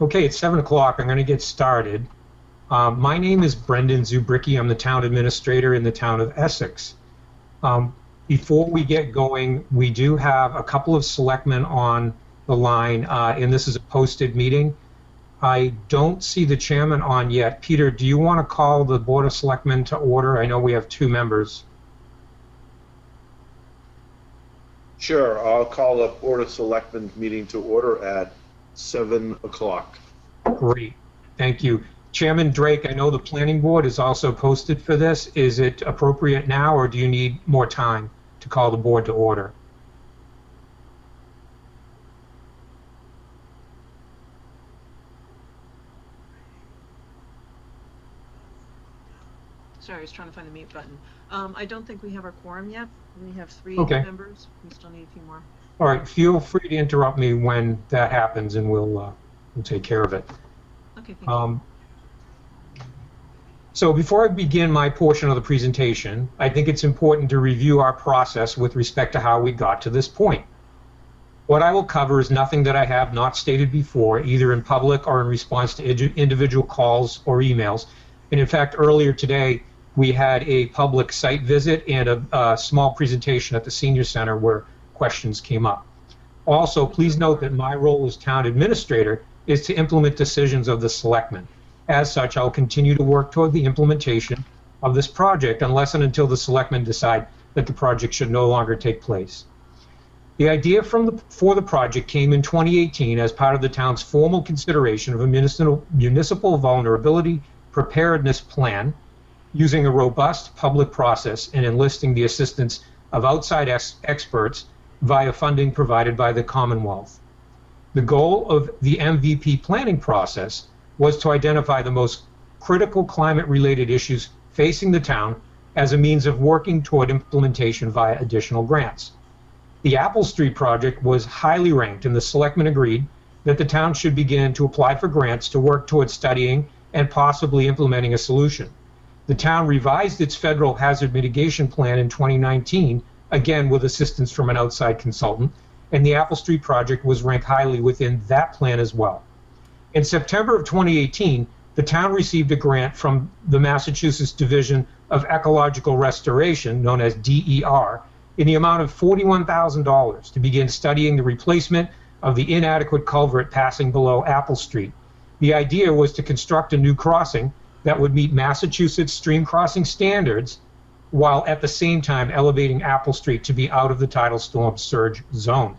Okay, it's 7 o'clock. I'm going to get started. My name is Brendan Zubricki. I'm the town administrator in the town of Essex. Before we get going, we do have a couple of selectmen on the line, and this is a posted meeting. I don't see the chairman on yet. Peter, do you want to call the Board of Selectmen to order? I know we have 2 members. Sure, I'll call the Board of Selectmen meeting to order at 7 o'clock. Great, thank you. Chairman Drake, I know the planning board is also posted for this. Is it appropriate now, or do you need more time to call the board to order? Sorry, I was trying to find the mute button. I don't think we have our quorum yet. We have 3 Okay. members. We still need a few more. All right, feel free to interrupt me when that happens, and we'll take care of it. Okay, thank you. So before I begin my portion of the presentation, I think it's important to review our process with respect to how we got to this point. What I will cover is nothing that I have not stated before, either in public or in response to individual calls or emails. And in fact, earlier today, we had a public site visit and a small presentation at the Senior Center where questions came up. Also, please note that my role as town administrator is to implement decisions of the selectmen. As such, I'll continue to work toward the implementation of this project unless and until the selectmen decide that the project should no longer take place. The idea for the project came in 2018 as part of the town's formal consideration of a municipal vulnerability preparedness plan, using a robust public process and enlisting the assistance of outside experts via funding provided by the Commonwealth. The goal of the MVP planning process was to identify the most critical climate-related issues facing the town as a means of working toward implementation via additional grants. The Apple Street project was highly ranked, and the selectmen agreed that the town should begin to apply for grants to work towards studying and possibly implementing a solution. The town revised its federal hazard mitigation plan in 2019, again with assistance from an outside consultant, and the Apple Street project was ranked highly within that plan as well. In September of 2018, the town received a grant from the Massachusetts Division of Ecological Restoration, known as DER, in the amount of $41,000 to begin studying the replacement of the inadequate culvert passing below Apple Street. The idea was to construct a new crossing that would meet Massachusetts stream crossing standards while at the same time elevating Apple Street to be out of the tidal storm surge zone.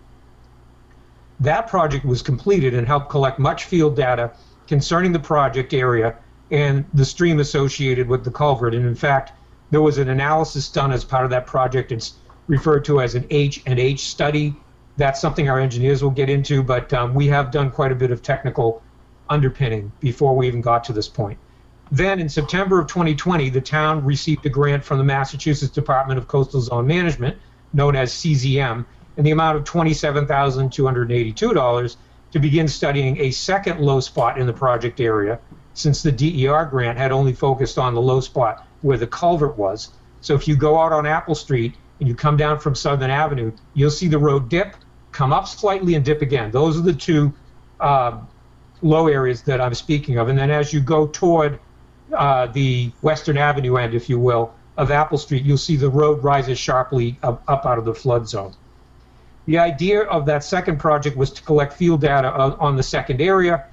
That project was completed and helped collect much field data concerning the project area and the stream associated with the culvert. And in fact, there was an analysis done as part of that project. It's referred to as an H&H study. That's something our engineers will get into, but we have done quite a bit of technical underpinning before we even got to this point. Then in September of 2020, the town received a grant from the Massachusetts Department of Coastal Zone Management, known as CZM, in the amount of $27,282 to begin studying a second low spot in the project area, since the DER grant had only focused on the low spot where the culvert was. So if you go out on Apple Street and you come down from Southern Avenue, you'll see the road dip, come up slightly, and dip again. Those are the 2 low areas that I'm speaking of. And then as you go toward the Western Avenue end, if you will, of Apple Street, you'll see the road rises sharply up out of the flood zone. The idea of that second project was to collect field data on the second area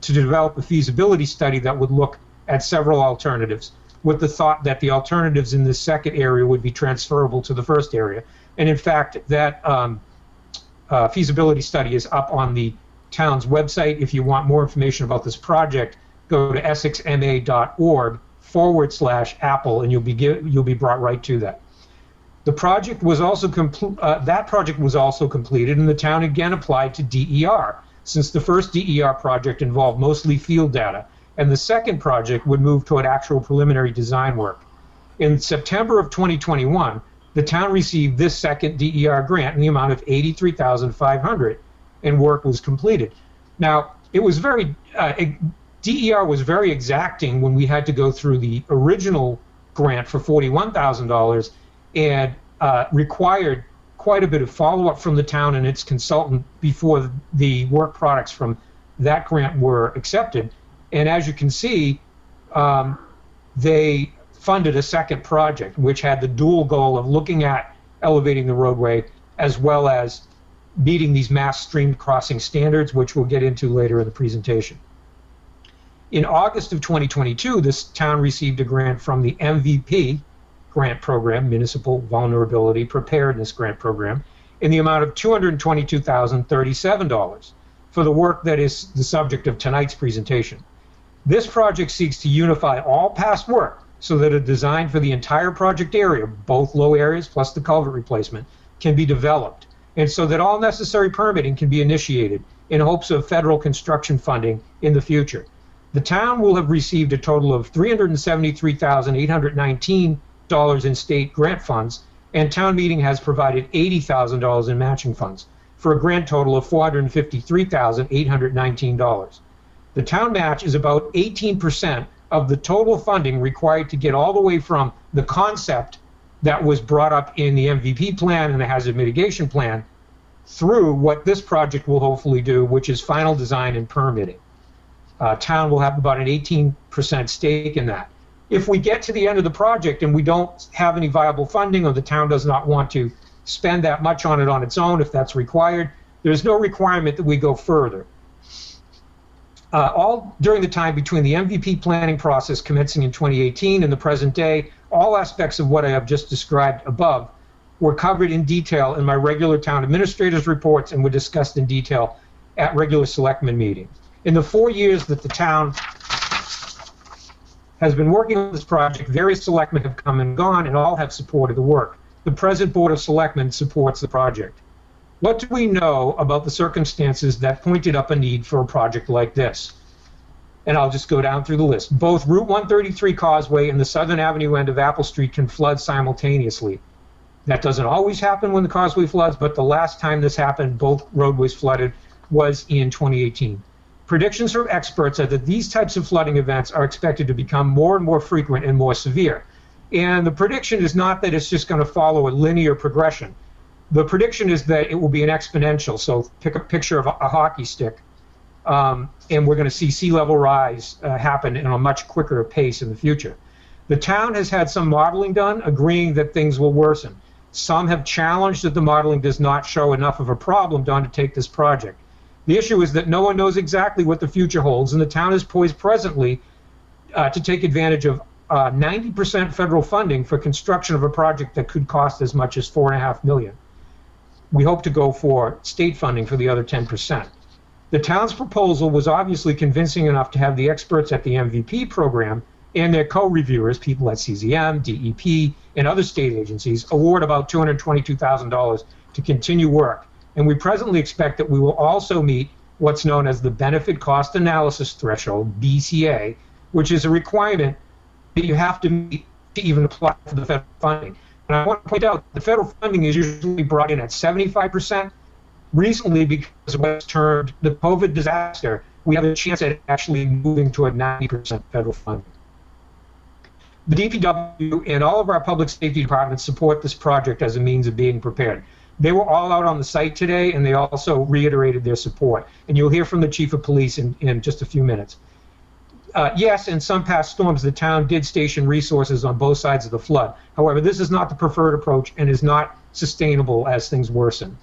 to develop a feasibility study that would look at several alternatives, with the thought that the alternatives in this second area would be transferable to the first area. And in fact, that feasibility study is up on the town's website. If you want more information about this project, go to essexma.org/Apple, and you'll be brought right to that. The project was also that project was also completed, and the town again applied to DER, since the first DER project involved mostly field data, and the second project would move toward actual preliminary design work. In September of 2021, the town received this second DER grant in the amount of $83,500, and work was completed. Now, it was DER was very exacting when we had to go through the original grant for $41,000 and required quite a bit of follow-up from the town and its consultant before the work products from that grant were accepted. And as you can see, they funded a second project, which had the dual goal of looking at elevating the roadway as well as meeting these mass stream crossing standards, which we'll get into later in the presentation. In August of 2022, this town received a grant from the MVP grant program, Municipal Vulnerability Preparedness Grant Program, in the amount of $222,037 for the work that is the subject of tonight's presentation. This project seeks to unify all past work so that a design for the entire project area, both low areas plus the culvert replacement, can be developed, and so that all necessary permitting can be initiated in hopes of federal construction funding in the future. The town will have received a total of $373,819 in state grant funds, and town meeting has provided $80,000 in matching funds, for a grand total of $453,819. The town match is about 18% of the total funding required to get all the way from the concept that was brought up in the MVP plan and the hazard mitigation plan through what this project will hopefully do, which is final design and permitting. Town will have about an 18% stake in that. If we get to the end of the project and we don't have any viable funding, or the town does not want to spend that much on it on its own if that's required, there's no requirement that we go further. All during the time between the MVP planning process commencing in 2018 and the present day, all aspects of what I have just described above were covered in detail in my regular town administrator's reports and were discussed in detail at regular selectmen meetings. In the 4 years that the town has been working on this project, various selectmen have come and gone and all have supported the work. The present Board of Selectmen supports the project. What do we know about the circumstances that pointed up a need for a project like this? And I'll just go down through the list. Both Route 133 Causeway and the Southern Avenue end of Apple Street can flood simultaneously. That doesn't always happen when the causeway floods, but the last time this happened, both roadways flooded, was in 2018. Predictions from experts are that these types of flooding events are expected to become more and more frequent and more severe. And the prediction is not that it's just going to follow a linear progression. The prediction is that it will be an exponential. So pick a picture of a hockey stick, and we're going to see sea level rise happen in a much quicker pace in the future. The town has had some modeling done, agreeing that things will worsen. Some have challenged that the modeling does not show enough of a problem to undertake this project. The issue is that no one knows exactly what the future holds, and the town is poised presently to take advantage of 90% federal funding for construction of a project that could cost as much as $4.5 million. We hope to go for state funding for the other 10%. The town's proposal was obviously convincing enough to have the experts at the MVP program and their co-reviewers, people at CZM, DEP, and other state agencies, award about $222,000 to continue work. And we presently expect that we will also meet what's known as the Benefit Cost Analysis Threshold, BCA, which is a requirement that you have to meet to even apply for the federal funding. And I want to point out the federal funding is usually brought in at 75%. Recently, because of what's termed the COVID disaster, we have a chance at actually moving to a 90% federal funding. The DPW and all of our public safety departments support this project as a means of being prepared. They were all out on the site today, and they also reiterated their support. And you'll hear from the Chief of Police in just a few minutes. Yes, in some past storms, the town did station resources on both sides of the flood. However, this is not the preferred approach and is not sustainable as things worsen.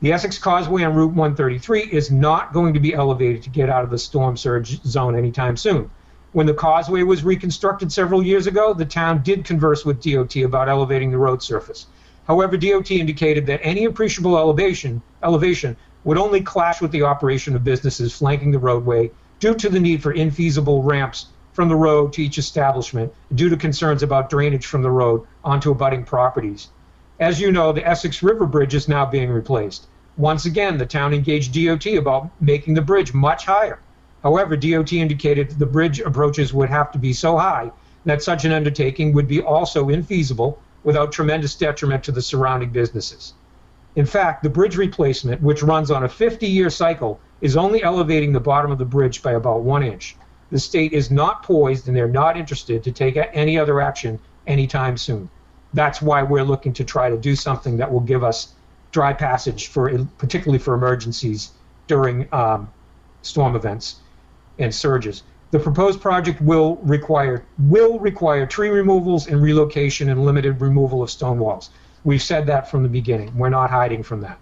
The Essex Causeway on Route 133 is not going to be elevated to get out of the storm surge zone anytime soon. When the causeway was reconstructed several years ago, the town did converse with DOT about elevating the road surface. However, DOT indicated that any appreciable elevation would only clash with the operation of businesses flanking the roadway due to the need for infeasible ramps from the road to each establishment due to concerns about drainage from the road onto abutting properties. As you know, the Essex River Bridge is now being replaced. Once again, the town engaged DOT about making the bridge much higher. However, DOT indicated that the bridge approaches would have to be so high that such an undertaking would be also infeasible without tremendous detriment to the surrounding businesses. In fact, the bridge replacement, which runs on a 50-year cycle, is only elevating the bottom of the bridge by about 1 inch. The state is not poised and they're not interested to take any other action anytime soon. That's why we're looking to try to do something that will give us dry passage, particularly for emergencies during storm events and surges. The proposed project will require tree removals and relocation and limited removal of stone walls. We've said that from the beginning. We're not hiding from that.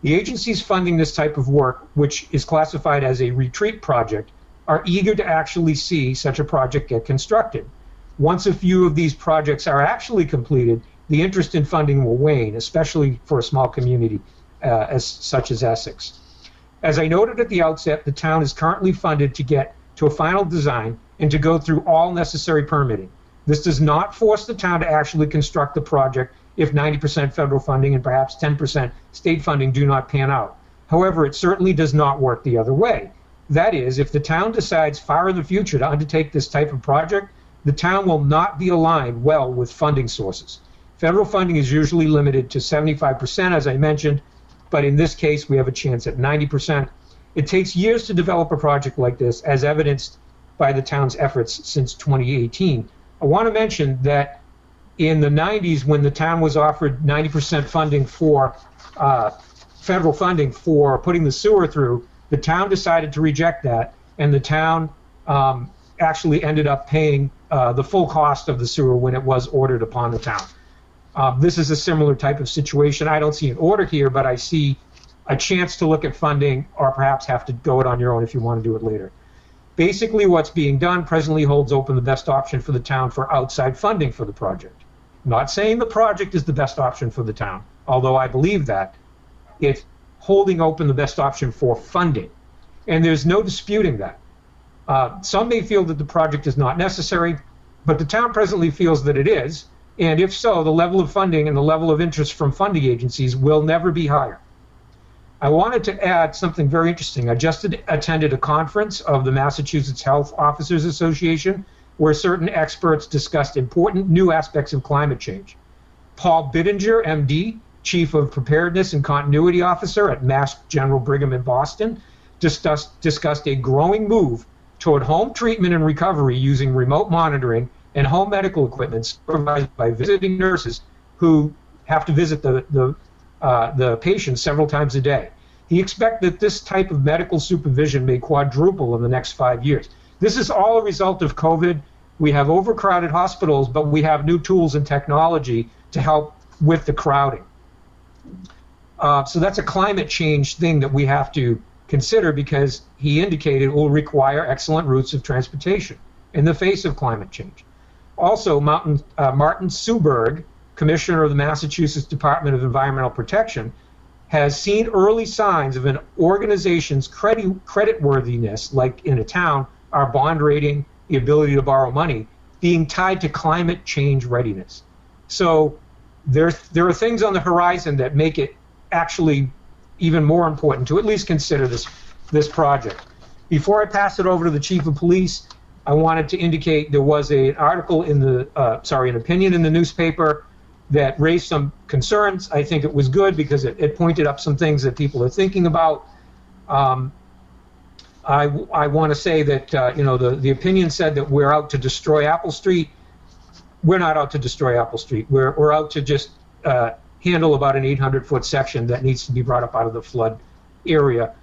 The agencies funding this type of work, which is classified as a retreat project, are eager to actually see such a project get constructed. Once a few of these projects are actually completed, the interest in funding will wane, especially for a small community such as Essex. As I noted at the outset, the town is currently funded to get to a final design and to go through all necessary permitting. This does not force the town to actually construct the project if 90% federal funding and perhaps 10% state funding do not pan out. However, it certainly does not work the other way. That is, if the town decides far in the future to undertake this type of project, the town will not be aligned well with funding sources. Federal funding is usually limited to 75%, as I mentioned, but in this case, we have a chance at 90%. It takes years to develop a project like this, as evidenced by the town's efforts since 2018. I want to mention that in the 90s, when the town was offered 90% funding for federal funding for putting the sewer through, the town decided to reject that, and the town actually ended up paying the full cost of the sewer when it was ordered upon the town. This is a similar type of situation. I don't see an order here, but I see a chance to look at funding, or perhaps have to go it on your own if you want to do it later. Basically, what's being done presently holds open the best option for the town for outside funding for the project. Not saying the project is the best option for the town, although I believe that. It's holding open the best option for funding. And there's no disputing that. Some may feel that the project is not necessary, but the town presently feels that it is. And if so, the level of funding and the level of interest from funding agencies will never be higher. I wanted to add something very interesting. I just attended a conference of the Massachusetts Health Officers Association where certain experts discussed important new aspects of climate change. Paul Bittinger, MD, Chief of Preparedness and Continuity Officer at Mass General Brigham in Boston, discussed a growing move toward home treatment and recovery using remote monitoring and home medical equipment supervised by visiting nurses who have to visit the patient several times a day. He expects that this type of medical supervision may quadruple in the next 5 years. This is all a result of COVID. We have overcrowded hospitals, but we have new tools and technology to help with the crowding. So that's a climate change thing that we have to consider, because he indicated it will require excellent routes of transportation in the face of climate change. Also, Martin Suberg, Commissioner of the Massachusetts Department of Environmental Protection, has seen early signs of an organization's creditworthiness, like in a town, our bond rating, the ability to borrow money, being tied to climate change readiness. So there are things on the horizon that make it actually even more important to at least consider this project. Before I pass it over to the Chief of Police, I wanted to indicate there was an article in the, an opinion in the newspaper that raised some concerns. I think it was good because it pointed up some things that people are thinking about. I want to say that the opinion said that we're out to destroy Apple Street. We're not out to destroy Apple Street. We're out to just handle about an 800-foot section that needs to be brought up out of the flood area.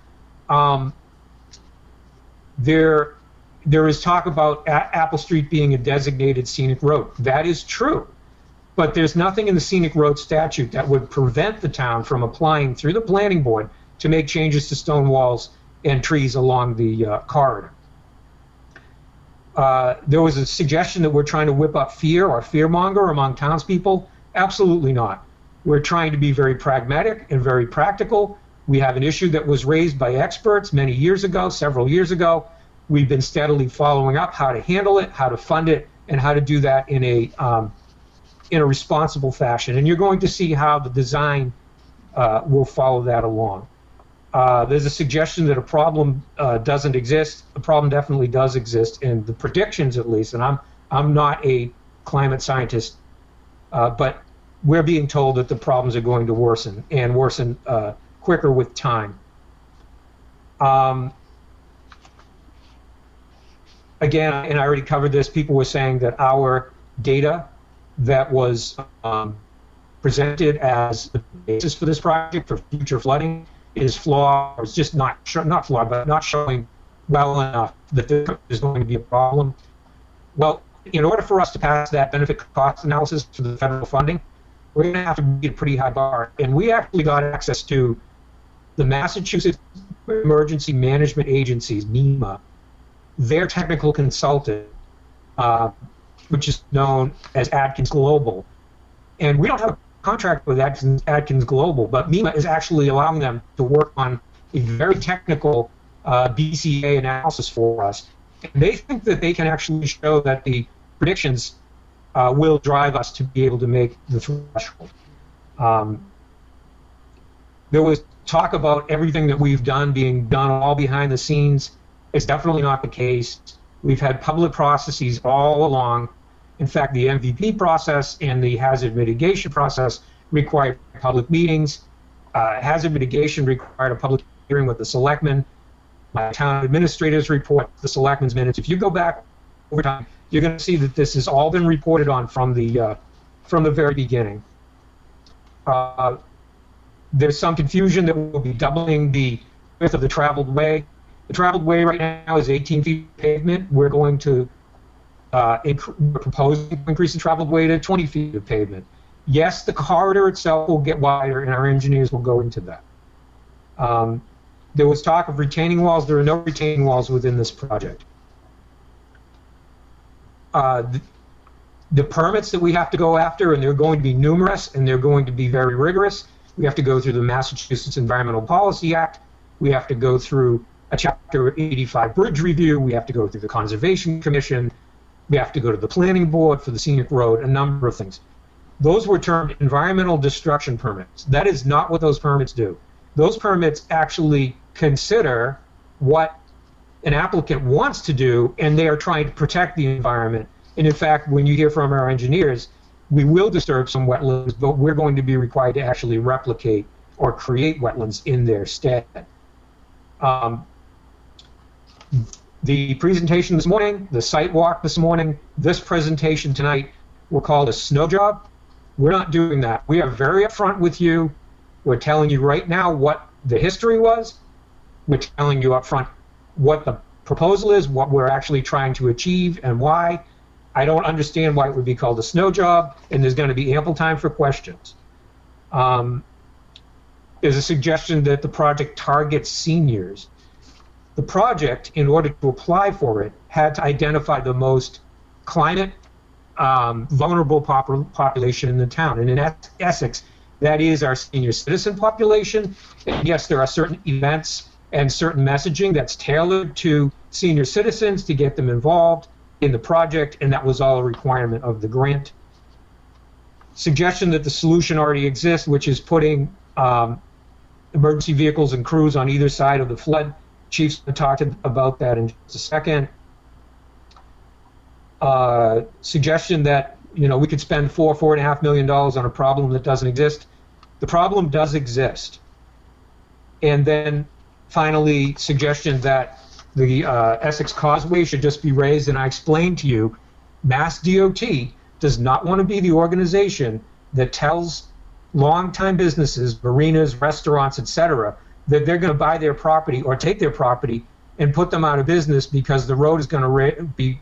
There is talk about Apple Street being a designated scenic road. That is true. But there's nothing in the scenic road statute that would prevent the town from applying through the planning board to make changes to stone walls and trees along the corridor. There was a suggestion that we're trying to whip up fear or fearmonger among townspeople. Absolutely not. We're trying to be very pragmatic and very practical. We have an issue that was raised by experts many years ago, several years ago. We've been steadily following up how to handle it, how to fund it, and how to do that in a responsible fashion. And you're going to see how the design will follow that along. There's a suggestion that a problem doesn't exist. The problem definitely does exist, and the predictions, at least, and I'm not a climate scientist, but we're being told that the problems are going to worsen and worsen quicker with time. Again, and I already covered this, people were saying that our data that was presented as the basis for this project for future flooding is flawed, or it's just not flawed, but not showing well enough that there's going to be a problem. Well, in order for us to pass that benefit cost analysis for the federal funding, we're going to have to meet a pretty high bar. And we actually got access to the Massachusetts Emergency Management Agency's, MEMA, their technical consultant, which is known as Adkins Global. And we don't have a contract with Adkins Global, but MEMA is actually allowing them to work on a very technical BCA analysis for us. And they think that they can actually show that the predictions will drive us to be able to make the threshold. There was talk about everything that we've done being done all behind the scenes. It's definitely not the case. We've had public processes all along. In fact, the MVP process and the hazard mitigation process required public meetings. Hazard mitigation required a public hearing with the selectmen. My town administrator's report, the selectmen's minutes. If you go back over time, you're going to see that this has all been reported on from the very beginning. There's some confusion that we'll be doubling the width of the traveled way. The traveled way right now is 18 feet of pavement. We're going to we're proposing to increase the traveled way to 20 feet of pavement. Yes, the corridor itself will get wider, and our engineers will go into that. There was talk of retaining walls. There are no retaining walls within this project. The permits that we have to go after, and they're going to be numerous, and they're going to be very rigorous. We have to go through the Massachusetts Environmental Policy Act. We have to go through a Chapter 85 bridge review. We have to go through the Conservation Commission. We have to go to the Planning Board for the scenic road, a number of things. Those were termed environmental destruction permits. That is not what those permits do. Those permits actually consider what an applicant wants to do, and they are trying to protect the environment. And in fact, when you hear from our engineers, we will disturb some wetlands, but we're going to be required to actually replicate or create wetlands in their stead. The presentation this morning, the site walk this morning, this presentation tonight were called a snow job. We're not doing that. We are very upfront with you. We're telling you right now what the history was. We're telling you upfront what the proposal is, what we're actually trying to achieve, and why. I don't understand why it would be called a snow job, and there's going to be ample time for questions. There's a suggestion that the project targets seniors. The project, in order to apply for it, had to identify the most climate vulnerable population in the town. And in Essex, that is our senior citizen population. And yes, there are certain events and certain messaging that's tailored to senior citizens to get them involved in the project, and that was all a requirement of the grant. Suggestion that the solution already exists, which is putting emergency vehicles and crews on either side of the flood. Chief's going to talk about that in just a second. Suggestion that we could spend $4.5 million on a problem that doesn't exist. The problem does exist. And then finally, suggestion that the Essex Causeway should just be raised. And I explained to you, Mass DOT does not want to be the organization that tells long-time businesses, marinas, restaurants, etc., that they're going to buy their property or take their property and put them out of business because the road is going to be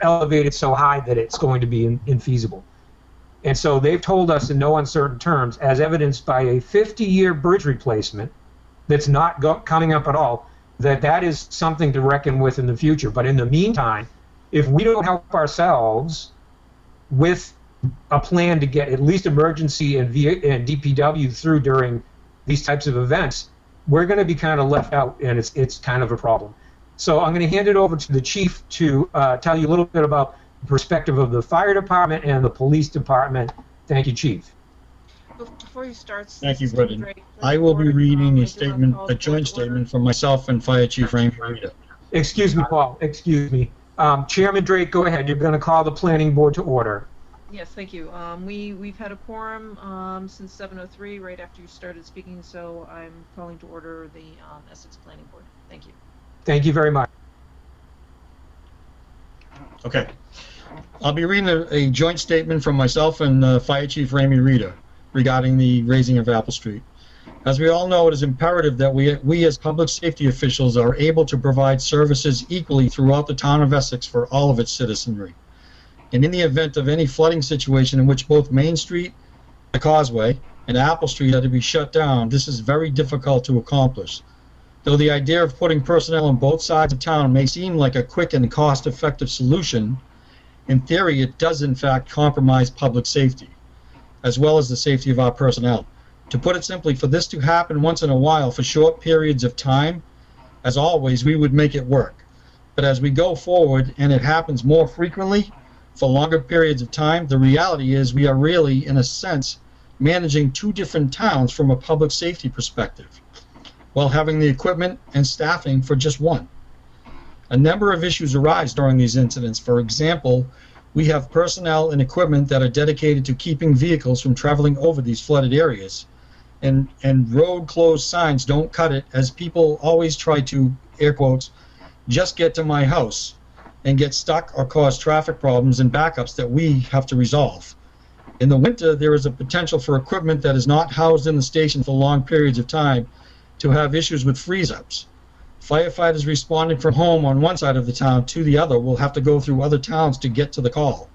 elevated so high that it's going to be infeasible. And so they've told us in no uncertain terms, as evidenced by a 50-year bridge replacement that's not coming up at all, that is something to reckon with in the future. But in the meantime, if we don't help ourselves with a plan to get at least emergency and DPW through during these types of events, we're going to be kind of left out, and it's kind of a problem. So I'm going to hand it over to the chief to tell you a little bit about the perspective of the fire department and the police department. Thank you, Chief. Before you start, Thank you, Brendan. I will be reading a joint statement from myself and Fire Chief Amy Rita. Excuse me, Paul. Excuse me. Chairman Drake, go ahead. You're going to call the planning board to order. Yes, thank you. We've had a quorum since 7:03, right after you started speaking, so I'm calling to order the Essex Planning Board. Thank you. Thank you very much. Okay. I'll be reading a joint statement from myself and Fire Chief Amy Rita regarding the raising of Apple Street. As we all know, it is imperative that we as public safety officials are able to provide services equally throughout the town of Essex for all of its citizenry. And in the event of any flooding situation in which both Main Street, the Causeway, and Apple Street are to be shut down, this is very difficult to accomplish. Though the idea of putting personnel on both sides of town may seem like a quick and cost-effective solution, in theory it does in fact compromise public safety, as well as the safety of our personnel. To put it simply, for this to happen once in a while for short periods of time, as always, we would make it work. But as we go forward and it happens more frequently for longer periods of time, the reality is we are really, in a sense, managing two different towns from a public safety perspective, while having the equipment and staffing for just one. A number of issues arise during these incidents. For example, we have personnel and equipment that are dedicated to keeping vehicles from traveling over these flooded areas. And road closed signs don't cut it, as people always try to, air quotes, just get to my house and get stuck or cause traffic problems and backups that we have to resolve. In the winter, there is a potential for equipment that is not housed in the station for long periods of time to have issues with freeze-ups. Firefighters responding from home on one side of the town to the other will have to go through other towns to get to the call.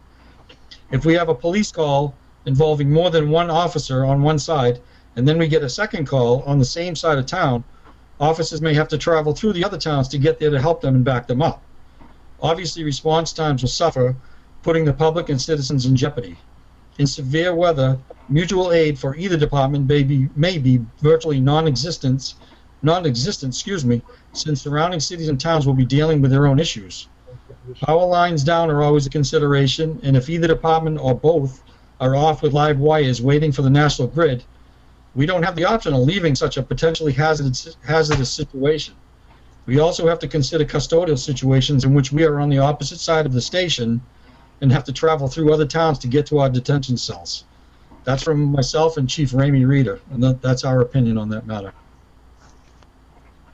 If we have a police call involving more than one officer on one side, and then we get a second call on the same side of town, officers may have to travel through the other towns to get there to help them and back them up. Obviously, response times will suffer, putting the public and citizens in jeopardy. In severe weather, mutual aid for either department may be virtually non-existent, since surrounding cities and towns will be dealing with their own issues. Power lines down are always a consideration, and if either department or both are off with live wires waiting for the national grid, we don't have the option of leaving such a potentially hazardous situation. We also have to consider custodial situations in which we are on the opposite side of the station and have to travel through other towns to get to our detention cells. That's from myself and Chief Ramey Reeder, and that's our opinion on that matter.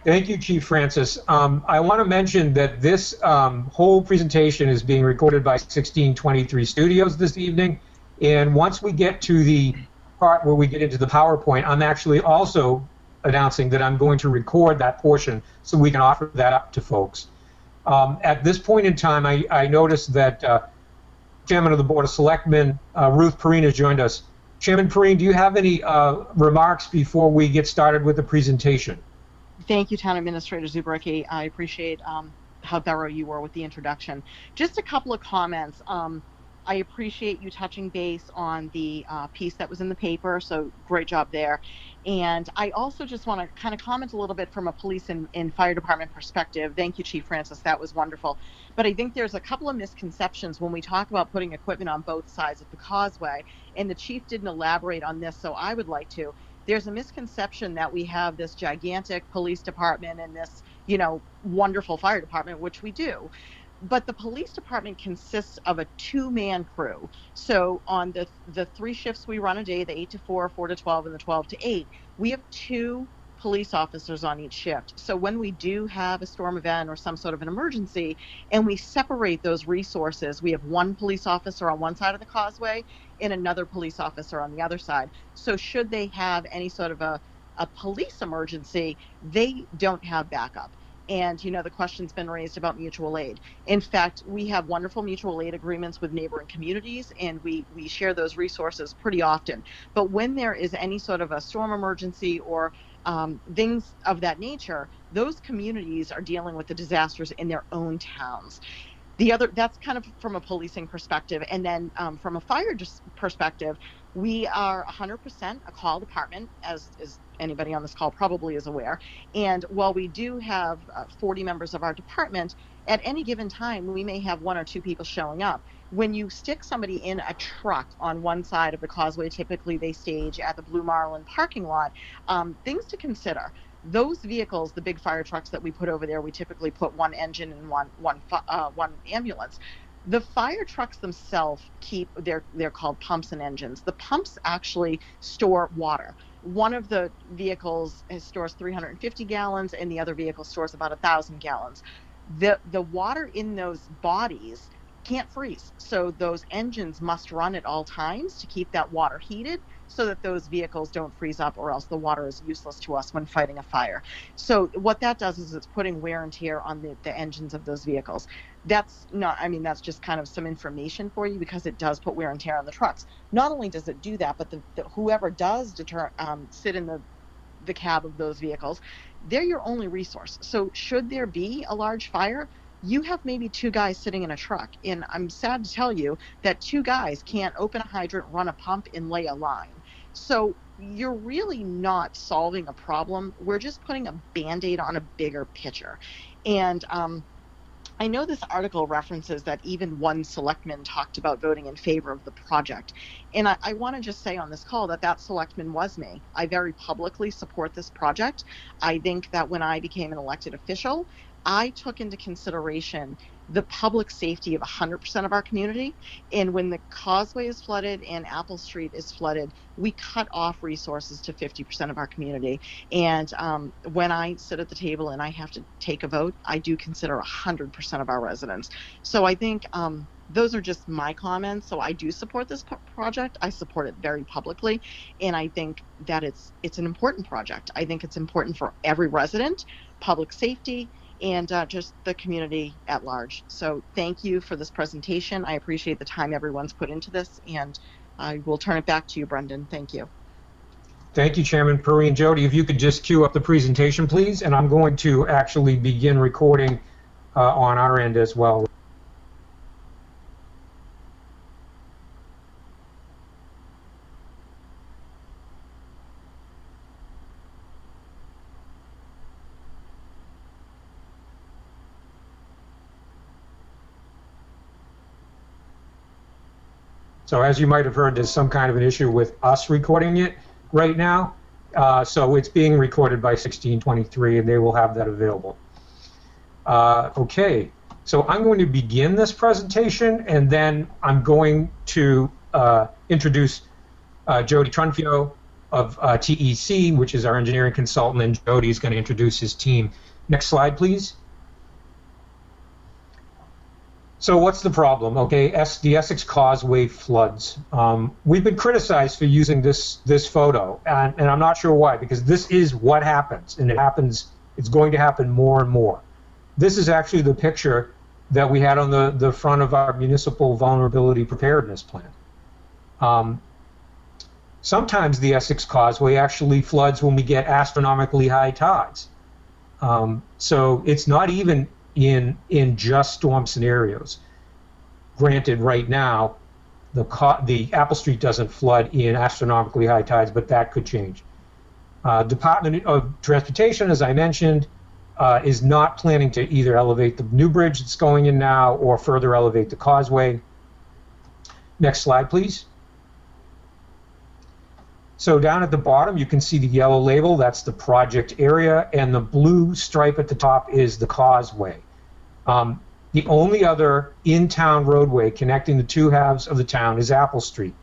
Thank you, Chief Francis. I want to mention that this whole presentation is being recorded by 1623 Studios this evening, and once we get to the part where we get into the PowerPoint, I'm actually also announcing that I'm going to record that portion so we can offer that up to folks. At this point in time, I noticed that Chairman of the Board of Selectmen, Ruth Perrine, has joined us. Chairman Perrine, do you have any remarks before we get started with the presentation? Thank you, Town Administrator Zubricki. I appreciate how thorough you were with the introduction. Just a couple of comments. I appreciate you touching base on the piece that was in the paper, so great job there. And I also just want to kind of comment a little bit from a police and fire department perspective. Thank you, Chief Francis, that was wonderful. But I think there's a couple of misconceptions when we talk about putting equipment on both sides of the causeway, and the chief didn't elaborate on this, so I would like to. There's a misconception that we have this gigantic police department and this, wonderful fire department, which we do. But the police department consists of a two-man crew. So on the three shifts we run a day, the 8 to 4, 4 to 12, and the 12 to 8, we have two police officers on each shift. So when we do have a storm event or some sort of an emergency, and we separate those resources, we have one police officer on one side of the causeway and another police officer on the other side. So should they have any sort of a police emergency, they don't have backup. And, the question's been raised about mutual aid. In fact, we have wonderful mutual aid agreements with neighboring communities, and we share those resources pretty often. But when there is any sort of a storm emergency or things of that nature, those communities are dealing with the disasters in their own towns. That's kind of from a policing perspective. And then from a fire perspective, we are 100% a call department, as anybody on this call probably is aware. And while we do have 40 members of our department, at any given time, we may have one or two people showing up. When you stick somebody in a truck on one side of the causeway, typically they stage at the Blue Marlin parking lot, things to consider. Those vehicles, the big fire trucks that we put over there, we typically put one engine and one ambulance. The fire trucks themselves they're called pumps and engines. The pumps actually store water. One of the vehicles stores 350 gallons and the other vehicle stores about 1,000 gallons. The water in those bodies can't freeze. So those engines must run at all times to keep that water heated so that those vehicles don't freeze up, or else the water is useless to us when fighting a fire. So what that does is it's putting wear and tear on the engines of those vehicles. That's not, I mean, that's just kind of some information for you, because it does put wear and tear on the trucks. Not only does it do that, but whoever does sit in the cab of those vehicles, they're your only resource. So should there be a large fire, you have maybe 2 guys sitting in a truck, and I'm sad to tell you that 2 guys can't open a hydrant, run a pump, and lay a line. So you're really not solving a problem. We're just putting a Band-Aid on a bigger picture. And I know this article references that even one selectman talked about voting in favor of the project. And I want to just say on this call that selectman was me. I very publicly support this project. I think that when I became an elected official, I took into consideration the public safety of 100% of our community. And when the causeway is flooded and Apple Street is flooded, we cut off resources to 50% of our community. And when I sit at the table and I have to take a vote, I do consider 100% of our residents. So I think those are just my comments. So I do support this project. I support it very publicly. And I think that it's an important project. I think it's important for every resident, public safety, and just the community at large. So thank you for this presentation. I appreciate the time everyone's put into this, and I will turn it back to you, Brendan. Thank you. Thank you, Chairman Perry. And Jody, if you could just cue up the presentation, please. And I'm going to actually begin recording on our end as well. So as you might have heard, there's some kind of an issue with us recording it right now. So it's being recorded by 1623, and they will have that available. Okay, so I'm going to begin this presentation, and then I'm going to introduce Jody Trunfio of TEC, which is our engineering consultant, and Jody is going to introduce his team. Next slide, please. So what's the problem? Okay, the Essex Causeway floods. We've been criticized for using this photo, and I'm not sure why, because this is what happens, and it's going to happen more and more. This is actually the picture that we had on the front of our municipal vulnerability preparedness plan. Sometimes the Essex Causeway actually floods when we get astronomically high tides. So it's not even in just storm scenarios. Granted, right now, the Apple Street doesn't flood in astronomically high tides, but that could change. Department of Transportation, as I mentioned, is not planning to either elevate the new bridge that's going in now or further elevate the causeway. Next slide, please. So down at the bottom, you can see the yellow label. That's the project area, and the blue stripe at the top is the causeway. The only other in-town roadway connecting the 2 halves of the town is Apple Street.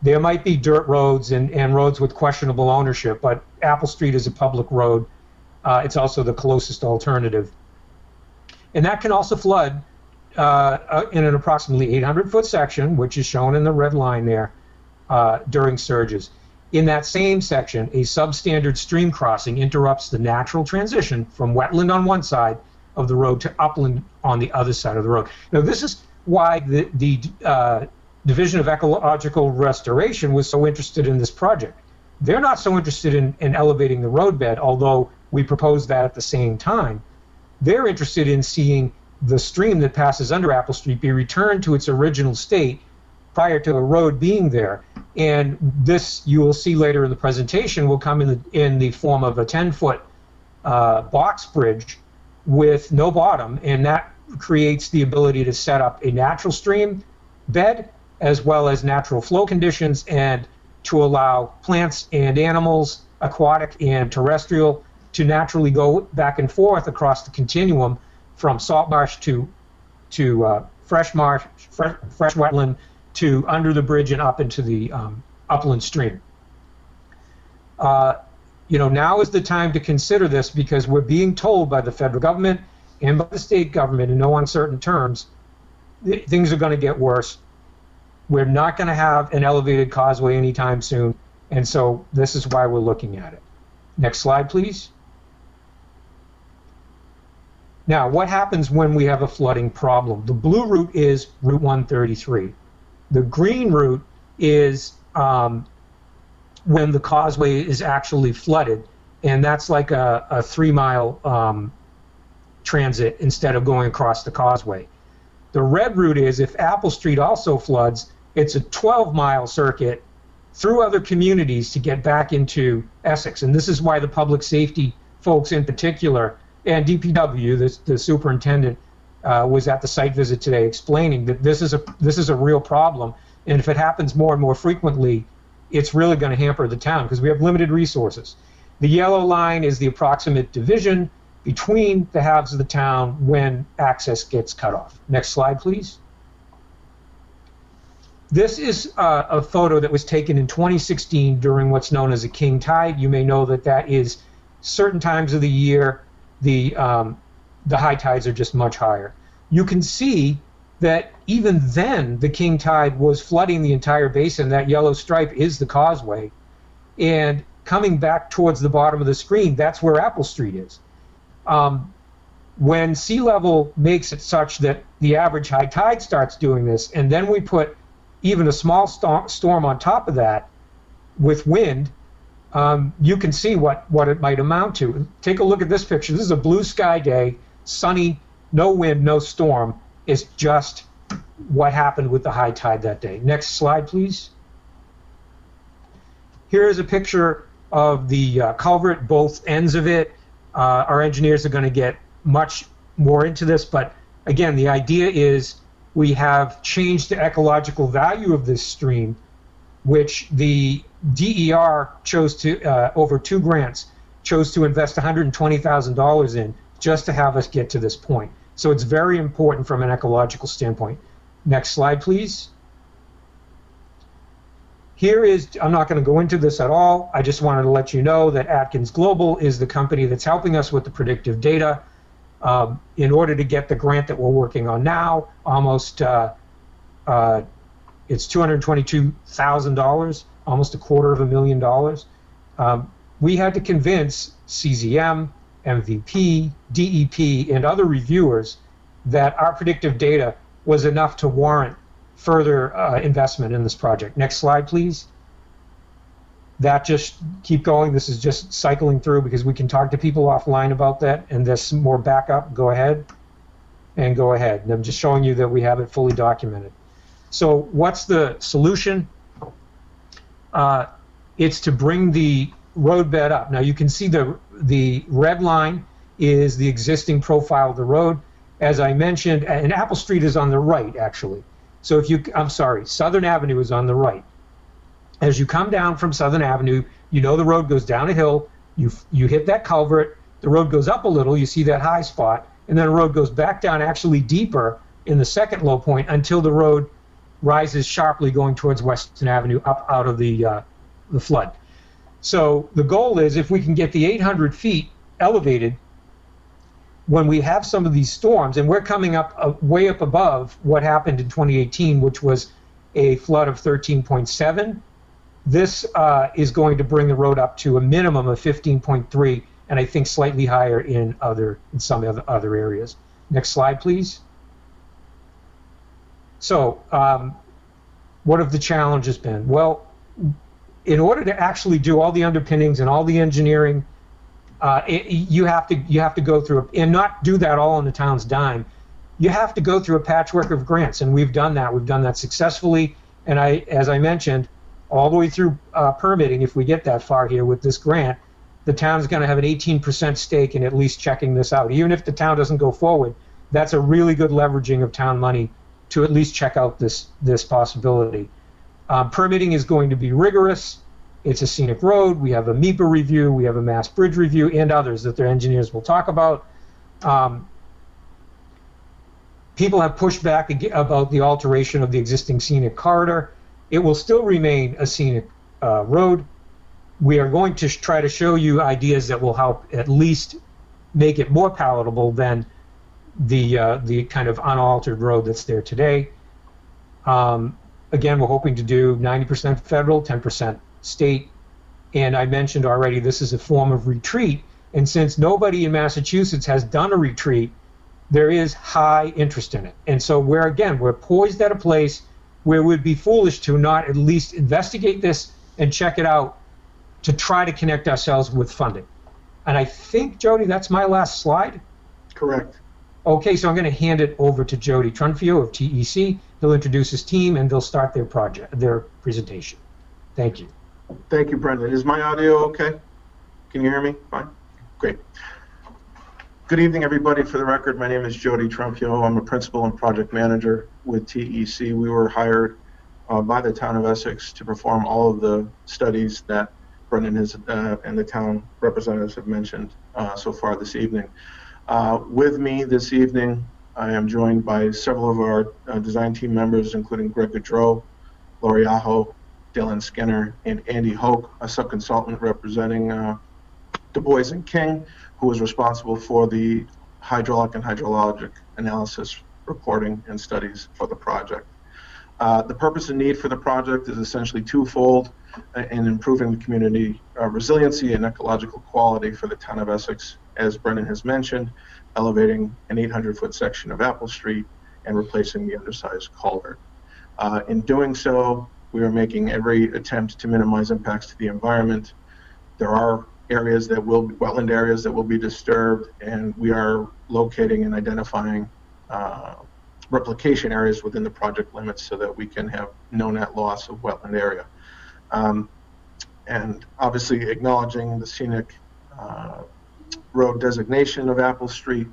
There might be dirt roads and roads with questionable ownership, but Apple Street is a public road. It's also the closest alternative. And that can also flood in an approximately 800-foot section, which is shown in the red line there, during surges. In that same section, a substandard stream crossing interrupts the natural transition from wetland on one side of the road to upland on the other side of the road. Now, this is why the Division of Ecological Restoration was so interested in this project. They're not so interested in elevating the roadbed, although we proposed that at the same time. They're interested in seeing the stream that passes under Apple Street be returned to its original state prior to a road being there. And this, you will see later in the presentation, will come in the form of a 10-foot box bridge with no bottom, and that creates the ability to set up a natural stream bed as well as natural flow conditions, and to allow plants and animals, aquatic and terrestrial, to naturally go back and forth across the continuum from salt marsh to fresh marsh, fresh wetland, to under the bridge and up into the upland stream. Now is the time to consider this, because we're being told by the federal government and by the state government in no uncertain terms things are going to get worse. We're not going to have an elevated causeway anytime soon, and so this is why we're looking at it. Next slide, please. Now, what happens when we have a flooding problem? The blue route is Route 133. The green route is when the causeway is actually flooded, and that's like a 3-mile transit instead of going across the causeway. The red route is if Apple Street also floods, it's a 12-mile circuit through other communities to get back into Essex. And this is why the public safety folks in particular, and DPW, the superintendent, was at the site visit today explaining that this is a real problem. And if it happens more and more frequently, it's really going to hamper the town because we have limited resources. The yellow line is the approximate division between the halves of the town when access gets cut off. Next slide, please. This is a photo that was taken in 2016 during what's known as a king tide. You may know that that is certain times of the year the high tides are just much higher. You can see that even then the king tide was flooding the entire basin. That yellow stripe is the causeway. And coming back towards the bottom of the screen, that's where Apple Street is. When sea level makes it such that the average high tide starts doing this, and then we put even a small storm on top of that with wind, you can see what it might amount to. Take a look at this picture. This is a blue sky day, sunny, no wind, no storm. It's just what happened with the high tide that day. Next slide, please. Here is a picture of the culvert, both ends of it. Our engineers are going to get much more into this, but again, the idea is we have changed the ecological value of this stream, which the DER chose to, over 2 grants, chose to invest $120,000 in just to have us get to this point. So it's very important from an ecological standpoint. Next slide, please. Here is, I'm not going to go into this at all. I just wanted to let you know that Atkins Global is the company that's helping us with the predictive data. In order to get the grant that we're working on now, almost it's $222,000, almost $250,000. We had to convince CZM, MVP, DEP, and other reviewers that our predictive data was enough to warrant further investment in this project. Next slide, please. That just keep going. This is just cycling through because we can talk to people offline about that, and there's some more backup. Go ahead and go ahead. And I'm just showing you that we have it fully documented. So what's the solution? It's to bring the roadbed up. Now you can see the red line is the existing profile of the road. As I mentioned, and Apple Street is on the right, actually. So if you, I'm sorry, Southern Avenue is on the right. As you come down from Southern Avenue, you know the road goes down a hill, you hit that culvert, the road goes up a little, you see that high spot, and then the road goes back down actually deeper in the second low point until the road rises sharply going towards Western Avenue up out of the flood. So the goal is if we can get the 800 feet elevated when we have some of these storms, and we're coming up way up above what happened in 2018, which was a flood of 13.7. This is going to bring the road up to a minimum of 15.3, and I think slightly higher in some other areas. Next slide, please. So, what have the challenges been? Well, in order to actually do all the underpinnings and all the engineering, you have to go through and not do that all on the town's dime. You have to go through a patchwork of grants, and we've done that. We've done that successfully, and as I mentioned, all the way through permitting, if we get that far here with this grant, the town's going to have an 18% stake in at least checking this out. Even if the town doesn't go forward, that's a really good leveraging of town money to at least check out this possibility. Permitting is going to be rigorous. It's a scenic road. We have a MEPA review. We have a Mass Bridge review and others that their engineers will talk about. People have pushed back about the alteration of the existing scenic corridor. It will still remain a scenic road. We are going to try to show you ideas that will help at least make it more palatable than the kind of unaltered road that's there today. Again, we're hoping to do 90% federal, 10% state. And I mentioned already, this is a form of retreat. And since nobody in Massachusetts has done a retreat, there is high interest in it. And so we're poised at a place where it would be foolish to not at least investigate this and check it out to try to connect ourselves with funding. And I think, Jody, that's my last slide. Correct. Okay, so I'm going to hand it over to Jody Trunfio of TEC. He'll introduce his team and they'll start their presentation. Thank you. Thank you, Brendan. Is my audio okay? Can you hear me? Fine. Great. Good evening, everybody. For the record, my name is Jody Trunfio. I'm a principal and project manager with TEC. We were hired by the town of Essex to perform all of the studies that Brendan and the town representatives have mentioned so far this evening. With me this evening, I am joined by several of our design team members, including Greg Gaudreau, Lori Aho, Dylan Skinner, and Andy Hoke, a sub-consultant representing Du Bois and King, who is responsible for the hydraulic and hydrologic analysis reporting and studies for the project. The purpose and need for the project is essentially twofold in improving the community resiliency and ecological quality for the town of Essex, as Brendan has mentioned, elevating an 800-foot section of Apple Street and replacing the undersized culvert. In doing so, we are making every attempt to minimize impacts to the environment. There are areas that will be wetland areas that will be disturbed, and we are locating and identifying replication areas within the project limits so that we can have no net loss of wetland area. And obviously acknowledging the scenic road designation of Apple Street,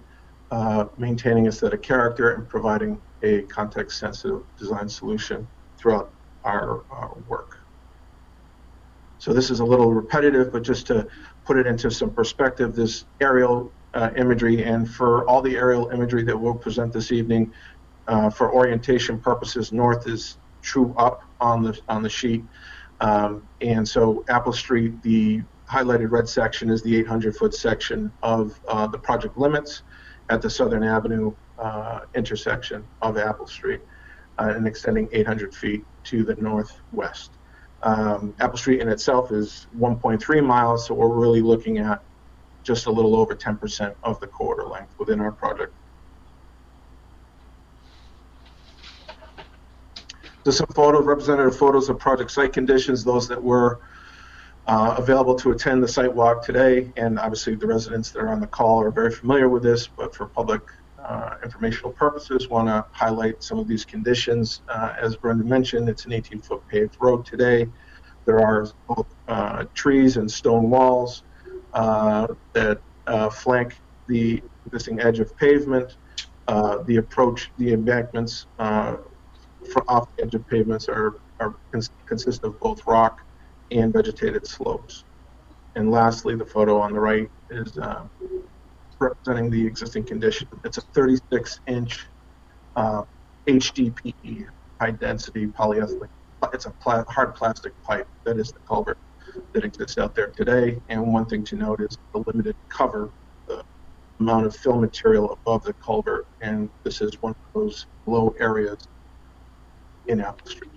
maintaining aesthetic character, and providing a context-sensitive design solution throughout our work. So this is a little repetitive, but just to put it into some perspective, this aerial imagery, and for all the aerial imagery that we'll present this evening, for orientation purposes, north is true up on the sheet. And so Apple Street, the highlighted red section, is the 800-foot section of the project limits at the Southern Avenue intersection of Apple Street, and extending 800 feet to the northwest. Apple Street in itself is 1.3 miles, so we're really looking at just a little over 10% of the corridor length within our project. There's some representative photos of project site conditions, those that were available to attend the site walk today, and obviously the residents that are on the call are very familiar with this, but for public informational purposes, want to highlight some of these conditions. As Brendan mentioned, it's an 18-foot paved road today. There are both trees and stone walls that flank the existing edge of pavement. The embankments off the edge of pavements consist of both rock and vegetated slopes. And lastly, the photo on the right is representing the existing condition. It's a 36-inch HDPE, high-density polyethylene. It's a hard plastic pipe that is the culvert that exists out there today. And one thing to note is the limited cover, the amount of fill material above the culvert, and this is one of those low areas in Apple Street.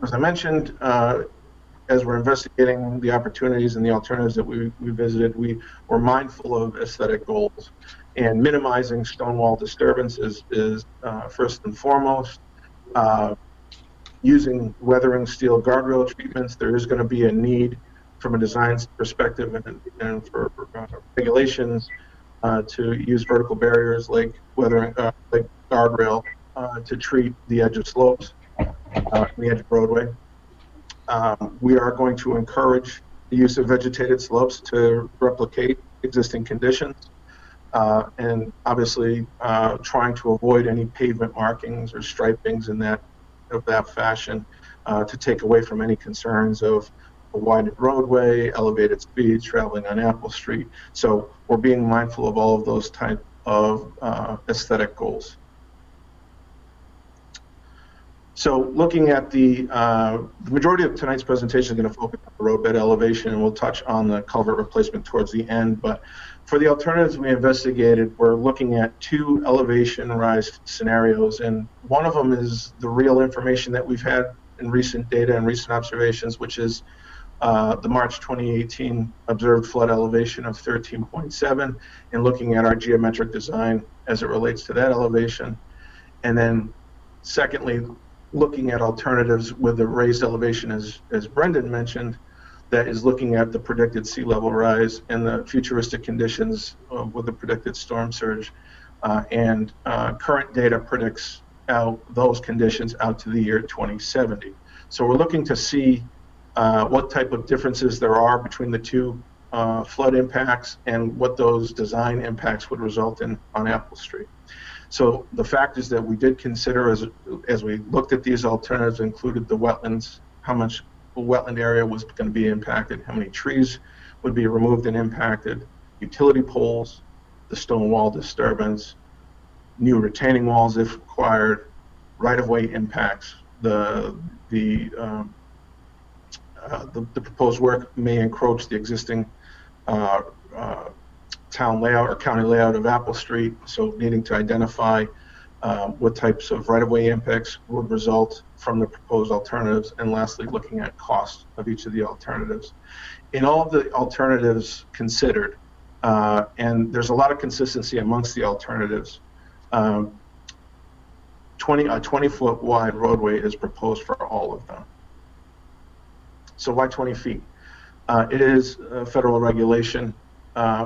As I mentioned, as we're investigating the opportunities and the alternatives that we visited, we were mindful of aesthetic goals, and minimizing stonewall disturbance is first and foremost. Using weathering steel guardrail treatments, there is going to be a need from a design perspective and for regulations to use vertical barriers like weathering, like guardrail, to treat the edge of slopes, the edge of roadway. We are going to encourage the use of vegetated slopes to replicate existing conditions, and obviously trying to avoid any pavement markings or stripings in that fashion, to take away from any concerns of a widened roadway, elevated speeds traveling on Apple Street. So we're being mindful of all of those type of aesthetic goals. So looking at the majority of tonight's presentation is going to focus on the roadbed elevation, and we'll touch on the culvert replacement towards the end. But For the alternatives we investigated, we're looking at 2 elevation rise scenarios, and one of them is the real information that we've had in recent data and recent observations, which is the March 2018 observed flood elevation of 13.7, and looking at our geometric design as it relates to that elevation. And then secondly, looking at alternatives with the raised elevation, as Brendan mentioned, that is looking at the predicted sea level rise and the futuristic conditions with the predicted storm surge. And current data predicts out those conditions out to the year 2070. So we're looking to see what type of differences there are between the 2 flood impacts and what those design impacts would result in on Apple Street. So the factors that we did consider as we looked at these alternatives included the wetlands, how much wetland area was going to be impacted, how many trees would be removed and impacted, utility poles, the stone wall disturbance, new retaining walls if required, right-of-way impacts. The proposed work may encroach the existing town layout or county layout of Apple Street, so needing to identify what types of right-of-way impacts would result from the proposed alternatives, and lastly, looking at cost of each of the alternatives. In all of the alternatives considered, and there's a lot of consistency amongst the alternatives, a 20-foot wide roadway is proposed for all of them. So why 20 feet? It is a federal regulation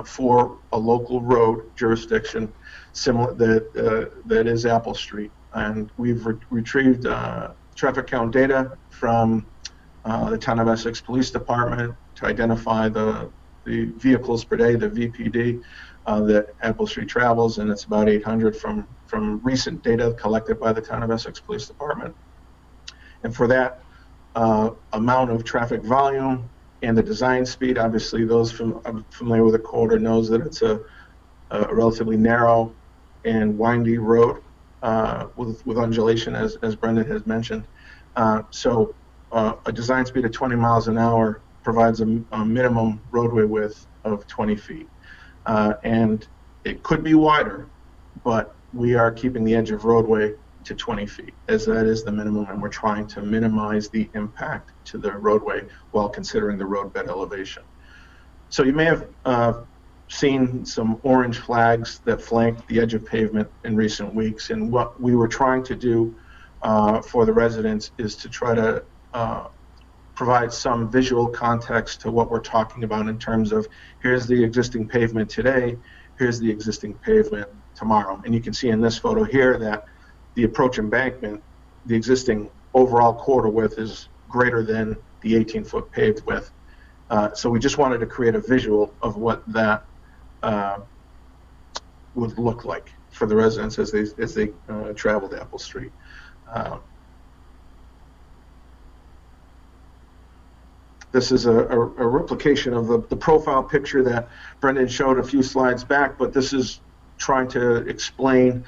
for a local road jurisdiction similar that is Apple Street, and we've retrieved traffic count data from the Town of Essex Police Department to identify the vehicles per day, the VPD, that Apple Street travels, and it's about 800 from recent data collected by the Town of Essex Police Department. And for that amount of traffic volume and the design speed, obviously those familiar with the corridor knows that it's a relatively narrow and windy road with undulation, as Brendan has mentioned. So a design speed of 20 miles an hour provides a minimum roadway width of 20 feet. And it could be wider, but we are keeping the edge of roadway to 20 feet, as that is the minimum, and we're trying to minimize the impact to the roadway while considering the roadbed elevation. So you may have seen some orange flags that flanked the edge of pavement in recent weeks, and what we were trying to do for the residents is to try to provide some visual context to what we're talking about in terms of here's the existing pavement today, here's the existing pavement tomorrow. And you can see in this photo here that the approach embankment, the existing overall corridor width is greater than the 18-foot paved width. So we just wanted to create a visual of what that would look like for the residents as they travel to Apple Street. This is a replication of the profile picture that Brendan showed a few slides back, but this is trying to explain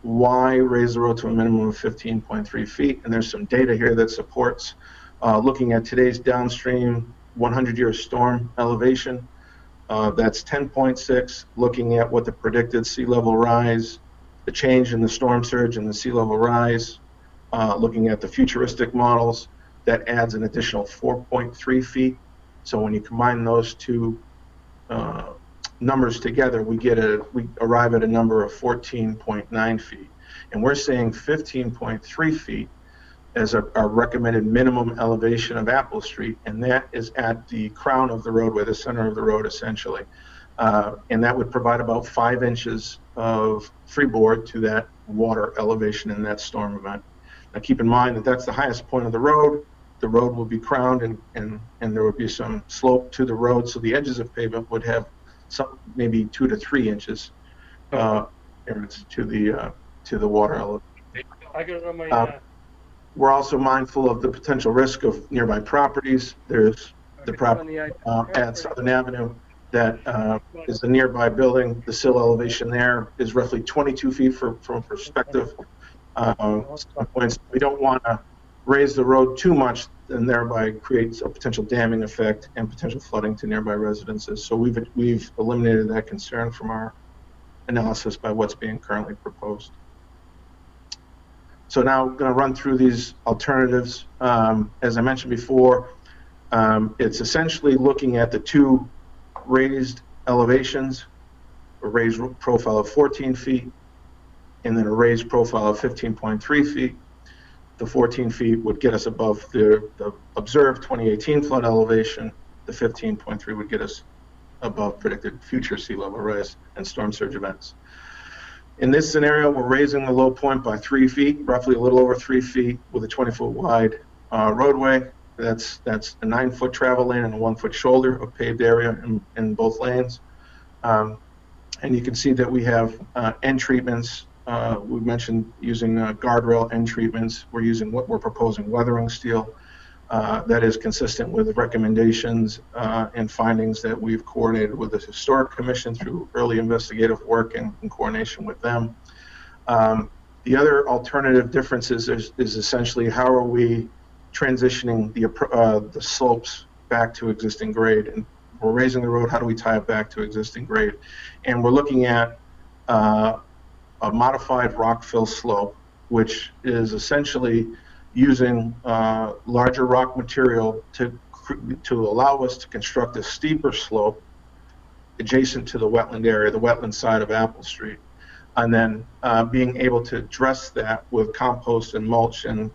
why raise the road to a minimum of 15.3 feet. And there's some data here that supports looking at today's downstream 100-year storm elevation. That's 10.6, looking at what the predicted sea level rise, the change in the storm surge and the sea level rise, looking at the futuristic models, that adds an additional 4.3 feet. So when you combine those two numbers together, we arrive at a number of 14.9 feet. And we're saying 15.3 feet as our recommended minimum elevation of Apple Street, and that is at the crown of the roadway, the center of the road essentially. And that would provide about 5 inches of freeboard to that water elevation in that storm event. Now keep in mind that that's the highest point of the road. The road will be crowned and there would be some slope to the road, so the edges of pavement would have some, maybe 2 to 3 inches to the water elevation. We're also mindful of the potential risk of nearby properties. There's the property at Southern Avenue that is a nearby building. The sill elevation there is roughly 22 feet from perspective. We don't want to raise the road too much and thereby creates a potential damming effect and potential flooding to nearby residences. So we've eliminated that concern from our analysis by what's being currently proposed. So now I'm going to run through these alternatives. As I mentioned before, it's essentially looking at the two raised elevations, a raised profile of 14 feet, and then a raised profile of 15.3 feet. The 14 feet would get us above the observed 2018 flood elevation. The 15.3 would get us above predicted future sea level rise and storm surge events. In this scenario, we're raising the low point by 3 feet, roughly a little over 3 feet, with a 20-foot wide roadway. That's a 9-foot travel lane and a 1-foot shoulder of paved area in both lanes. And you can see that we have end treatments. We mentioned using guardrail end treatments. We're using what we're proposing weathering steel. That is consistent with the recommendations and findings that we've coordinated with the Historic Commission through early investigative work and in coordination with them. The other alternative differences is essentially how are we transitioning the slopes back to existing grade. And we're raising the road, how do we tie it back to existing grade? And we're looking at a modified rock fill slope, which is essentially using larger rock material to allow us to construct a steeper slope adjacent to the wetland area, the wetland side of Apple Street, and then being able to dress that with compost and mulch and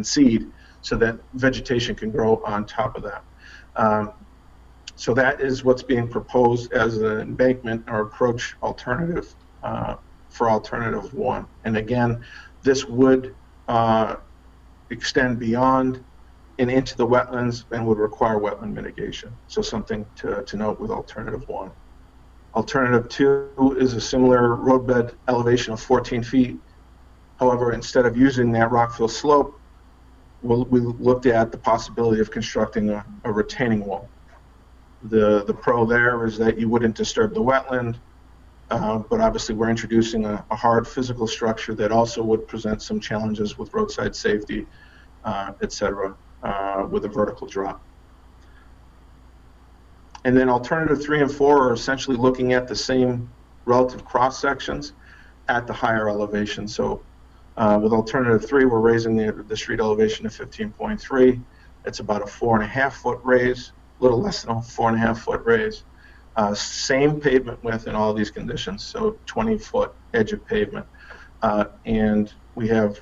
seed so that vegetation can grow on top of that. So that is what's being proposed as an embankment or approach alternative for alternative 1. And again, this would extend beyond and into the wetlands and would require wetland mitigation. So something to note with alternative 1. Alternative 2 is a similar roadbed elevation of 14 feet. However, instead of using that rockfill slope, we looked at the possibility of constructing a retaining wall. The pro there is that you wouldn't disturb the wetland, but obviously we're introducing a hard physical structure that also would present some challenges with roadside safety, et cetera, with a vertical drop. And then alternative 3 and 4 are essentially looking at the same relative cross sections at the higher elevation. So with alternative 3, we're raising the street elevation to 15.3. It's about a 4.5 foot raise, a little less than a 4.5 foot raise. Same pavement width in all these conditions, so 20-foot edge of pavement. And we have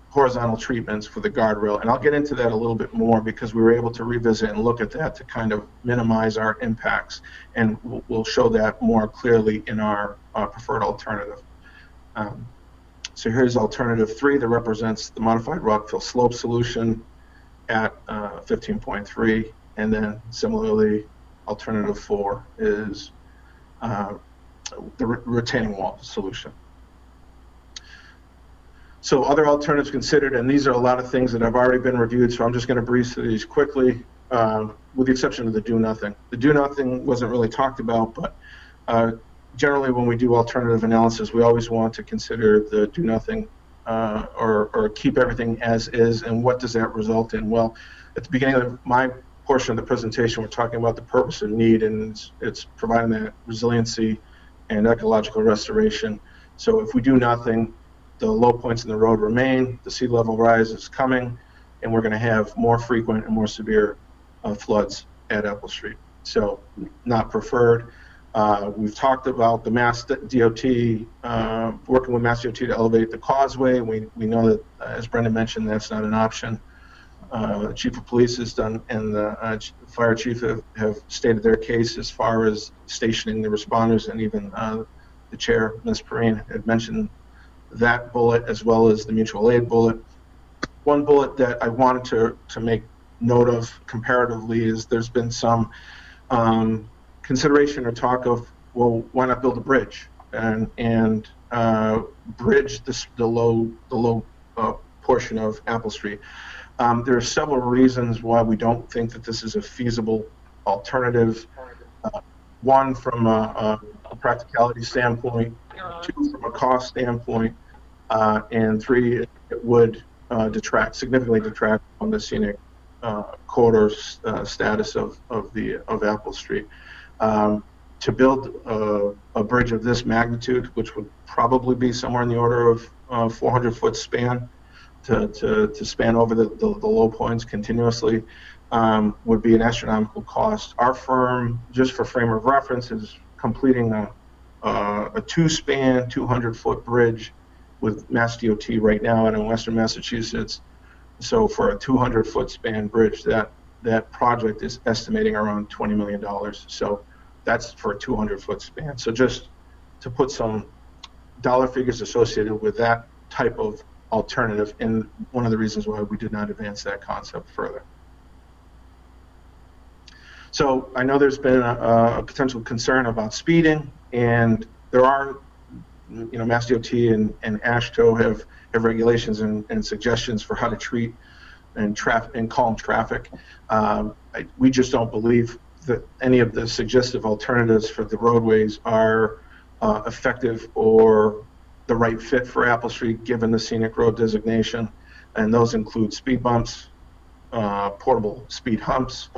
horizontal treatments for the guardrail. And I'll get into that a little bit more because we were able to revisit and look at that to kind of minimize our impacts. And we'll show that more clearly in our preferred alternative. So here's alternative 3 that represents the modified rockfill slope solution at 15.3. And then similarly, alternative 4 is the retaining wall solution. So other alternatives considered, and these are a lot of things that have already been reviewed, so I'm just going to breeze through these quickly, with the exception of the do nothing. The do nothing wasn't really talked about, but generally when we do alternative analysis, we always want to consider the do nothing or keep everything as is, and what does that result in? Well, at the beginning of my portion of the presentation, we're talking about the purpose and need, and it's providing that resiliency and ecological restoration. So if we do nothing, the low points in the road remain, the sea level rise is coming, and we're going to have more frequent and more severe floods at Apple Street. So not preferred. We've talked about the Mass DOT, working with Mass DOT to elevate the causeway. We know that, as Brendan mentioned, that's not an option. The Chief of Police has done, and the Fire Chief have stated their case as far as stationing the responders, and even the Chair, Ms. Perrine, had mentioned that bullet as well as the mutual aid bullet. One bullet that I wanted to make note of comparatively is there's been some consideration or talk of, well, why not build a bridge and bridge the low portion of Apple Street. There are several reasons why we don't think that this is a feasible alternative. One, from a practicality standpoint, 2, from a cost standpoint, and 3, it would significantly detract from the scenic corridor status of Apple Street. To build a bridge of this magnitude, which would probably be somewhere in the order of 400-foot span, to span over the low points continuously, would be an astronomical cost. Our firm, just for frame of reference, is completing a two-span, 200-foot bridge with Mass DOT right now and in Western Massachusetts. So for a 200-foot span bridge, that project is estimating around $20 million. So that's for a 200-foot span. So just to put some dollar figures associated with that type of alternative, and one of the reasons why we did not advance that concept further. So I know there's been a potential concern about speeding, and there are, Mass DOT and AASHTO have regulations and suggestions for how to treat and calm traffic. We just don't believe that any of the suggestive alternatives for the roadways are effective or the right fit for Apple Street given the scenic road designation, and those include speed bumps, portable speed humps,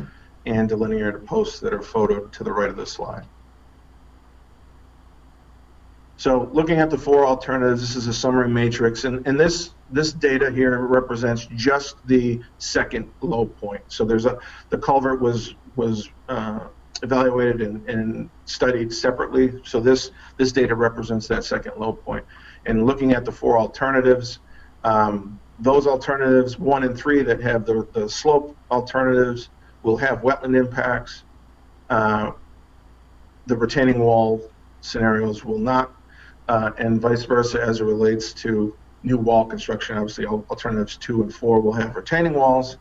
and delineated posts that are photoed to the right of the slide. So looking at the four alternatives, this is a summary matrix, and this data here represents just the second low point. So the culvert was evaluated and studied separately. So this data represents that second low point. And looking at the four alternatives, those alternatives 1 and 3 that have the slope alternatives will have wetland impacts. The retaining wall scenarios will not, and vice versa as it relates to new wall construction. Obviously, alternatives 2 and 4 will have retaining walls,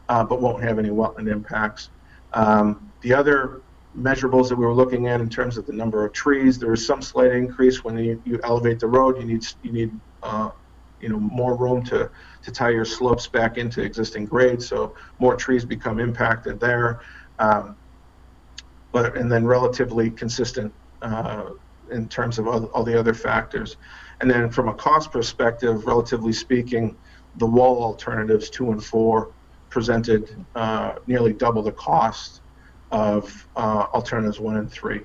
but won't have any wetland impacts. The other measurables that we were looking at in terms of the number of trees, there is some slight increase when you elevate the road. You need more room to tie your slopes back into existing grades, so more trees become impacted there. And then relatively consistent in terms of all the other factors. And then from a cost perspective, relatively speaking, the wall alternatives 2 and 4 presented nearly double the cost of alternatives 1 and 3.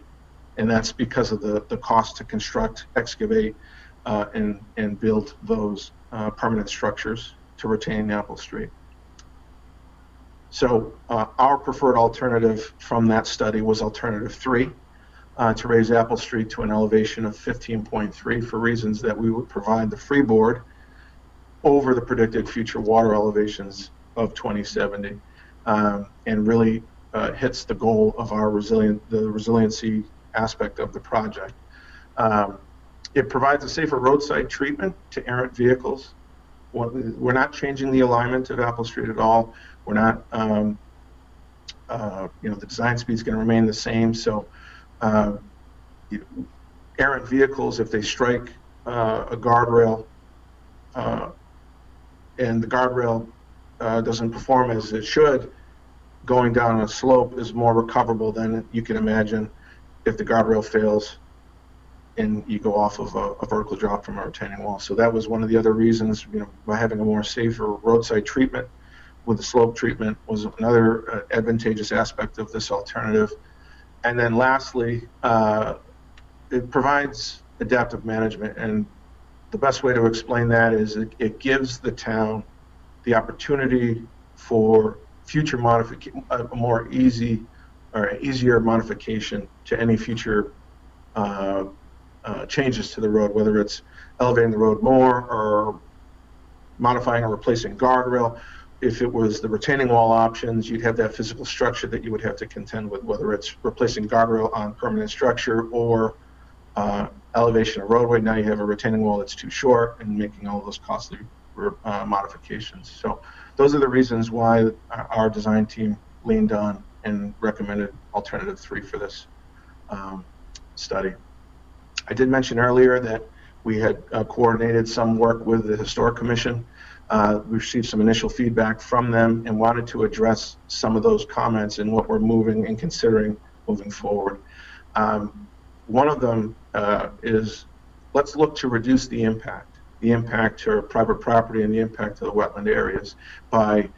And that's because of the cost to construct, excavate, and build those permanent structures to retain Apple Street. So our preferred alternative from that study was alternative 3, to raise Apple Street to an elevation of 15.3 for reasons that we would provide the freeboard over the predicted future water elevations of 2070, and really hits the goal of our resiliency aspect of the project. It provides a safer roadside treatment to errant vehicles. We're not changing the alignment of Apple Street at all. We're not, the design speed is going to remain the same. So errant vehicles, if they strike a guardrail and the guardrail doesn't perform as it should, going down a slope is more recoverable than you can imagine if the guardrail fails and you go off of a vertical drop from a retaining wall. So that was one of the other reasons, by having a more safer roadside treatment with the slope treatment was another advantageous aspect of this alternative. And then lastly, it provides adaptive management, and the best way to explain that is it gives the town the opportunity for future modification, a more easy or easier modification to any future changes to the road, whether it's elevating the road more or modifying or replacing guardrail. If it was the retaining wall options, you'd have that physical structure that you would have to contend with, whether it's replacing guardrail on permanent structure or elevation of roadway. Now you have a retaining wall that's too short and making all those costly modifications. So those are the reasons why our design team leaned on and recommended alternative 3 for this study. I did mention earlier that we had coordinated some work with the Historic Commission. We received some initial feedback from them and wanted to address some of those comments and what we're moving and considering moving forward. One of them is let's look to reduce the impact. the impact to private property and the impact to the wetland areas by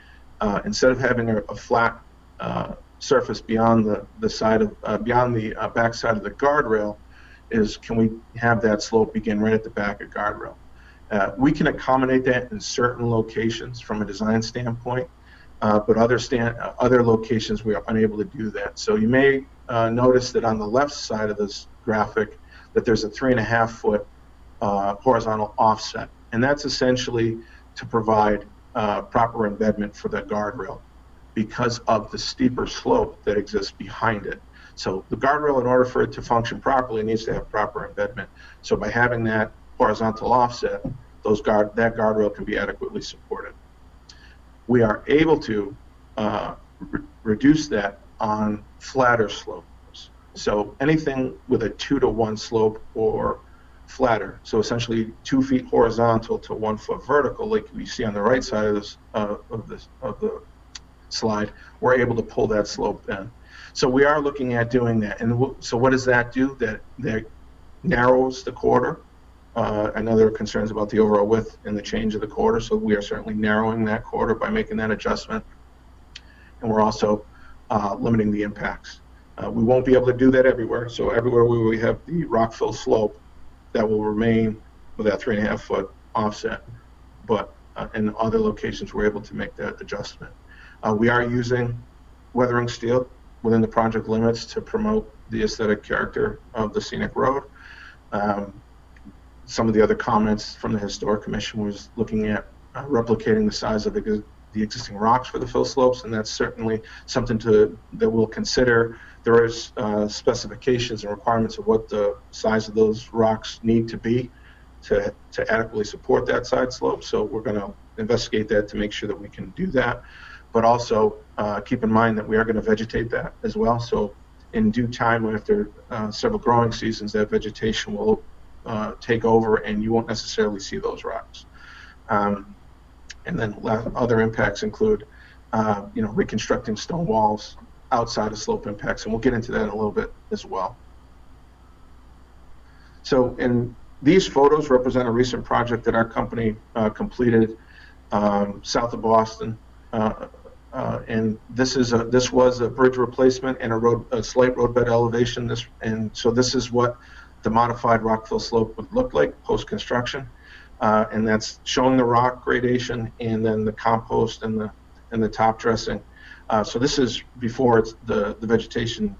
instead of having a flat surface beyond the side of beyond the back side of the guardrail, is can we have that slope begin right at the back of guardrail? We can accommodate that in certain locations from a design standpoint, but other locations we are unable to do that. So you may notice that on the left side of this graphic that there's a 3.5-foot horizontal offset, and that's essentially to provide proper embedment for that guardrail because of the steeper slope that exists behind it. So the guardrail, in order for it to function properly, needs to have proper embedment. So by having that horizontal offset, that guardrail can be adequately supported. We are able to reduce that on flatter slopes. So anything with a 2-to-1 slope or flatter, so essentially 2 feet horizontal to 1 foot vertical, like we see on the right side of this of the slide, we're able to pull that slope in. So we are looking at doing that. And so what does that do? That narrows the corridor. I know there are concerns about the overall width and the change of the corridor, so we are certainly narrowing that corridor by making that adjustment. And we're also limiting the impacts. We won't be able to do that everywhere. So everywhere where we have the rock fill slope, that will remain with that 3.5-foot offset. But in other locations, we're able to make that adjustment. We are using weathering steel within the project limits to promote the aesthetic character of the scenic road. Some of the other comments from the Historic Commission was looking at replicating the size of the existing rocks for the fill slopes, and that's certainly something that we'll consider. There is specifications and requirements of what the size of those rocks need to be to adequately support that side slope, so we're going to investigate that to make sure that we can do that. But also keep in mind that we are going to vegetate that as well, so in due time, after several growing seasons, that vegetation will take over and you won't necessarily see those rocks. And then other impacts include reconstructing stone walls outside of slope impacts, and we'll get into that in a little bit as well. So these photos represent a recent project that our company completed south of Boston, and this was a bridge replacement and a slight roadbed elevation. So this is what the modified rockfill slope would look like post-construction, and that's showing the rock gradation and then the compost and the top dressing. So this is before the vegetation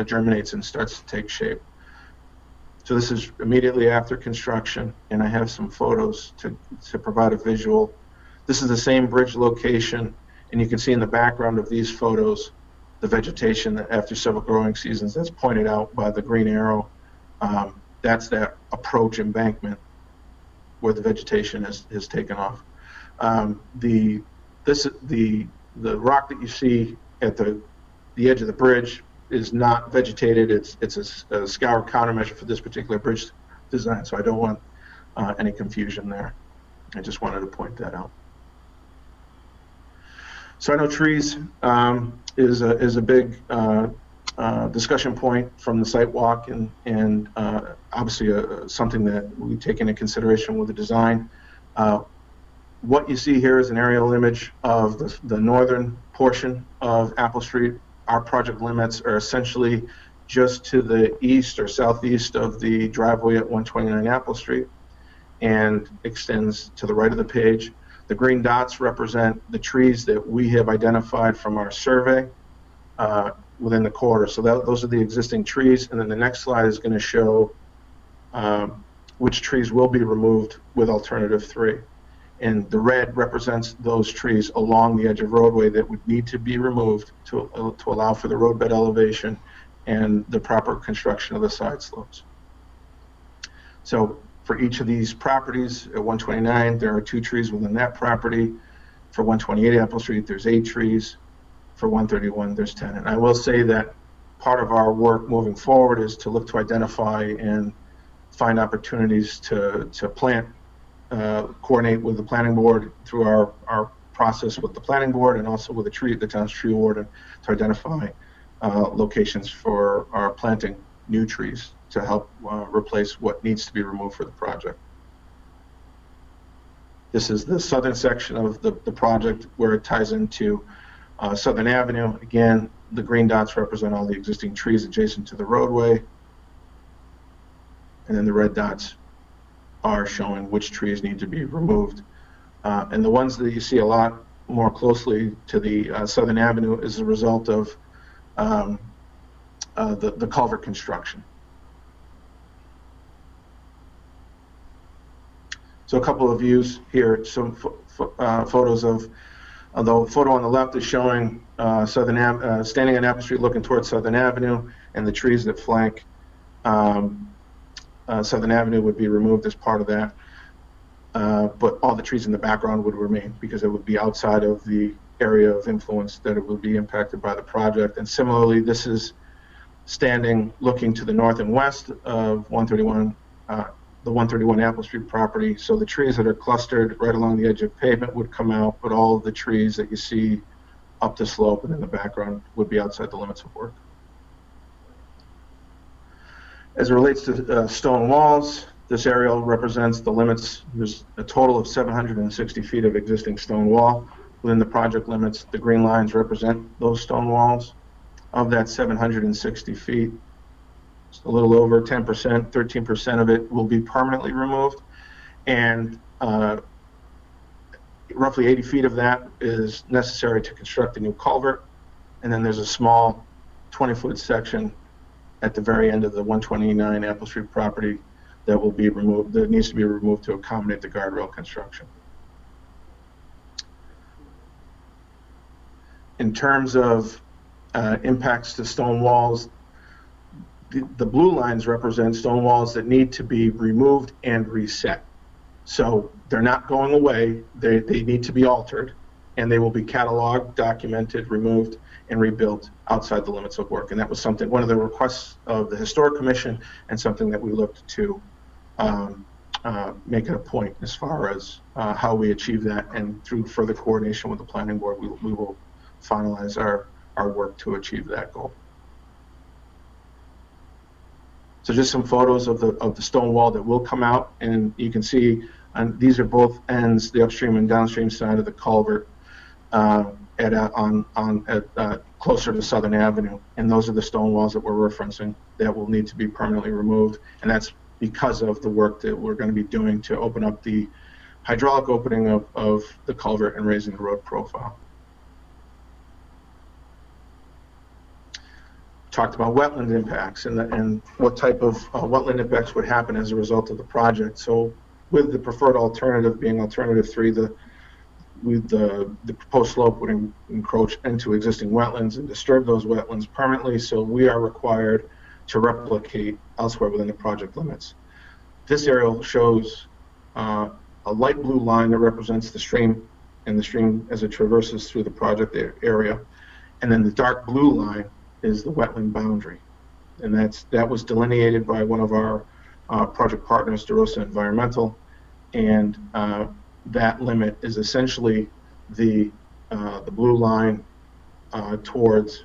germinates and starts to take shape. So this is immediately after construction, and I have some photos to provide a visual. This is the same bridge location, and you can see in the background of these photos the vegetation that after several growing seasons that's pointed out by the green arrow. That's that approach embankment where the vegetation has taken off. The rock that you see at the edge of the bridge is not vegetated. It's a scour countermeasure for this particular bridge design, so I don't want any confusion there. I just wanted to point that out. So I know trees is a big discussion point from the site walk, and obviously something that we take into consideration with the design. What you see here is an aerial image of the northern portion of Apple Street. Our project limits are essentially just to the east or southeast of the driveway at 129 Apple Street and extends to the right of the page. The green dots represent the trees that we have identified from our survey within the corridor. So those are the existing trees, and then the next slide is going to show which trees will be removed with alternative 3. And the red represents those trees along the edge of roadway that would need to be removed to allow for the roadbed elevation and the proper construction of the side slopes. So for each of these properties, at 129, there are 2 trees within that property. For 128 Apple Street, there's 8 trees. For 131, there's 10. And I will say that part of our work moving forward is to look to identify and find opportunities to plant, coordinate with the planning board through our process with the planning board and also with the town's tree warden to identify locations for our planting new trees to help replace what needs to be removed for the project. This is the southern section of the project where it ties into Southern Avenue. Again, the green dots represent all the existing trees adjacent to the roadway. And then the red dots are showing which trees need to be removed. And the ones that you see a lot more closely to the Southern Avenue is a result of the culvert construction. So a couple of views here, some photos of, the photo on the left is showing standing on Apple Street looking towards Southern Avenue, and the trees that flank Southern Avenue would be removed as part of that. But all the trees in the background would remain because it would be outside of the area of influence that it would be impacted by the project. And similarly, this is standing looking to the north and west of 131, the 131 Apple Street property. So the trees that are clustered right along the edge of pavement would come out, but all of the trees that you see up the slope and in the background would be outside the limits of work. As it relates to stone walls, this aerial represents the limits. There's a total of 760 feet of existing stone wall. Within the project limits, the green lines represent those stone walls. Of that 760 feet, a little over 10%, 13% of it will be permanently removed. And roughly 80 feet of that is necessary to construct a new culvert. And then there's a small 20-foot section at the very end of the 129 Apple Street property that will be removed, that needs to be removed to accommodate the guardrail construction. In terms of impacts to stone walls, the blue lines represent stone walls that need to be removed and reset. So they're not going away, they need to be altered, and they will be cataloged, documented, removed, and rebuilt outside the limits of work. And that was something, one of the requests of the Historic Commission, and something that we looked to make it a point as far as how we achieve that. And through further coordination with the Planning Board, we will finalize our work to achieve that goal. So just some photos of the stone wall that will come out, and you can see these are both ends, the upstream and downstream side of the culvert closer to Southern Avenue, and those are the stone walls that we're referencing that will need to be permanently removed, and that's because of the work that we're going to be doing to open up the hydraulic opening of the culvert and raising the road profile. Talked about wetland impacts and what type of wetland impacts would happen as a result of the project. So with the preferred alternative being alternative 3, the proposed slope would encroach into existing wetlands and disturb those wetlands permanently, so we are required to replicate elsewhere within the project limits. This aerial shows a light blue line that represents the stream, and the stream as it traverses through the project area, and then the dark blue line is the wetland boundary, and that was delineated by one of our project partners, DeRosa Environmental, and that limit is essentially the blue line towards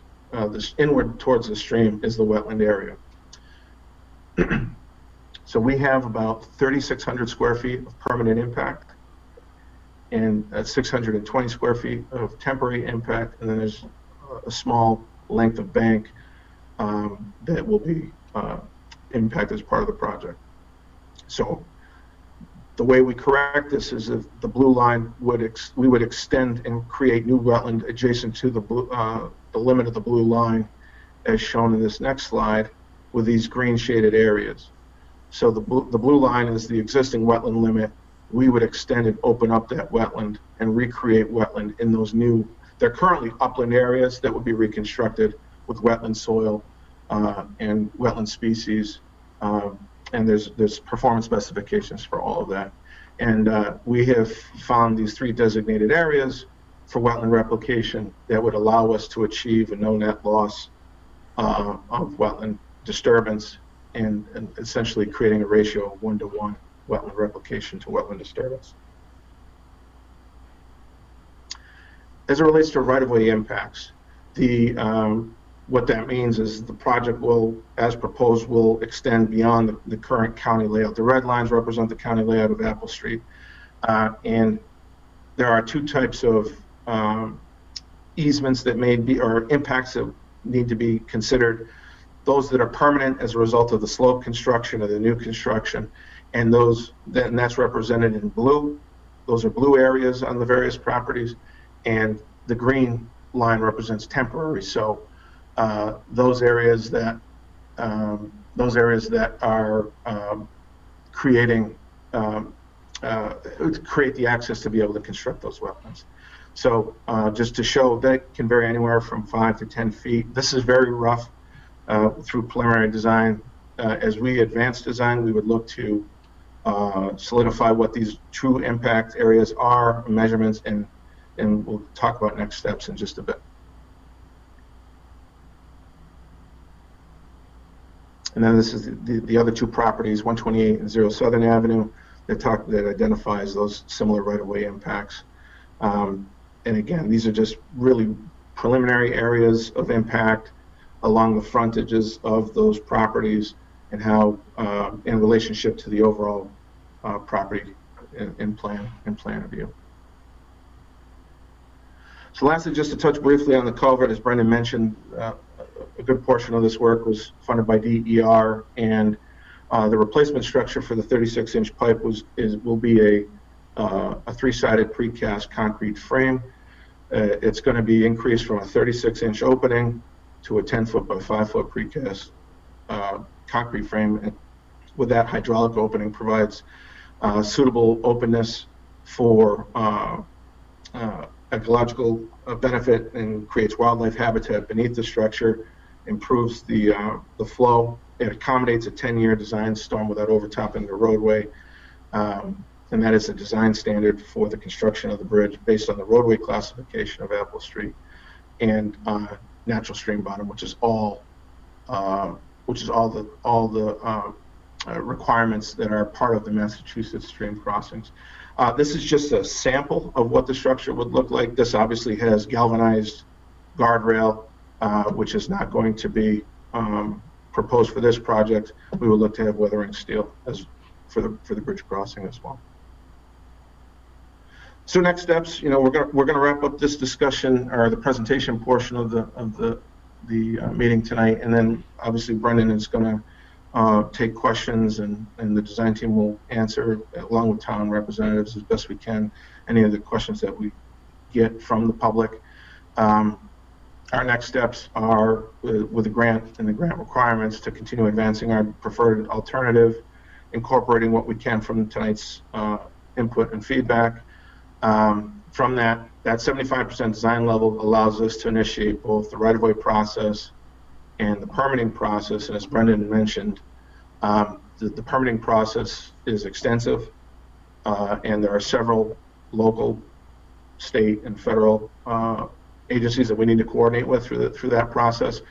inward towards the stream is the wetland area. So we have about 3,600 square feet of permanent impact and 620 square feet of temporary impact, and then there's a small length of bank that will be impacted as part of the project. So the way we correct this is if the blue line we would extend and create new wetland adjacent to the limit of the blue line, as shown in this next slide, with these green shaded areas. So the blue line is the existing wetland limit. We would extend and open up that wetland and recreate wetland in those new. They're currently upland areas that would be reconstructed with wetland soil and wetland species, and there's performance specifications for all of that. And we have found these 3 designated areas for wetland replication that would allow us to achieve a no net loss of wetland disturbance and essentially creating a ratio of 1-to-1 wetland replication to wetland disturbance. As it relates to right-of-way impacts, what that means is the project will, as proposed, will extend beyond the current county layout. The red lines represent the county layout of Apple Street. And there are two types of easements that may be, or impacts that need to be considered. Those that are permanent as a result of the slope construction or the new construction, and that's represented in blue. Those are blue areas on the various properties, and the green line represents temporary. So those areas that are creating create the access to be able to construct those wetlands. So just to show, that can vary anywhere from 5 to 10 feet. This is very rough through preliminary design. As we advance design, we would look to solidify what these true impact areas are, measurements, and we'll talk about next steps in just a bit. And then this is the other two properties, 128 and 0 Southern Avenue, that identifies those similar right-of-way impacts. And again, these are just really preliminary areas of impact along the frontages of those properties and how, in relationship to the overall property in plan review. So lastly, just to touch briefly on the culvert, as Brendan mentioned, a good portion of this work was funded by DER, and the replacement structure for the 36-inch pipe will be a three-sided precast concrete frame. It's going to be increased from a 36-inch opening to a 10-foot by 5-foot precast concrete frame. And with that, hydraulic opening provides suitable openness for ecological benefit and creates wildlife habitat beneath the structure, improves the flow. It accommodates a 10-year design storm without overtopping the roadway. And that is the design standard for the construction of the bridge based on the roadway classification of Apple Street and natural stream bottom, which is all the requirements that are part of the Massachusetts stream crossings. This is just a sample of what the structure would look like. This obviously has galvanized guardrail, which is not going to be proposed for this project. We will look to have weathering steel for the bridge crossing as well. So next steps, we're gonna wrap up this discussion or the presentation portion of the meeting tonight, and then obviously Brendan is going to take questions, and the design team will answer along with town representatives as best we can any of the questions that we get from the public. Our next steps are with the grant and the grant requirements to continue advancing our preferred alternative, incorporating what we can from tonight's input and feedback. From that 75% design level allows us to initiate both the right-of-way process and the permitting process. And as Brendan mentioned, the permitting process is extensive, and there are several local, state, and federal agencies that we need to coordinate with through that process.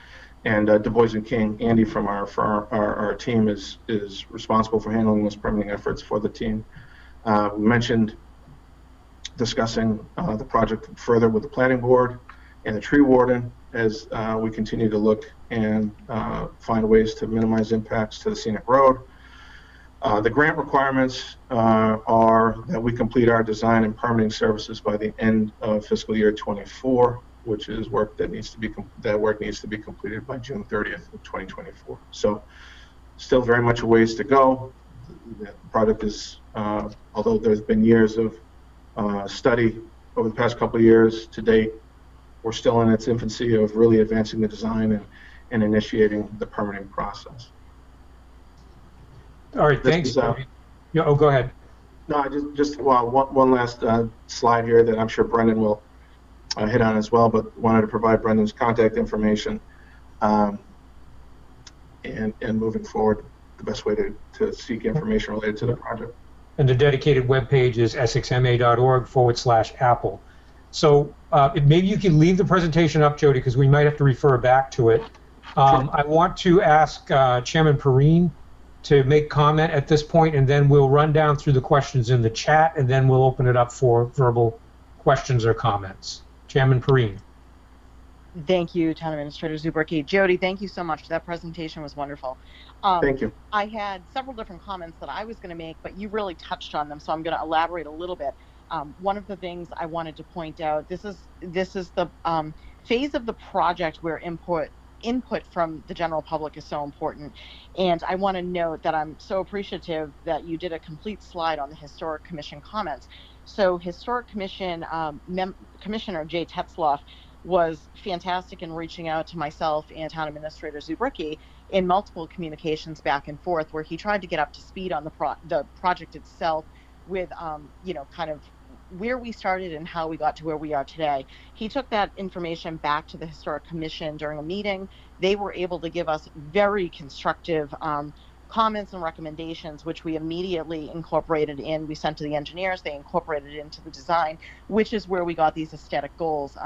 And Du Bois and King, Andy from our team is responsible for handling those permitting efforts for the team. We mentioned discussing the project further with the planning board and the tree warden as we continue to look and find ways to minimize impacts to the scenic road. The grant requirements are that we complete our design and permitting services by the end of fiscal year 24, which is work that needs to be completed by June 30th of 2024. So still very much a ways to go. The project is, although there's been years of study over the past couple of years to date, we're still in its infancy of really advancing the design and initiating the permitting process. All right, thanks. Yeah, go ahead. No, one last slide here that I'm sure Brendan will hit on as well, but wanted to provide Brendan's contact information and moving forward, the best way to seek information related to the project. And the dedicated webpage is essexma.org/Apple. So maybe you can leave the presentation up, Jody, because we might have to refer back to it. I want to ask Chairman Perrine to make comment at this point, and then we'll run down through the questions in the chat, and then we'll open it up for verbal questions or comments. Chairman Perrine. Thank you, Town Administrator Zubricki. Jody, thank you so much. That presentation was wonderful. Thank you. I had several different comments that I was going to make, but you really touched on them, so I'm going to elaborate a little bit. One of the things I wanted to point out, this is the phase of the project where input from the general public is so important. And I want to note that I'm so appreciative that you did a complete slide on the Historic Commission comments. So Historic Commission Commissioner Jay Tetzloff was fantastic in reaching out to myself and Town Administrator Zubricki in multiple communications back and forth, where he tried to get up to speed on the project itself with, kind of where we started and how we got to where we are today. He took that information back to the Historic Commission during a meeting. They were able to give us very constructive comments and recommendations, which we immediately incorporated in. We sent to the engineers, they incorporated it into the design, which is where we got these aesthetic goals,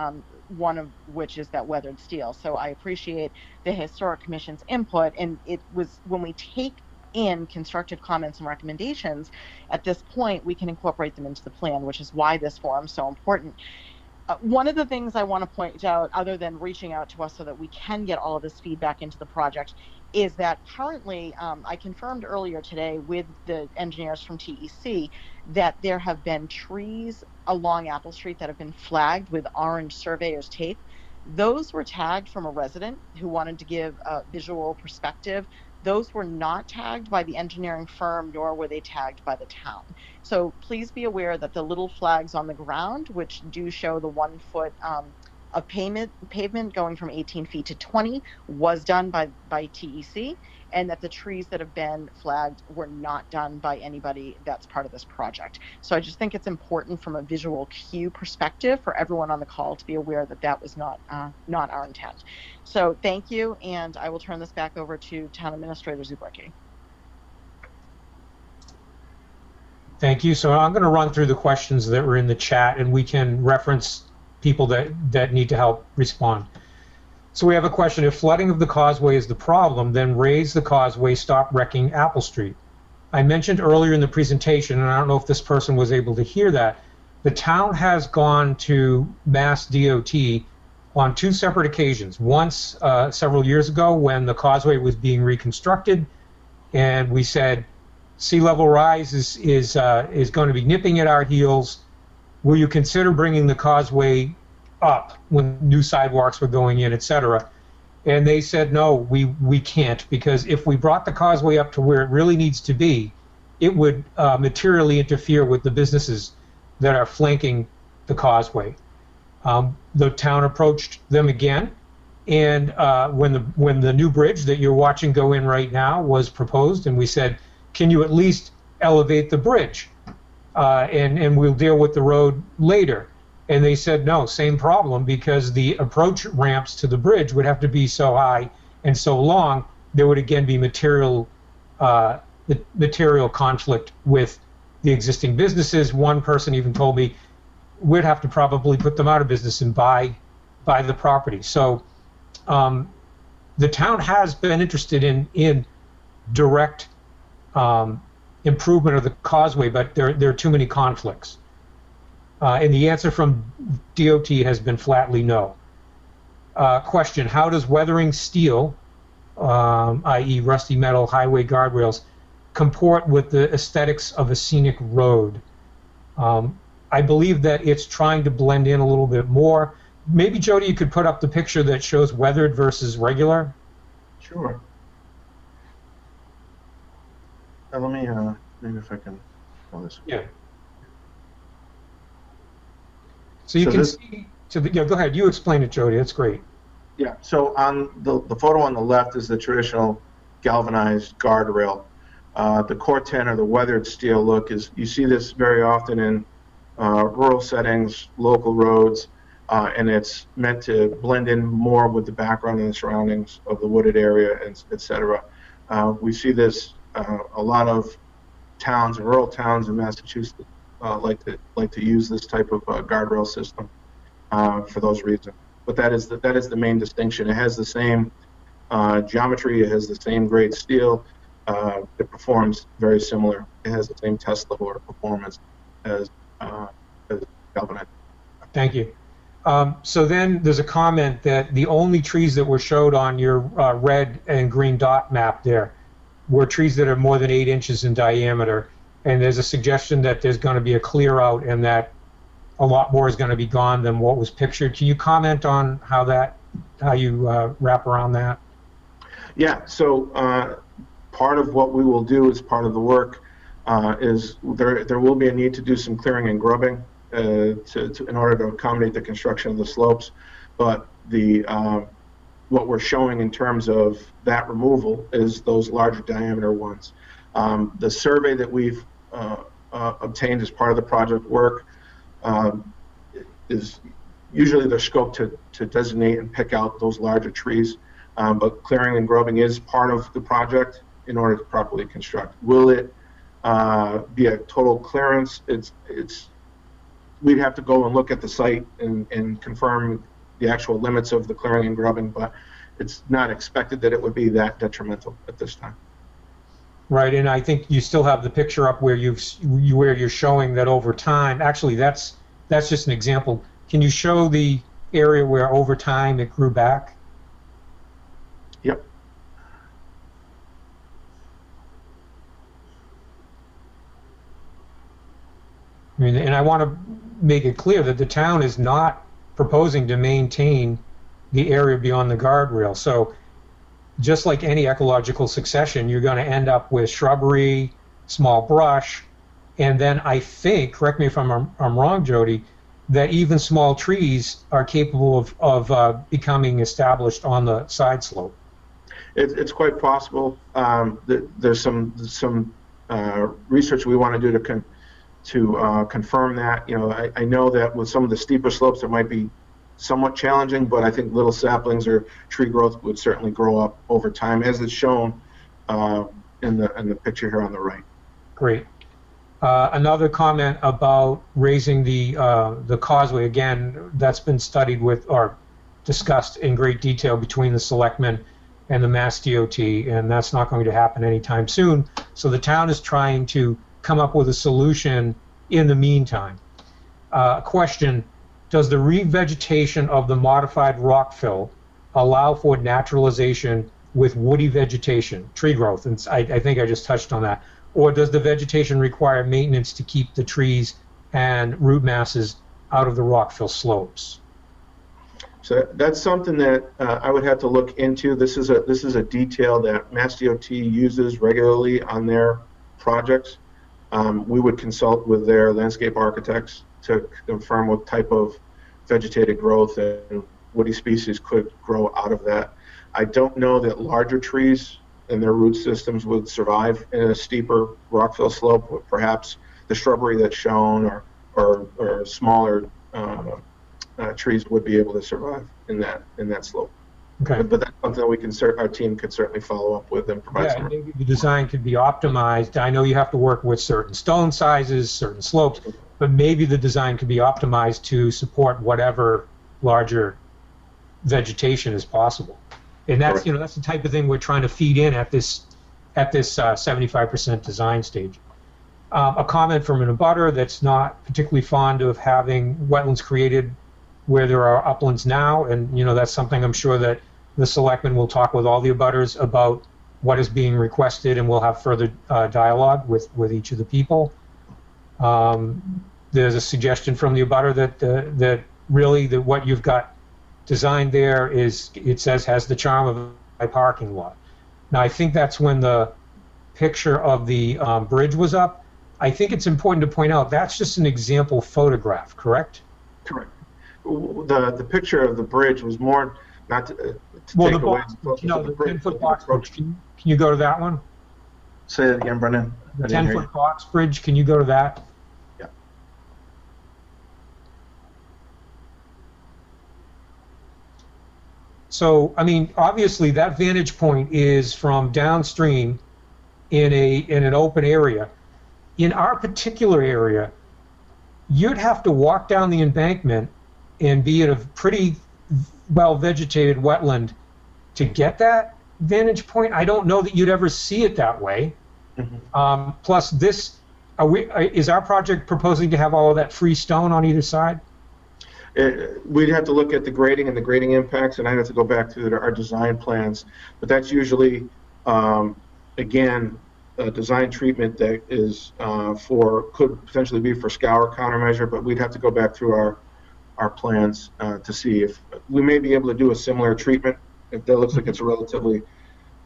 one of which is that weathered steel. So I appreciate the Historic Commission's input, and it was when we take in constructive comments and recommendations, at this point we can incorporate them into the plan, which is why this forum is so important. One of the things I want to point out, other than reaching out to us so that we can get all of this feedback into the project, is that currently, I confirmed earlier today with the engineers from TEC that there have been trees along Apple Street that have been flagged with orange surveyor's tape. Those were tagged from a resident who wanted to give a visual perspective. Those were not tagged by the engineering firm, nor were they tagged by the town. So please be aware that the little flags on the ground, which do show the 1 foot of pavement going from 18 feet to 20, was done by TEC, and that the trees that have been flagged were not done by anybody that's part of this project. So I just think it's important from a visual cue perspective for everyone on the call to be aware that that was not our intent. So thank you, and I will turn this back over to Town Administrator Zubricki. Thank you. So I'm going to run through the questions that were in the chat, and we can reference people that need to help respond. So we have a question: if flooding of the causeway is the problem, then raise the causeway, stop wrecking Apple Street. I mentioned earlier in the presentation, and I don't know if this person was able to hear that, the town has gone to Mass DOT on 2 separate occasions. Once several years ago when the causeway was being reconstructed, and we said sea level rise is going to be nipping at our heels. Will you consider bringing the causeway up when new sidewalks were going in, etc.? And they said, no, we can't, because if we brought the causeway up to where it really needs to be, it would materially interfere with the businesses that are flanking the causeway. The town approached them again, and when the new bridge that you're watching go in right now was proposed, and we said, can you at least elevate the bridge? And we'll deal with the road later. And they said, no, same problem, because the approach ramps to the bridge would have to be so high and so long, there would again be material conflict with the existing businesses. One person even told me we'd have to probably put them out of business and buy the property. So the town has been interested in direct improvement of the causeway, but there are too many conflicts. And the answer from DOT has been flatly no. Question: how does weathering steel, i.e. rusty metal highway guardrails, comport with the aesthetics of a scenic road? I believe that it's trying to blend in a little bit more. Maybe, Jody, you could put up the picture that shows weathered versus regular? Sure. Let me, maybe if I can pull this. Yeah. So you can see, yeah, go ahead. You explain it, Jody. That's great. Yeah, so on the photo on the left is the traditional galvanized guardrail. The Corten, or the weathered steel look, is, you see this very often in rural settings, local roads, and it's meant to blend in more with the background and the surroundings of the wooded area, et cetera. We see this a lot of towns, rural towns in Massachusetts like to use this type of guardrail system for those reasons. But that is the main distinction. It has the same geometry. It has the same grade steel. It performs very similar. It has the same test level or performance as galvanized. Thank you. So then there's a comment that the only trees that were showed on your red and green dot map there were trees that are more than 8 inches in diameter. And there's a suggestion that there's going to be a clear out and that a lot more is going to be gone than what was pictured. Can you comment on how you wrap around that? Yeah, so part of what we will do as part of the work is there will be a need to do some clearing and grubbing in order to accommodate the construction of the slopes. But what we're showing in terms of that removal is those larger diameter ones. The survey that we've obtained as part of the project work is usually they're scoped to designate and pick out those larger trees, but clearing and grubbing is part of the project in order to properly construct. Will it be a total clearance? We'd have to go and look at the site and confirm the actual limits of the clearing and grubbing, but it's not expected that it would be that detrimental at this time. Right, and I think you still have the picture up where you're showing that over time. Actually, that's just an example. Can you show the area where over time it grew back? Yep. I mean, and I want to make it clear that the town is not proposing to maintain the area beyond the guardrail. So just like any ecological succession, you're going to end up with shrubbery, small brush, and then I think, correct me if I'm wrong, Jody, that even small trees are capable of becoming established on the side slope. It's quite possible. There's some research we want to do to confirm that. You know, I know that with some of the steeper slopes it might be somewhat challenging, but I think little saplings or tree growth would certainly grow up over time, as is shown in the picture here on the right. Great. Another comment about raising the causeway. Again, that's been studied with or discussed in great detail between the selectmen and the Mass DOT, and that's not going to happen anytime soon. So the town is trying to come up with a solution in the meantime. Question: does the revegetation of the modified rock fill allow for naturalization with woody vegetation, tree growth? And I think I just touched on that. Or does the vegetation require maintenance to keep the trees and root masses out of the rock fill slopes? So that's something that I would have to look into. This is a detail that Mass DOT uses regularly on their projects. We would consult with their landscape architects to confirm what type of vegetated growth and woody species could grow out of that. I don't know that larger trees and their root systems would survive in a steeper rockfill slope, but perhaps the shrubbery that's shown or smaller trees would be able to survive in that slope. Okay. But that's something that we can our team could certainly follow up with and provide some. Maybe the design could be optimized. I know you have to work with certain stone sizes, certain slopes, but maybe the design could be optimized to support whatever larger vegetation is possible. And that's Correct. that's the type of thing we're trying to feed in at this 75% design stage. A comment from an abutter that's not particularly fond of having wetlands created where there are uplands now, and that's something I'm sure that the selectmen will talk with all the abutters about what is being requested, and we'll have further dialogue with each of the people. There's a suggestion from the abutter that really what you've got designed there has the charm of a parking lot. Now I think that's when the picture of the bridge was up. I think it's important to point out that's just an example photograph, correct? Correct. The picture of the bridge was more not to Well, take the away box, focus of the bridge. 10-foot box bridge. Can you go to that one? Say that again, Brendan. The I didn't hear 10-foot you. box bridge. Can you go to that? Yeah. So, I mean, obviously that vantage point is from downstream in an open area. In our particular area, you'd have to walk down the embankment and be in a pretty well vegetated wetland to get that vantage point. I don't know that you'd ever see it that way. Mhm. Plus, is our project proposing to have all of that free stone on either side? We'd have to look at the grading and the grading impacts, and I'd have to go back to our design plans. But that's usually, again, a design treatment that is could potentially be for scour countermeasure, but we'd have to go back through our plans to see if we may be able to do a similar treatment. If that looks like it's a relatively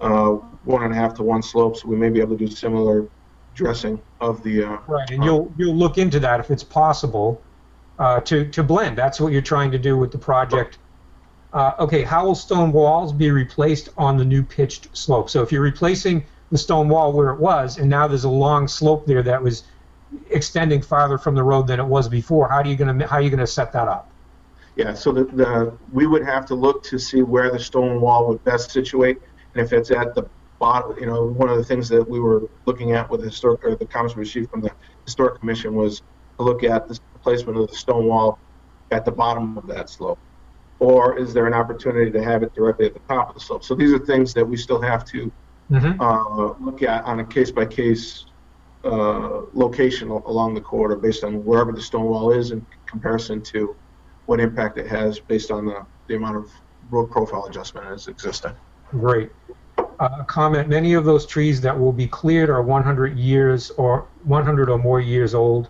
1.5 to 1 slope, so we may be able to do similar dressing of the right, and you'll look into that if it's possible to blend. That's what you're trying to do with the project. Okay, how will stone walls be replaced on the new pitched slope? So if you're replacing the stone wall where it was, and now there's a long slope there that was extending farther from the road than it was before, how are you gonna set that up? Yeah, so we would have to look to see where the stone wall would best situate, and if it's at the bottom, one of the things that we were looking at with the comments we received from the Historic Commission was to look at the placement of the stone wall at the bottom of that slope, or is there an opportunity to have it directly at the top of the slope? So these are things that we still have to look at on a case-by-case location along the corridor based on wherever the stone wall is in comparison to what impact it has based on the amount of road profile adjustment that's existing. Great. Comment, many of those trees that will be cleared are 100 years or 100 or more years old.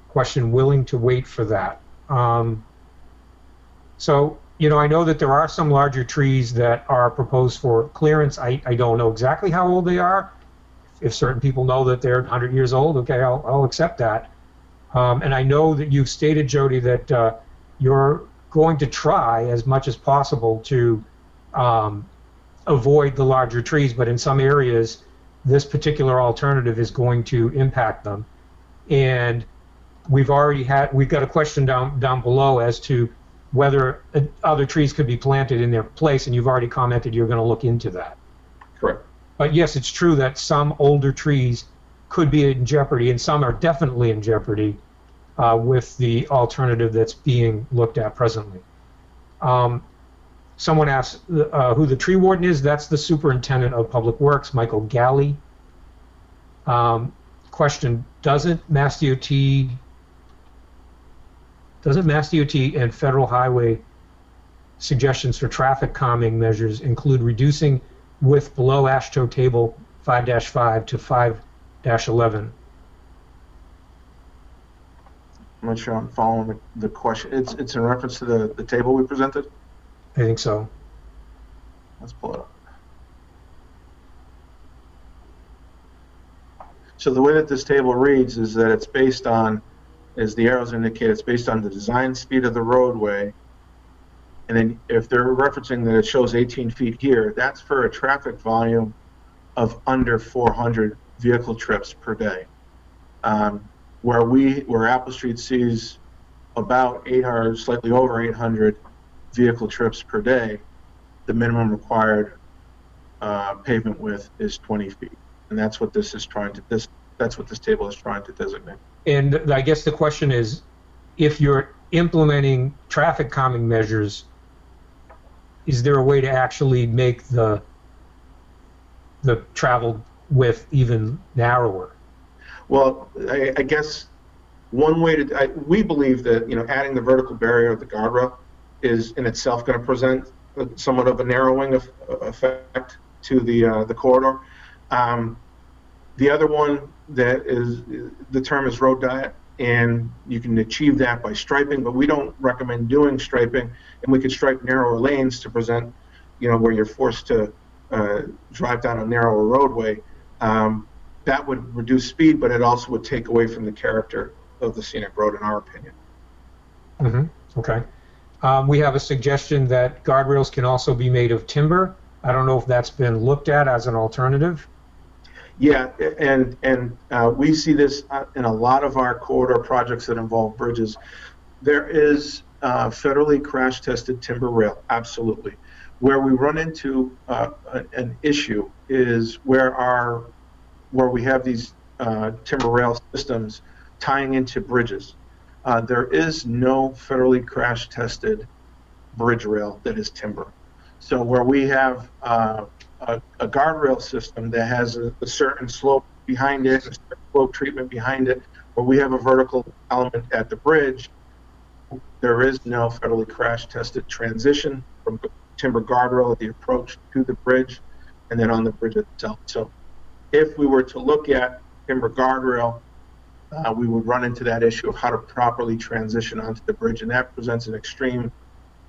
Question, willing to wait for that. So, I know that there are some larger trees that are proposed for clearance. I don't know exactly how old they are. If certain people know that they're 100 years old, okay, I'll accept that. And I know that you've stated, Jody, that you're going to try as much as possible to avoid the larger trees, but in some areas, this particular alternative is going to impact them. And we've got a question down below as to whether other trees could be planted in their place, and you've already commented you're going to look into that. Correct. But yes, it's true that some older trees could be in jeopardy, and some are definitely in jeopardy with the alternative that's being looked at presently. Someone asked who the tree warden is. That's the Superintendent of Public Works, Michael Galley. Question, doesn't Mass DOT and Federal Highway suggestions for traffic calming measures include reducing width below AASHTO table 5-5 to 5-11? I'm not sure I'm following the question. It's in reference to the table we presented? I think so. Let's pull it up. So the way that this table reads is that it's based on, as the arrows indicate, it's based on the design speed of the roadway. And then if they're referencing that it shows 18 feet here, that's for a traffic volume of under 400 vehicle trips per day. Where Apple Street sees about 800, slightly over 800 vehicle trips per day, the minimum required pavement width is 20 feet, and that's what this is that's what this table is trying to designate. And I guess the question is, if you're implementing traffic calming measures, is there a way to actually make the travel width even narrower? Well, I guess one way we believe that adding the vertical barrier of the guardrail is in itself going to present somewhat of a narrowing effect to the corridor. The other one that is, the term is road diet, and you can achieve that by striping, but we don't recommend doing striping, and we could stripe narrower lanes to present, where you're forced to drive down a narrower roadway. That would reduce speed, but it also would take away from the character of the scenic road, in our opinion. Mm-hmm. Okay. We have a suggestion that guardrails can also be made of timber. I don't know if that's been looked at as an alternative. Yeah, and we see this in a lot of our corridor projects that involve bridges. There is federally crash-tested timber rail, absolutely. Where we run into an issue is where we have these timber rail systems tying into bridges. There is no federally crash-tested bridge rail that is timber. So where we have a guardrail system that has a certain slope behind it, a certain slope treatment behind it, where we have a vertical element at the bridge, there is no federally crash-tested transition from timber guardrail at the approach to the bridge and then on the bridge itself. So if we were to look at timber guardrail, we would run into that issue of how to properly transition onto the bridge, and that presents an extreme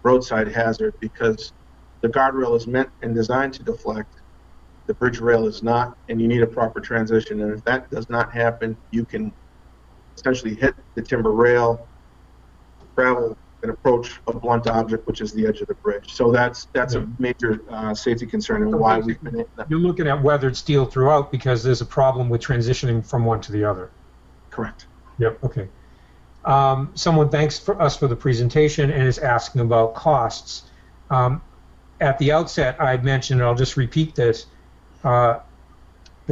roadside hazard because the guardrail is meant and designed to deflect. The bridge rail is not, and you need a proper transition. And if that does not happen, you can essentially hit the timber rail, travel, and approach a blunt object, which is the edge of the bridge. So that's a major safety concern, and why we've been. You're looking at weathered steel throughout because there's a problem with transitioning from one to the other. Correct. Yep. Okay. Someone thanks us for the presentation and is asking about costs. At the outset, I mentioned, and I'll just repeat this. The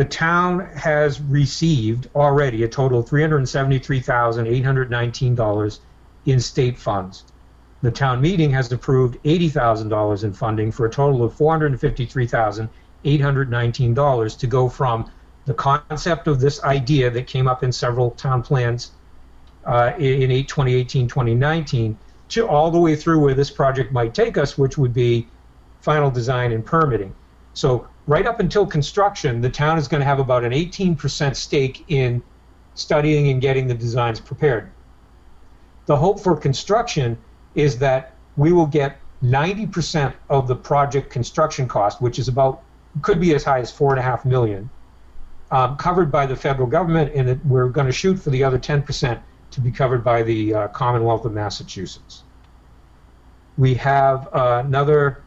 town has received already a total of $373,819 in state funds. The town meeting has approved $80,000 in funding for a total of $453,819 to go from the concept of this idea that came up in several town plans in 2018-2019 to all the way through where this project might take us, which would be final design and permitting. So right up until construction, the town is going to have about an 18% stake in studying and getting the designs prepared. The hope for construction is that we will get 90% of the project construction cost, which is about, could be as high as $4.5 million, covered by the federal government, and that we're going to shoot for the other 10% to be covered by the Commonwealth of Massachusetts. We have another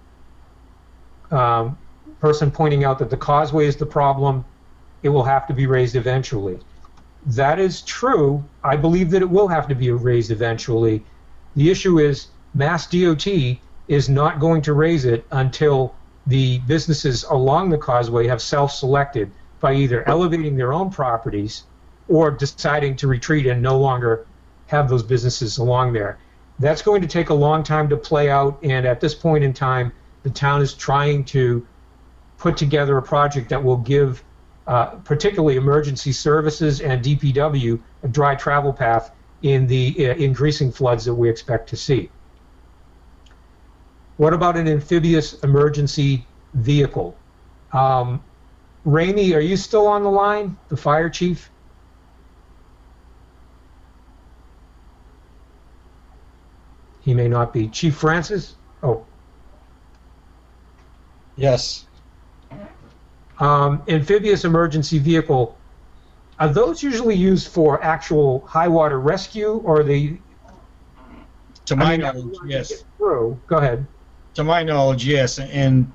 person pointing out that the causeway is the problem. It will have to be raised eventually. That is true. I believe that it will have to be raised eventually. The issue is Mass DOT is not going to raise it until the businesses along the causeway have self-selected by either elevating their own properties or deciding to retreat and no longer have those businesses along there. That's going to take a long time to play out, and at this point in time, the town is trying to put together a project that will give particularly emergency services and DPW a dry travel path in the increasing floods that we expect to see. What about an amphibious emergency vehicle? Ramey, are you still on the line, the fire chief? He may not be. Chief Francis? Oh. Yes. Amphibious emergency vehicle, are those usually used for actual high water rescue, or are they? To my knowledge, yes. Go ahead. To my knowledge, yes, and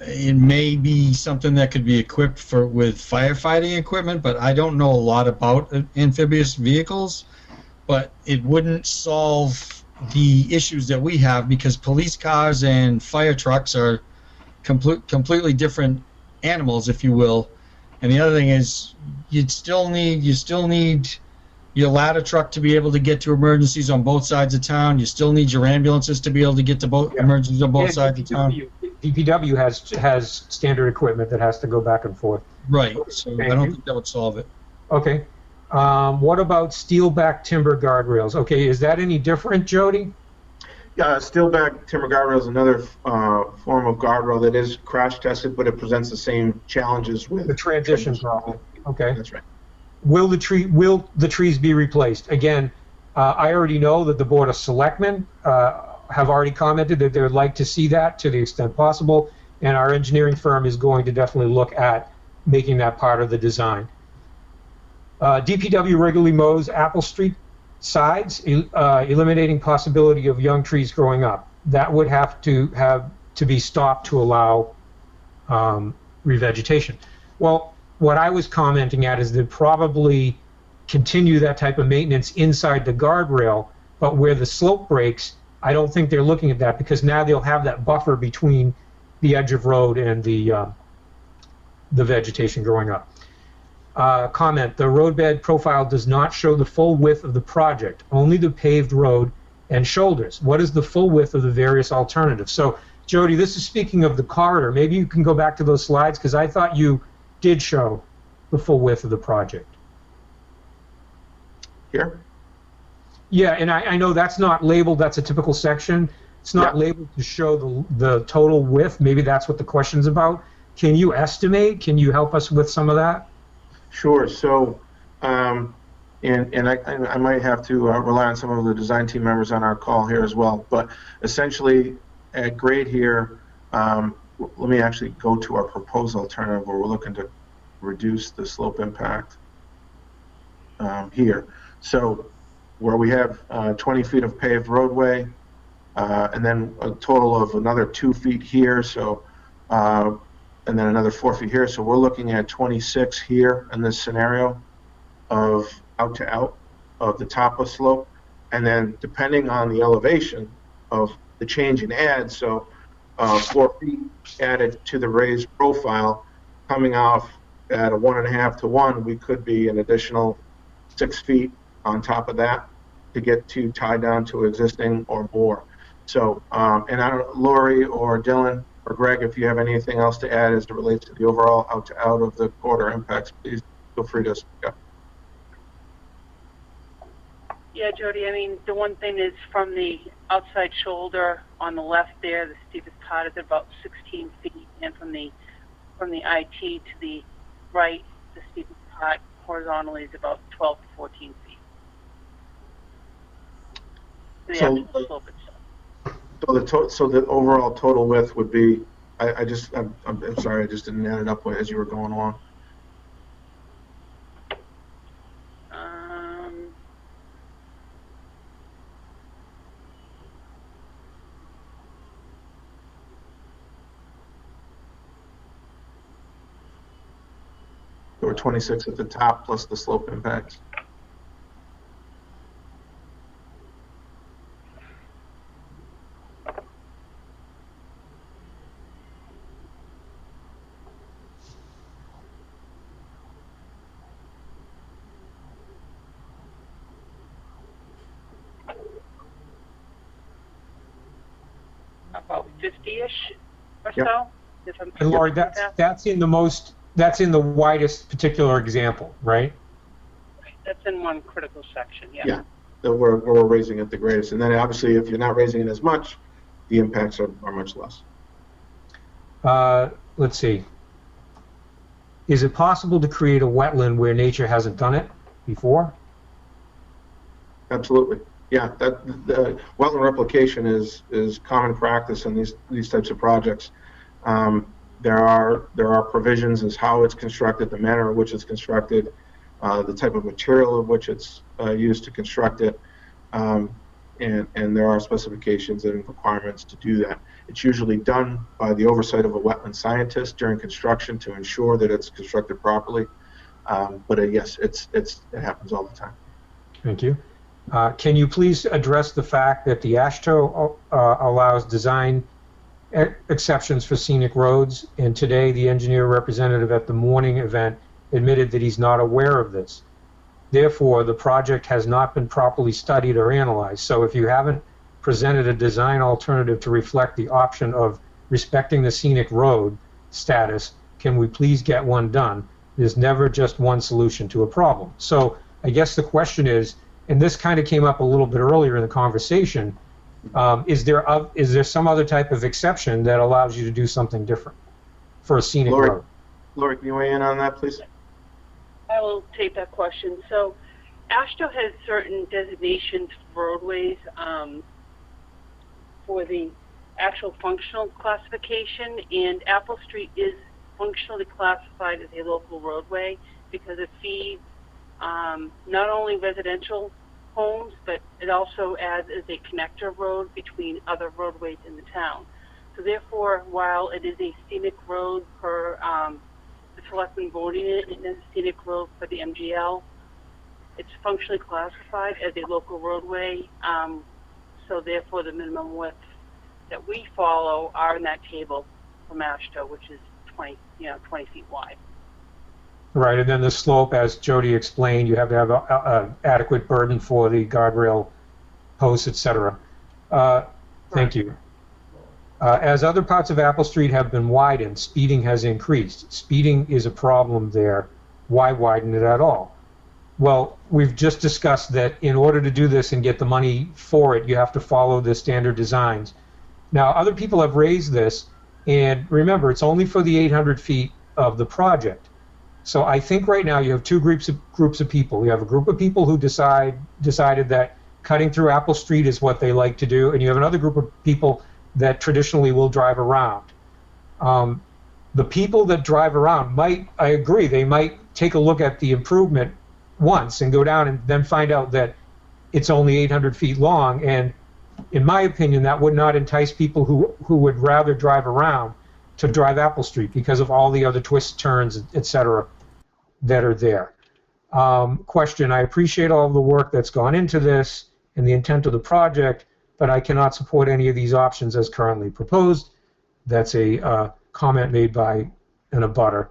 it may be something that could be equipped with firefighting equipment, but I don't know a lot about amphibious vehicles. But it wouldn't solve the issues that we have because police cars and fire trucks are completely different animals, if you will. And the other thing is you still need your ladder truck to be able to get to emergencies on both sides of town. You still need your ambulances to be able to get to both emergencies on both sides of town. DPW has standard equipment that has to go back and forth. Right. So I don't think that would solve it. Okay. What about steel back timber guardrails? Okay, is that any different, Jody? Yeah, steelback timber guardrail is another form of guardrail that is crash tested, but it presents the same challenges with the transition problem. Okay. That's right. Will the trees be replaced? Again, I already know that the Board of Selectmen have already commented that they would like to see that to the extent possible, and our engineering firm is going to definitely look at making that part of the design. DPW regularly mows Apple Street sides, eliminating possibility of young trees growing up. That would have to be stopped to allow revegetation. Well, what I was commenting at is they'd probably continue that type of maintenance inside the guardrail, but where the slope breaks, I don't think they're looking at that because now they'll have that buffer between the edge of road and the vegetation growing up. Comment, the roadbed profile does not show the full width of the project, only the paved road and shoulders. What is the full width of the various alternatives? So, Jody, this is speaking of the corridor. Maybe you can go back to those slides because I thought you did show the full width of the project. Here? Yeah, and I know that's not labeled, that's a typical section. It's not Yeah. labeled to show the total width. Maybe that's what the question's about. Can you estimate? Can you help us with some of that? Sure. So, and I might have to rely on some of the design team members on our call here as well. But essentially, at grade here, let me actually go to our proposed alternative where we're looking to reduce the slope impact here. So, where we have 20 feet of paved roadway, and then a total of another 2 feet here. So, and then another 4 feet here. So we're looking at 26 here in this scenario of out to out of the top of slope. And then depending on the elevation of the change in add, so 4 feet added to the raised profile, coming off at a 1.5 to 1, we could be an additional 6 feet on top of that to get to tie down to existing or more. So, and I don't know, Lori or Dylan or Greg, if you have anything else to add as it relates to the overall out to out of the corridor impacts, please feel free to speak up. Yeah, Jody, I mean, the one thing is from the outside shoulder on the left there, the steepest part is about 16 feet, and from the IT to the right, the steepest part horizontally is about 12 to 14 feet. The So- actual slope itself. So the overall total width would be, I'm sorry, I just didn't add it up as you were going along. There were 26 at the top plus the slope impacts. About 50-ish or Yep. so. If I'm And Laurie, correct with that. that's in the widest particular example, right? That's in one critical section, yeah. Yeah. That we're raising it the greatest. And then obviously if you're not raising it as much, the impacts are much less. Let's see. Is it possible to create a wetland where nature hasn't done it before? Absolutely. Yeah, the wetland replication is common practice in these types of projects. There are provisions as how it's constructed, the manner in which it's constructed, the type of material of which it's used to construct it, and there are specifications and requirements to do that. It's usually done by the oversight of a wetland scientist during construction to ensure that it's constructed properly. But yes, it happens all the time. Thank you. Can you please address the fact that the AASHTO allows design exceptions for scenic roads, and today the engineer representative at the morning event admitted that he's not aware of this. Therefore, the project has not been properly studied or analyzed. So if you haven't presented a design alternative to reflect the option of respecting the scenic road status, can we please get one done? There's never just one solution to a problem. So I guess the question is, and this kind of came up a little bit earlier in the conversation, is there some other type of exception that allows you to do something different for a scenic road? Lori, can you weigh in on that, please? I will take that question. So AASHTO has certain designations for roadways for the actual functional classification, and Apple Street is functionally classified as a local roadway because it feeds not only residential homes, but it also adds as a connector road between other roadways in the town. So therefore, while it is a scenic road per the selectmen voting it in a scenic road for the MGL, it's functionally classified as a local roadway. So therefore, the minimum width that we follow are in that table from AASHTO, which is 20 feet wide. Right, and then the slope, as Jody explained, you have to have a adequate burden for the guardrail posts, etc. Thank you. As other parts of Apple Street have been widened, speeding has increased. Speeding is a problem there. Why widen it at all? Well, we've just discussed that in order to do this and get the money for it, you have to follow the standard designs. Now, other people have raised this, and remember, it's only for the 800 feet of the project. So I think right now you have two groups of people. You have a group of people who decided that cutting through Apple Street is what they like to do, and you have another group of people that traditionally will drive around. The people that drive around might, I agree, they might take a look at the improvement once and go down and then find out that it's only 800 feet long, and in my opinion, that would not entice people who would rather drive around to drive Apple Street because of all the other twists, turns, etc. that are there. Question, I appreciate all of the work that's gone into this and the intent of the project, but I cannot support any of these options as currently proposed. That's a comment made by an abutter.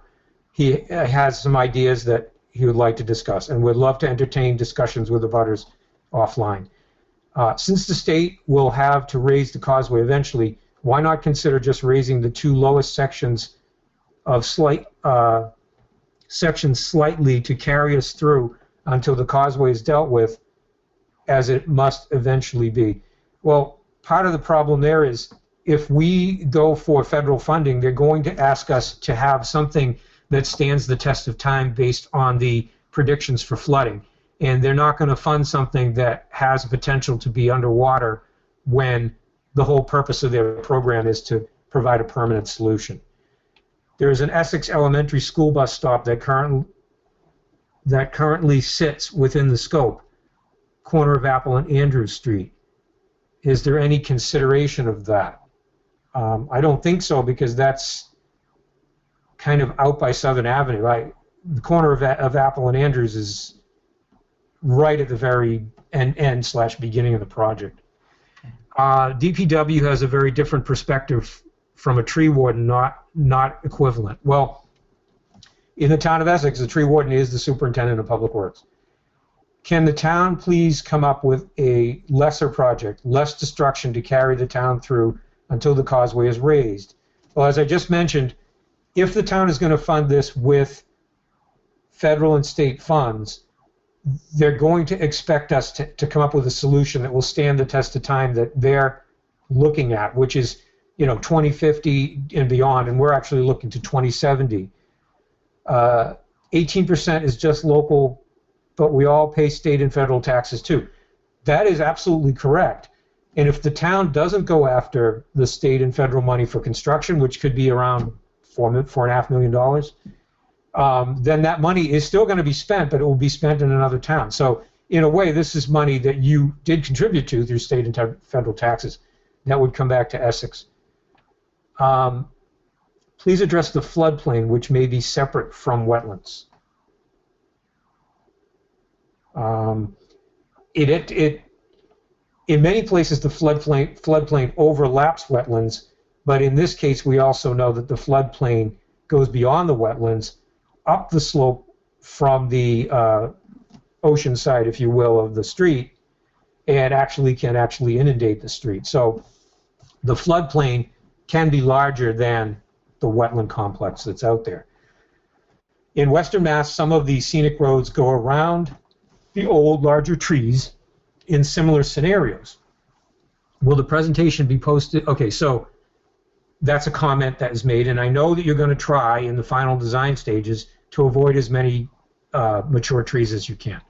He has some ideas that he would like to discuss and would love to entertain discussions with abutters offline. Since the state will have to raise the causeway eventually, why not consider just raising the two lowest sections of sections slightly to carry us through until the causeway is dealt with, as it must eventually be? Well, part of the problem there is if we go for federal funding, they're going to ask us to have something that stands the test of time based on the predictions for flooding. And they're not going to fund something that has potential to be underwater when the whole purpose of their program is to provide a permanent solution. There is an Essex Elementary School bus stop that currently sits within the scope, corner of Apple and Andrews Street. Is there any consideration of that? I don't think so, because that's kind of out by Southern Avenue. The corner of Apple and Andrews is right at the very end/beginning of the project. DPW has a very different perspective from a tree warden, not equivalent. Well, in the town of Essex, the tree warden is the superintendent of public works. Can the town please come up with a lesser project, less destruction to carry the town through until the causeway is raised? Well, as I just mentioned, if the town is going to fund this with federal and state funds, they're going to expect us to come up with a solution that will stand the test of time that they're looking at, which is, 2050 and beyond, and we're actually looking to 2070. 18% is just local, but we all pay state and federal taxes too. That is absolutely correct. And if the town doesn't go after the state and federal money for construction, which could be around $4.5 million, then that money is still going to be spent, but it will be spent in another town. So in a way, this is money that you did contribute to through state and federal taxes. That would come back to Essex. Please address the floodplain, which may be separate from wetlands. In many places, the floodplain overlaps wetlands, but in this case, we also know that the floodplain goes beyond the wetlands, up the slope from the ocean side, if you will, of the street, and can actually inundate the street. So the floodplain can be larger than the wetland complex that's out there. In Western Mass, some of the scenic roads go around the old, larger trees in similar scenarios. Will the presentation be posted? Okay, so that's a comment that is made, and I know that you're going to try in the final design stages to avoid as many mature trees as you can.